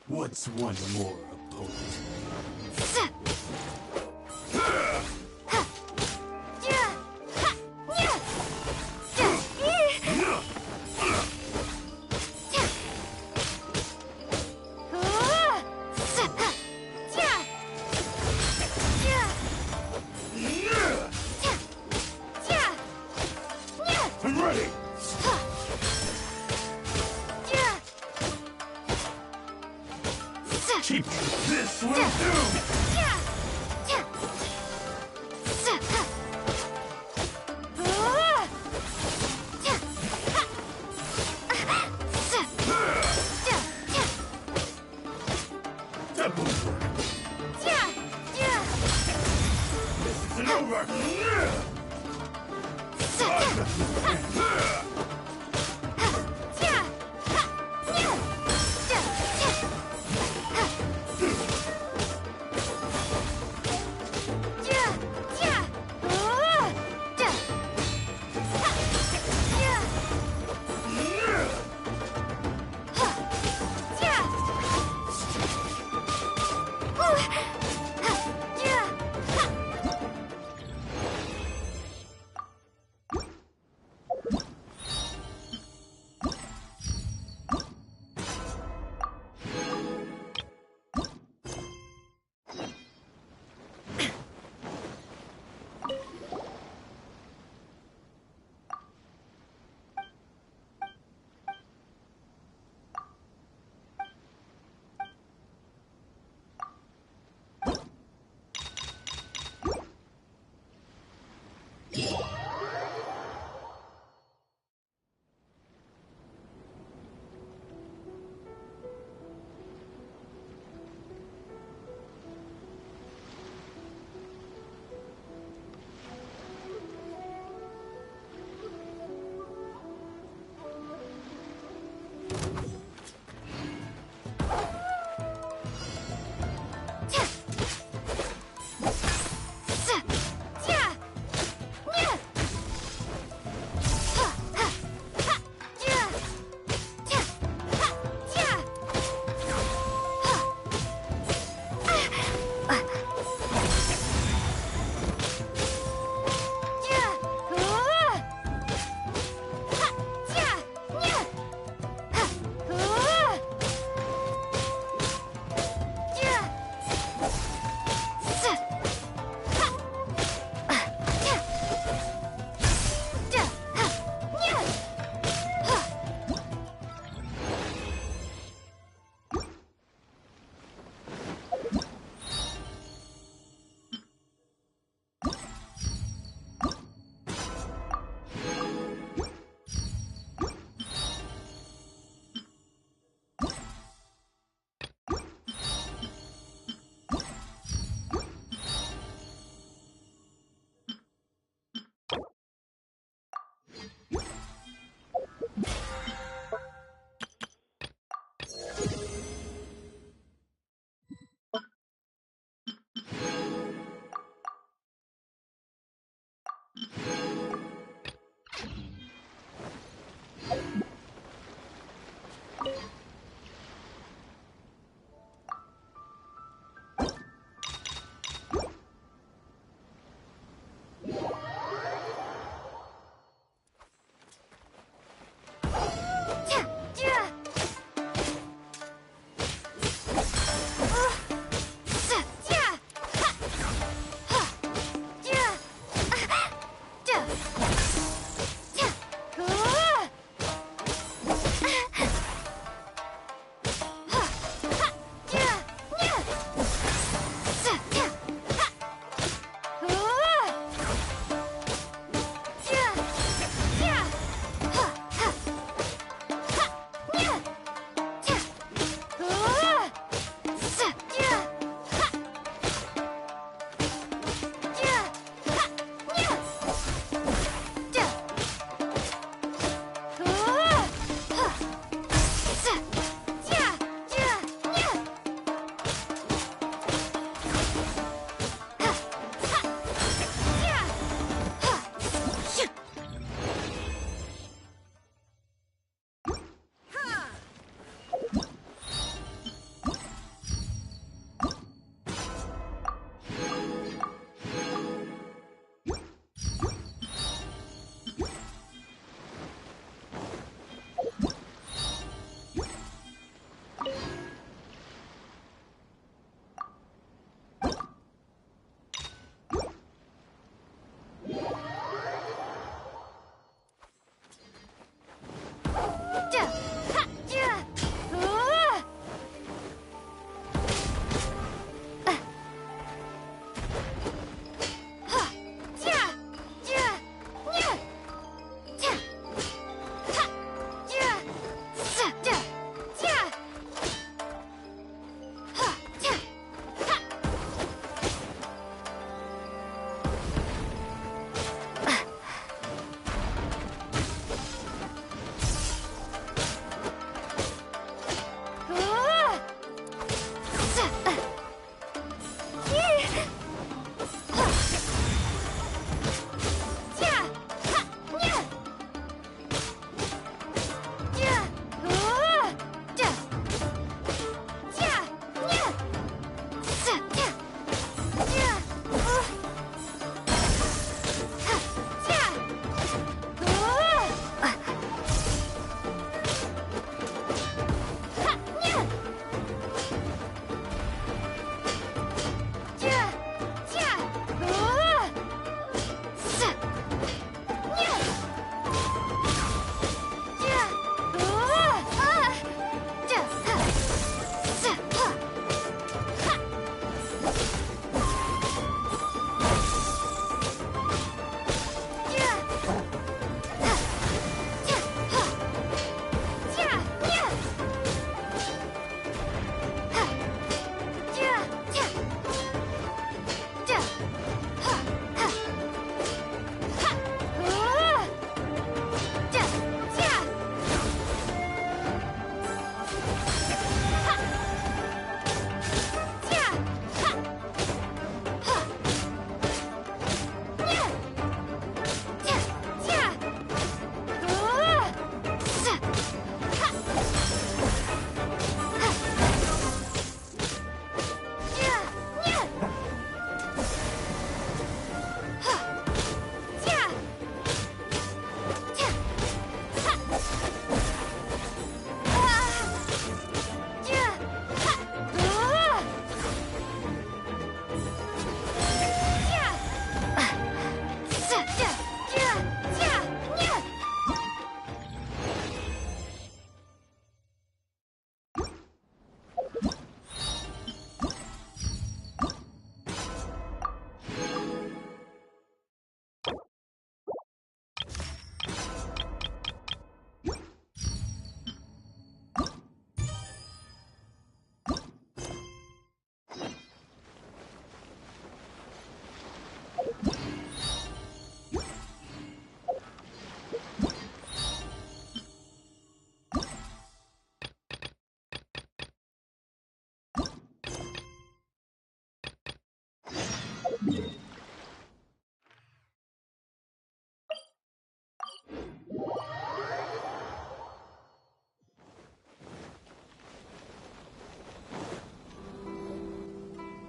What's one more opponent? I'm ready! Cheap. This will do! Double work. This isn't over!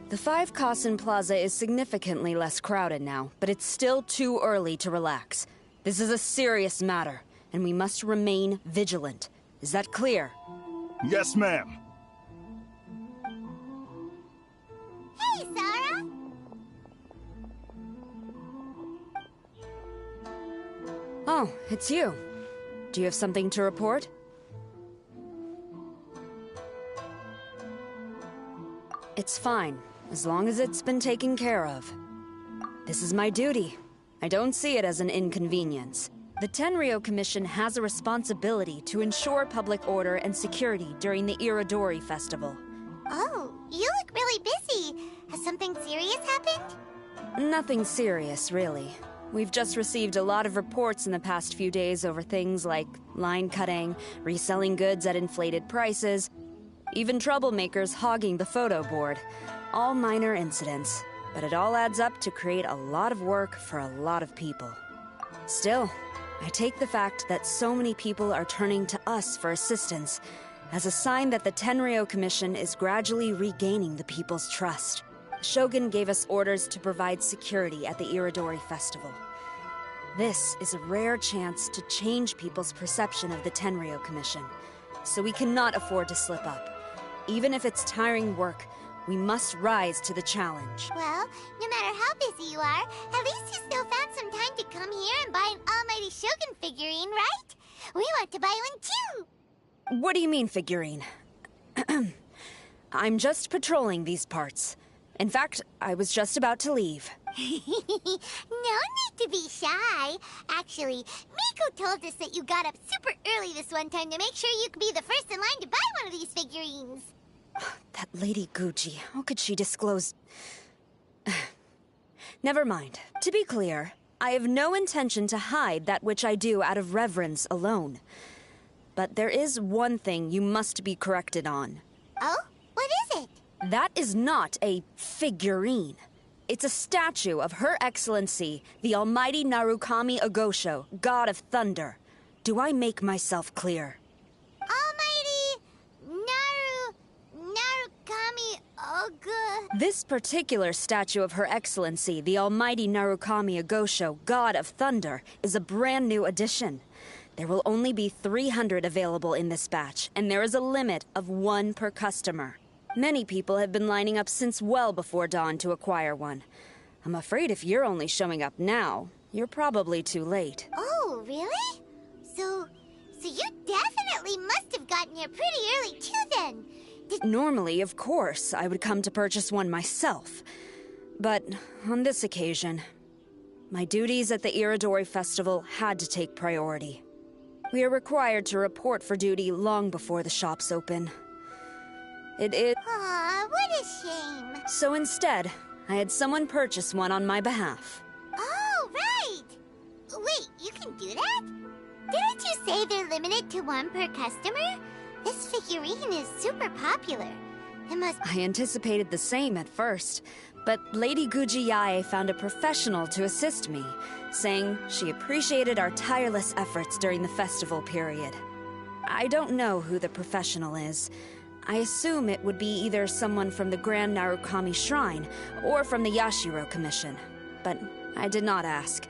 The 5 Kasen Plaza is significantly less crowded now, but it's still too early to relax. This is a serious matter, and we must remain vigilant. Is that clear? Yes, ma'am. Hey, Sarah! Oh, it's you. Do you have something to report? It's fine, as long as it's been taken care of. This is my duty. I don't see it as an inconvenience. The Tenryou Commission has a responsibility to ensure public order and security during the Irodori Festival. Oh, you look really busy. Has something serious happened? Nothing serious, really. We've just received a lot of reports in the past few days over things like line cutting, reselling goods at inflated prices, even troublemakers hogging the photo board. All minor incidents, but it all adds up to create a lot of work for a lot of people. Still, I take the fact that so many people are turning to us for assistance as a sign that the Tenryou Commission is gradually regaining the people's trust. The Shogun gave us orders to provide security at the Irodori Festival. This is a rare chance to change people's perception of the Tenryou Commission, so we cannot afford to slip up. Even if it's tiring work, we must rise to the challenge. Well, no matter how busy you are, at least you still found some time to come here and buy an Almighty Shogun figurine, right? We want to buy one too! What do you mean, figurine? I'm just patrolling these parts. In fact, I was just about to leave. No need to be shy. Actually, Miko told us that you got up super early this one time to make sure you could be the first in line to buy one of these figurines. That Lady Gucci, how could she disclose... Never mind. To be clear, I have no intention to hide that which I do out of reverence alone. But there is one thing you must be corrected on. Oh? What is it? That is not a figurine. It's a statue of Her Excellency, the Almighty Narukami Agosho, God of Thunder. Do I make myself clear? Narukami Oga... This particular statue of Her Excellency, the Almighty Narukami Agosho, God of Thunder, is a brand new addition. There will only be 300 available in this batch, and there is a limit of 1 per customer. Many people have been lining up since well before dawn to acquire one. I'm afraid if you're only showing up now, you're probably too late. Oh, really? So you definitely must have gotten here pretty early too then. Normally, of course, I would come to purchase one myself. But on this occasion, my duties at the Irodori Festival had to take priority. We are required to report for duty long before the shops open. It is... Aw, what a shame. So instead, I had someone purchase one on my behalf. Oh, right! Wait, you can do that? Didn't you say they're limited to 1 per customer? This figurine is super popular. It must... I anticipated the same at first, but Lady Guji Yae found a professional to assist me, saying she appreciated our tireless efforts during the festival period. I don't know who the professional is. I assume it would be either someone from the Grand Narukami Shrine or from the Yashiro Commission, but I did not ask.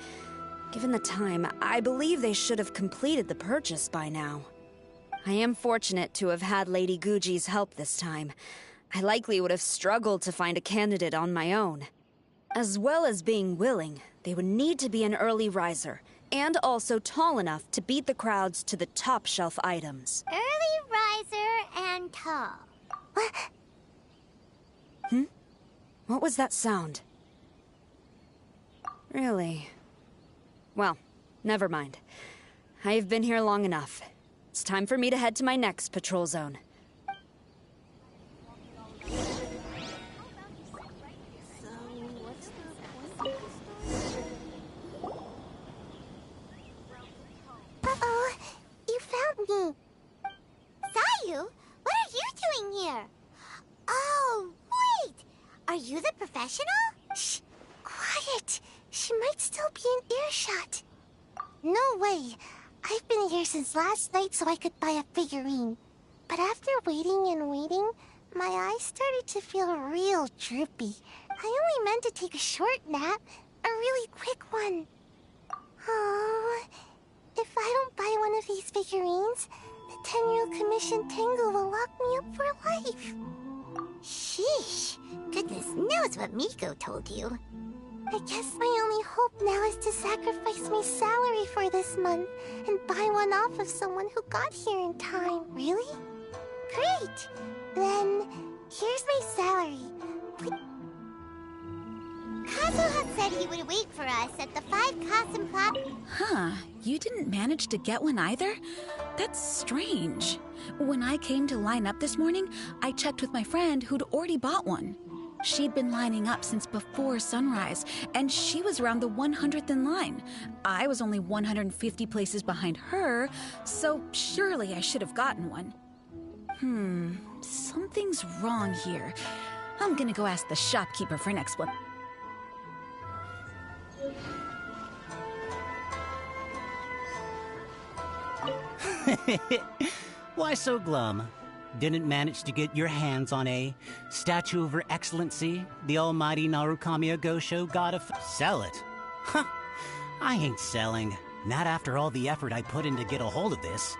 Given the time, I believe they should have completed the purchase by now. I am fortunate to have had Lady Guji's help this time. I likely would have struggled to find a candidate on my own. As well as being willing, they would need to be an early riser, and also tall enough to beat the crowds to the top shelf items. Early riser and tall. What was that sound? Really? Well, never mind. I have been here long enough. It's time for me to head to my next patrol zone. Uh-oh, you found me. Sayu, what are you doing here? Oh, wait! Are you the professional? Shh, quiet. She might still be in earshot. No way. I've been here since last night so I could buy a figurine. But after waiting and waiting, My eyes started to feel real droopy. I only meant to take a short nap, a really quick one. Oh, if I don't buy one of these figurines, the 10-year commission Tengu will lock me up for life. Sheesh, goodness knows what Miko told you. I guess my only hope now is to sacrifice my salary for this month and buy one off of someone who got here in time. Really? Great! Then, here's my salary. Kazuha said he would wait for us at the 5 Kasen Plaza. Huh, you didn't manage to get one either? That's strange. When I came to line up this morning, I checked with my friend who'd already bought one. She'd been lining up since before sunrise, and she was around the 100th in line. I was only 150 places behind her, so surely I should have gotten one. Something's wrong here. I'm gonna go ask the shopkeeper for an explanation. Why so glum? Didn't manage to get your hands on a statue of her excellency, the almighty Narukami Gosho god of... Sell it? Huh. I ain't selling. Not after all the effort I put in to get a hold of this.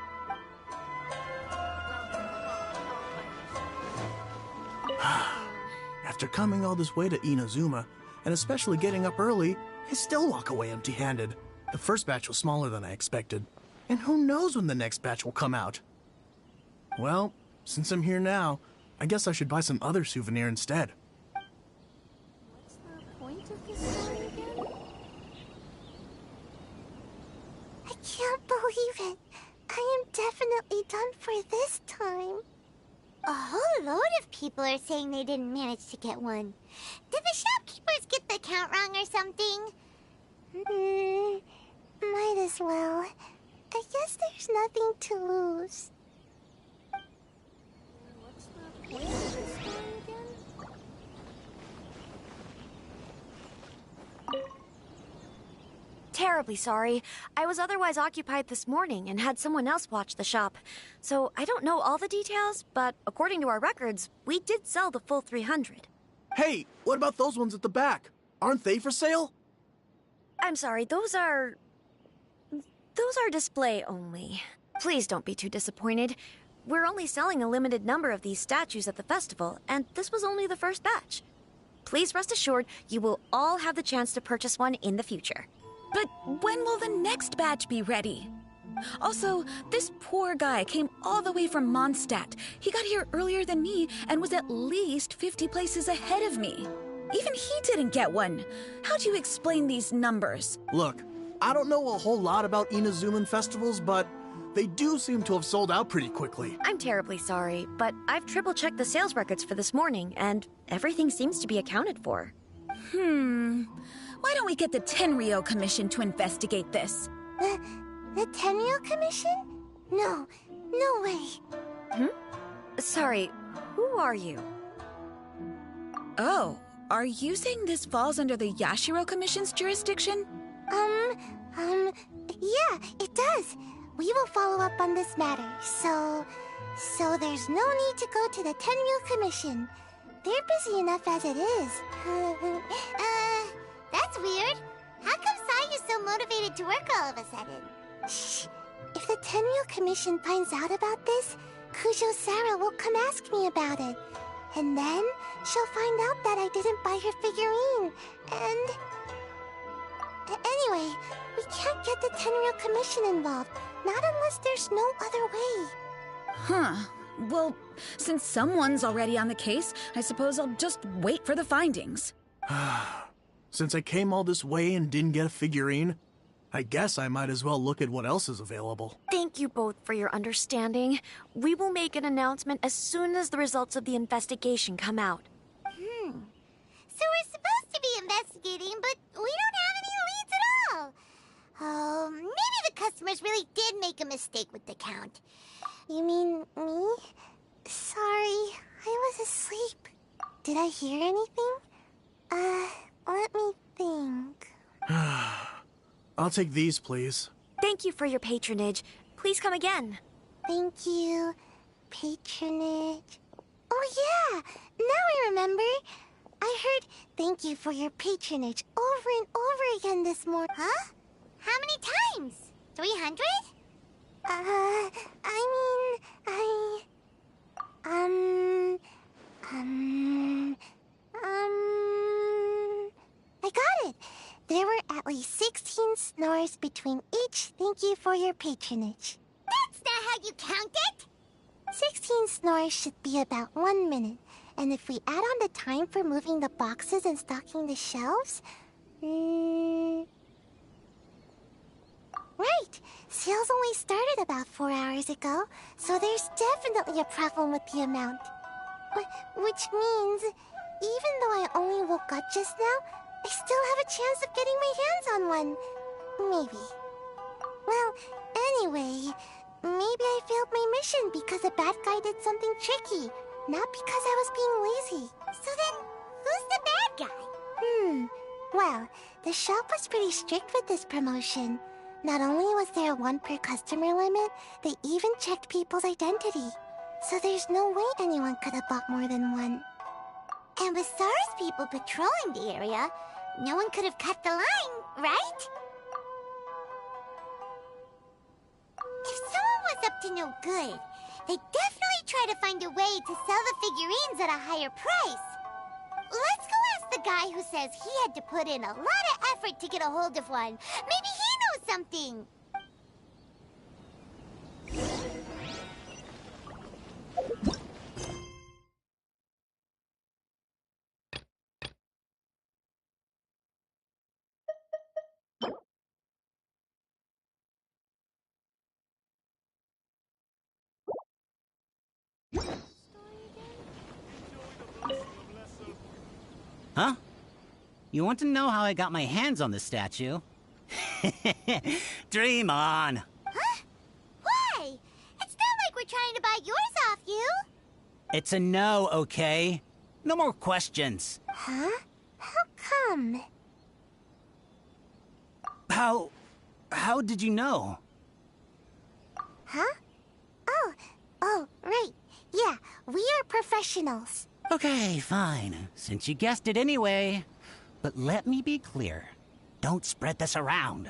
After coming all this way to Inazuma, and especially getting up early, I still walk away empty-handed. The first batch was smaller than I expected. And who knows when the next batch will come out? Well, since I'm here now, I guess I should buy some other souvenir instead. What's the point of this story again? I can't believe it. I am definitely done for this time. A whole load of people are saying they didn't manage to get one. Did the shopkeepers get the count wrong or something? Might as well. I guess there's nothing to lose. What's the point of this story again? Terribly sorry. I was otherwise occupied this morning and had someone else watch the shop. So I don't know all the details, but according to our records, we did sell the full 300. Hey, what about those ones at the back? Aren't they for sale? I'm sorry, those are display only. Please don't be too disappointed. We're only selling a limited number of these statues at the festival, and this was only the first batch. Please rest assured, you will all have the chance to purchase one in the future. But when will the next batch be ready? Also, this poor guy came all the way from Mondstadt. He got here earlier than me and was at least 50 places ahead of me. Even he didn't get one. How do you explain these numbers? Look, I don't know a whole lot about Inazuman festivals, but they do seem to have sold out pretty quickly. I'm terribly sorry, but I've triple-checked the sales records for this morning, and everything seems to be accounted for. Why don't we get the Tenryou Commission to investigate this? The Tenryou Commission? No way. Sorry, who are you? Oh, are you saying this falls under the Yashiro Commission's jurisdiction? Yeah, it does. We will follow up on this matter, so there's no need to go to the Tenryou Commission. They're busy enough as it is. That's weird. How come Sai is so motivated to work all of a sudden? Shh. If the Tenryou Commission finds out about this, Kujo Sarah will come ask me about it. And then she'll find out that I didn't buy her figurine. And... Anyway, we can't get the Tenryou Commission involved. Not unless there's no other way. Huh. Well, since someone's already on the case, I suppose I'll just wait for the findings. Since I came all this way and didn't get a figurine, I guess I might as well look at what else is available. Thank you both for your understanding. We will make an announcement as soon as the results of the investigation come out. So we're supposed to be investigating, but we don't have any leads at all. Oh, maybe the customers really did make a mistake with the count. You mean me? Sorry, I was asleep. Did I hear anything? Let me think. I'll take these, please. Thank you for your patronage. Please come again. Thank you. Patronage. Oh yeah, now I remember. I heard thank you for your patronage over and over again this morning. Huh? How many times? 300? I got it. There were at least 16 snores between each thank you for your patronage. That's not how you count it! 16 snores should be about 1 minute. And if we add on the time for moving the boxes and stocking the shelves... Right! Sales only started about 4 hours ago, so there's definitely a problem with the amount. Which means, even though I only woke up just now, I still have a chance of getting my hands on one. Maybe. Well, anyway, maybe I failed my mission because a bad guy did something tricky, not because I was being lazy. So then, who's the bad guy? Well, the shop was pretty strict with this promotion. Not only was there a 1 per customer limit, they even checked people's identity. So there's no way anyone could have bought more than one. And with SARS people patrolling the area, no one could have cut the line, right? If someone was up to no good, they'd definitely try to find a way to sell the figurines at a higher price. Let's go ask the guy who says he had to put in a lot of effort to get a hold of one. Maybe he knows something. Huh? You want to know how I got my hands on the statue? Dream on! Huh? Why? It's not like we're trying to buy yours off you. It's a no, okay? No more questions. Huh? How come? How did you know? Huh? Oh, right. Yeah, we are professionals. Okay, fine. Since you guessed it anyway. But let me be clear. Don't spread this around.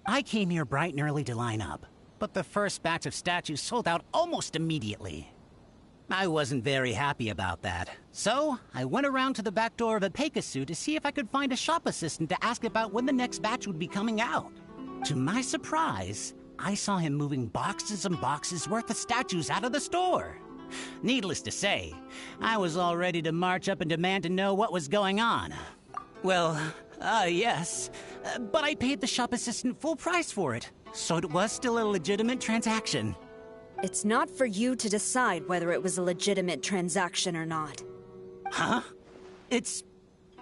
I came here bright and early to line up, but the first batch of statues sold out almost immediately. I wasn't very happy about that. So, I went around to the back door of a Pegasus to see if I could find a shop assistant to ask about when the next batch would be coming out. To my surprise, I saw him moving boxes and boxes worth of statues out of the store. Needless to say, I was all ready to march up and demand to know what was going on. Well, yes, but I paid the shop assistant full price for it, so it was still a legitimate transaction. It's not for you to decide whether it was a legitimate transaction or not. Huh? It's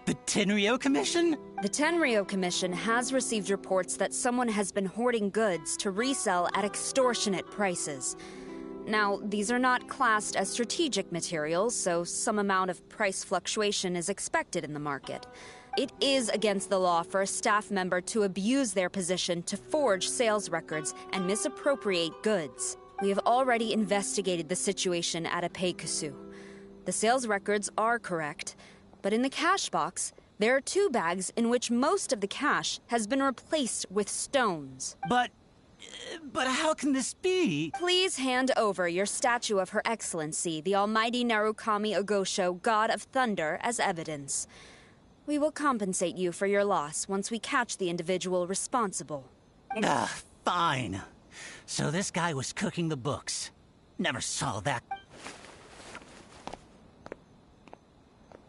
the Tenryo Commission? The Tenryo Commission has received reports that someone has been hoarding goods to resell at extortionate prices. Now, these are not classed as strategic materials, so some amount of price fluctuation is expected in the market. It is against the law for a staff member to abuse their position to forge sales records and misappropriate goods. We have already investigated the situation at Apeikusu. The sales records are correct, but in the cash box, there are 2 bags in which most of the cash has been replaced with stones. But how can this be? Please hand over your statue of Her Excellency, the Almighty Narukami Ogosho, God of Thunder, as evidence. We will compensate you for your loss once we catch the individual responsible. Fine. So this guy was cooking the books. Never saw that.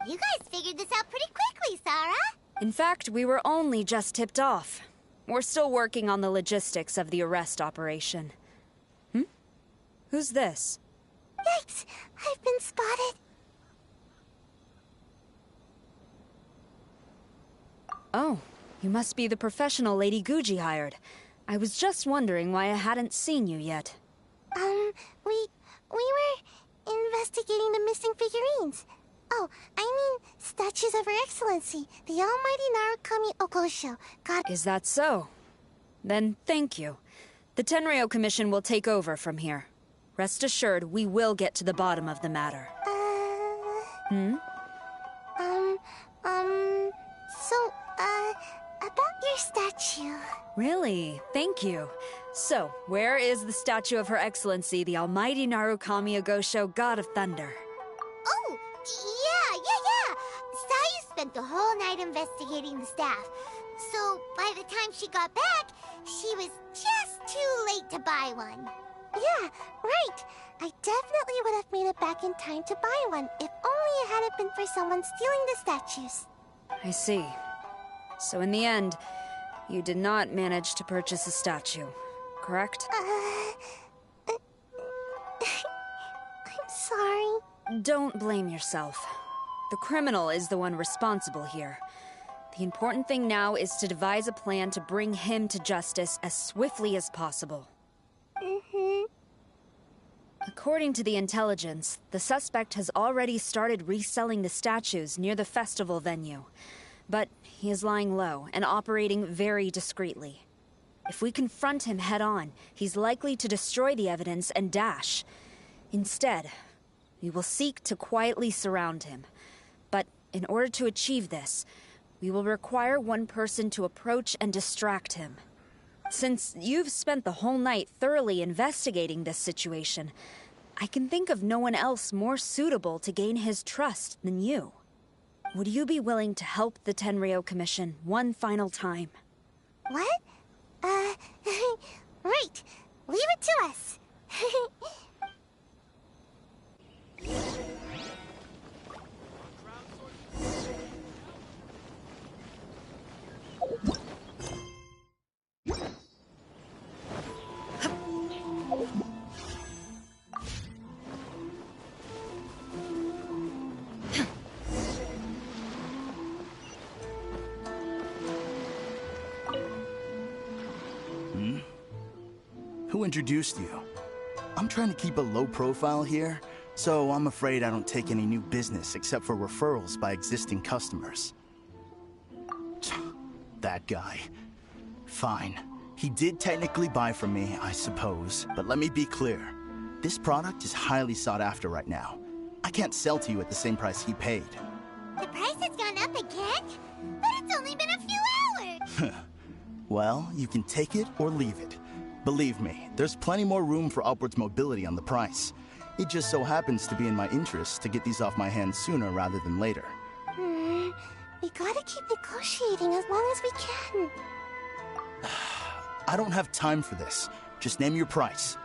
You guys figured this out pretty quickly, Sarah. In fact, we were only just tipped off. We're still working on the logistics of the arrest operation. Who's this? Yikes! I've been spotted. Oh, you must be the professional Lady Guji hired. I was just wondering why I hadn't seen you yet. We were investigating the missing figurines. Oh, I mean, statues of Her Excellency, the Almighty Narukami Ogosho, God... Is that so? Then thank you. The Tenryo Commission will take over from here. Rest assured, we will get to the bottom of the matter. About your statue. Really? Thank you. So, where is the statue of Her Excellency, the Almighty Narukami Agosho, God of Thunder? Oh, yeah. Sayu spent the whole night investigating the staff. So, by the time she got back, she was just too late to buy one. Yeah, right. I definitely would have made it back in time to buy one, if only it hadn't been for someone stealing the statues. I see. So in the end, you did not manage to purchase a statue, correct? I'm sorry. Don't blame yourself. The criminal is the one responsible here. The important thing now is to devise a plan to bring him to justice as swiftly as possible. According to the intelligence, the suspect has already started reselling the statues near the festival venue. But he is lying low and operating very discreetly. If we confront him head-on, he's likely to destroy the evidence and dash. Instead, we will seek to quietly surround him. But in order to achieve this, we will require one person to approach and distract him. Since you've spent the whole night thoroughly investigating this situation, I can think of no one else more suitable to gain his trust than you. Would you be willing to help the Tenryou Commission one final time? What? Right. Leave it to us. Who introduced you? I'm trying to keep a low profile here, so I'm afraid I don't take any new business except for referrals by existing customers. That guy. Fine. He did technically buy from me, I suppose, but let me be clear. This product is highly sought after right now. I can't sell to you at the same price he paid. The price has gone up again? But it's only been a few hours! Well, you can take it or leave it. Believe me, there's plenty more room for upwards mobility on the price. It just so happens to be in my interest to get these off my hands sooner rather than later. We gotta keep negotiating as long as we can. I don't have time for this. Just name your price.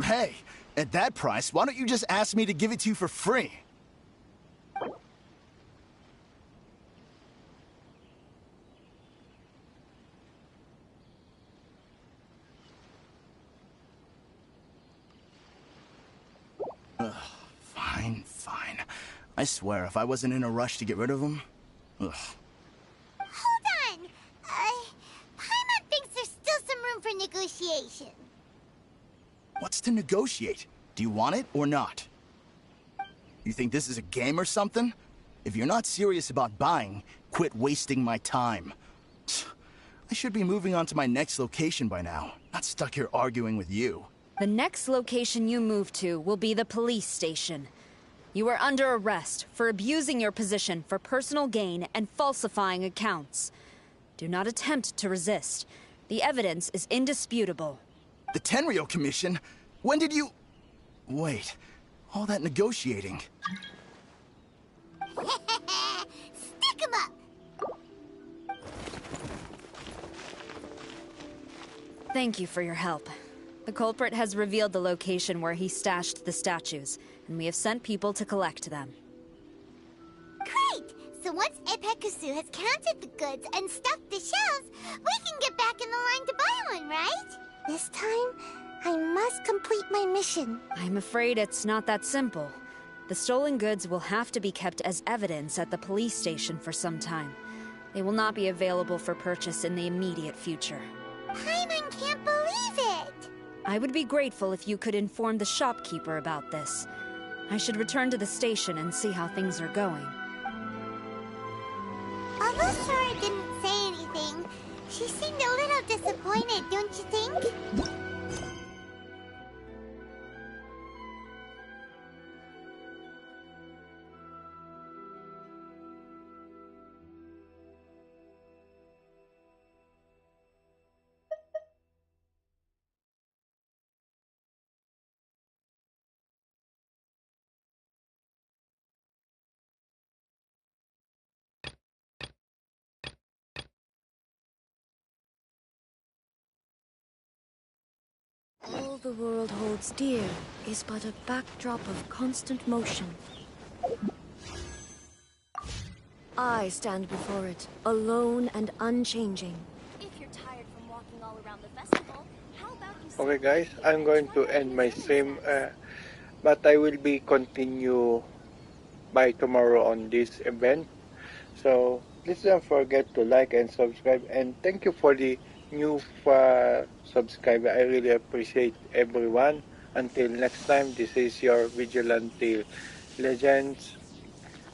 Hey, at that price, why don't you just ask me to give it to you for free? Fine. I swear, if I wasn't in a rush to get rid of him... Ugh. Hold on! Paimon thinks there's still some room for negotiation. What's to negotiate? Do you want it or not? You think this is a game or something? If you're not serious about buying, quit wasting my time. I should be moving on to my next location by now, not stuck here arguing with you. The next location you move to will be the police station. You are under arrest for abusing your position for personal gain and falsifying accounts. Do not attempt to resist. The evidence is indisputable. The Tenryou Commission? When did you... Wait, all that negotiating... Stick 'em up! Thank you for your help. The culprit has revealed the location where he stashed the statues, and we have sent people to collect them. Great! So once Epekusu has counted the goods and stuffed the shelves, we can get back in the line to buy one, right? This time, I must complete my mission. I'm afraid it's not that simple. The stolen goods will have to be kept as evidence at the police station for some time. They will not be available for purchase in the immediate future. Paimon can't believe it! I would be grateful if you could inform the shopkeeper about this. I should return to the station and see how things are going. Although Sora didn't say anything, she seemed a little disappointed, don't you think? All the world holds dear is but a backdrop of constant motion. I stand before it, alone and unchanging. If you're tired from walking all around the festival, how about you... Okay guys, I'm going to end my stream, but I will be continue by tomorrow on this event. So please don't forget to like and subscribe, and thank you for the new subscriber. I really appreciate everyone. Until next time, this is your Vigilante Legends.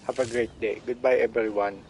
Have a great day. Goodbye everyone.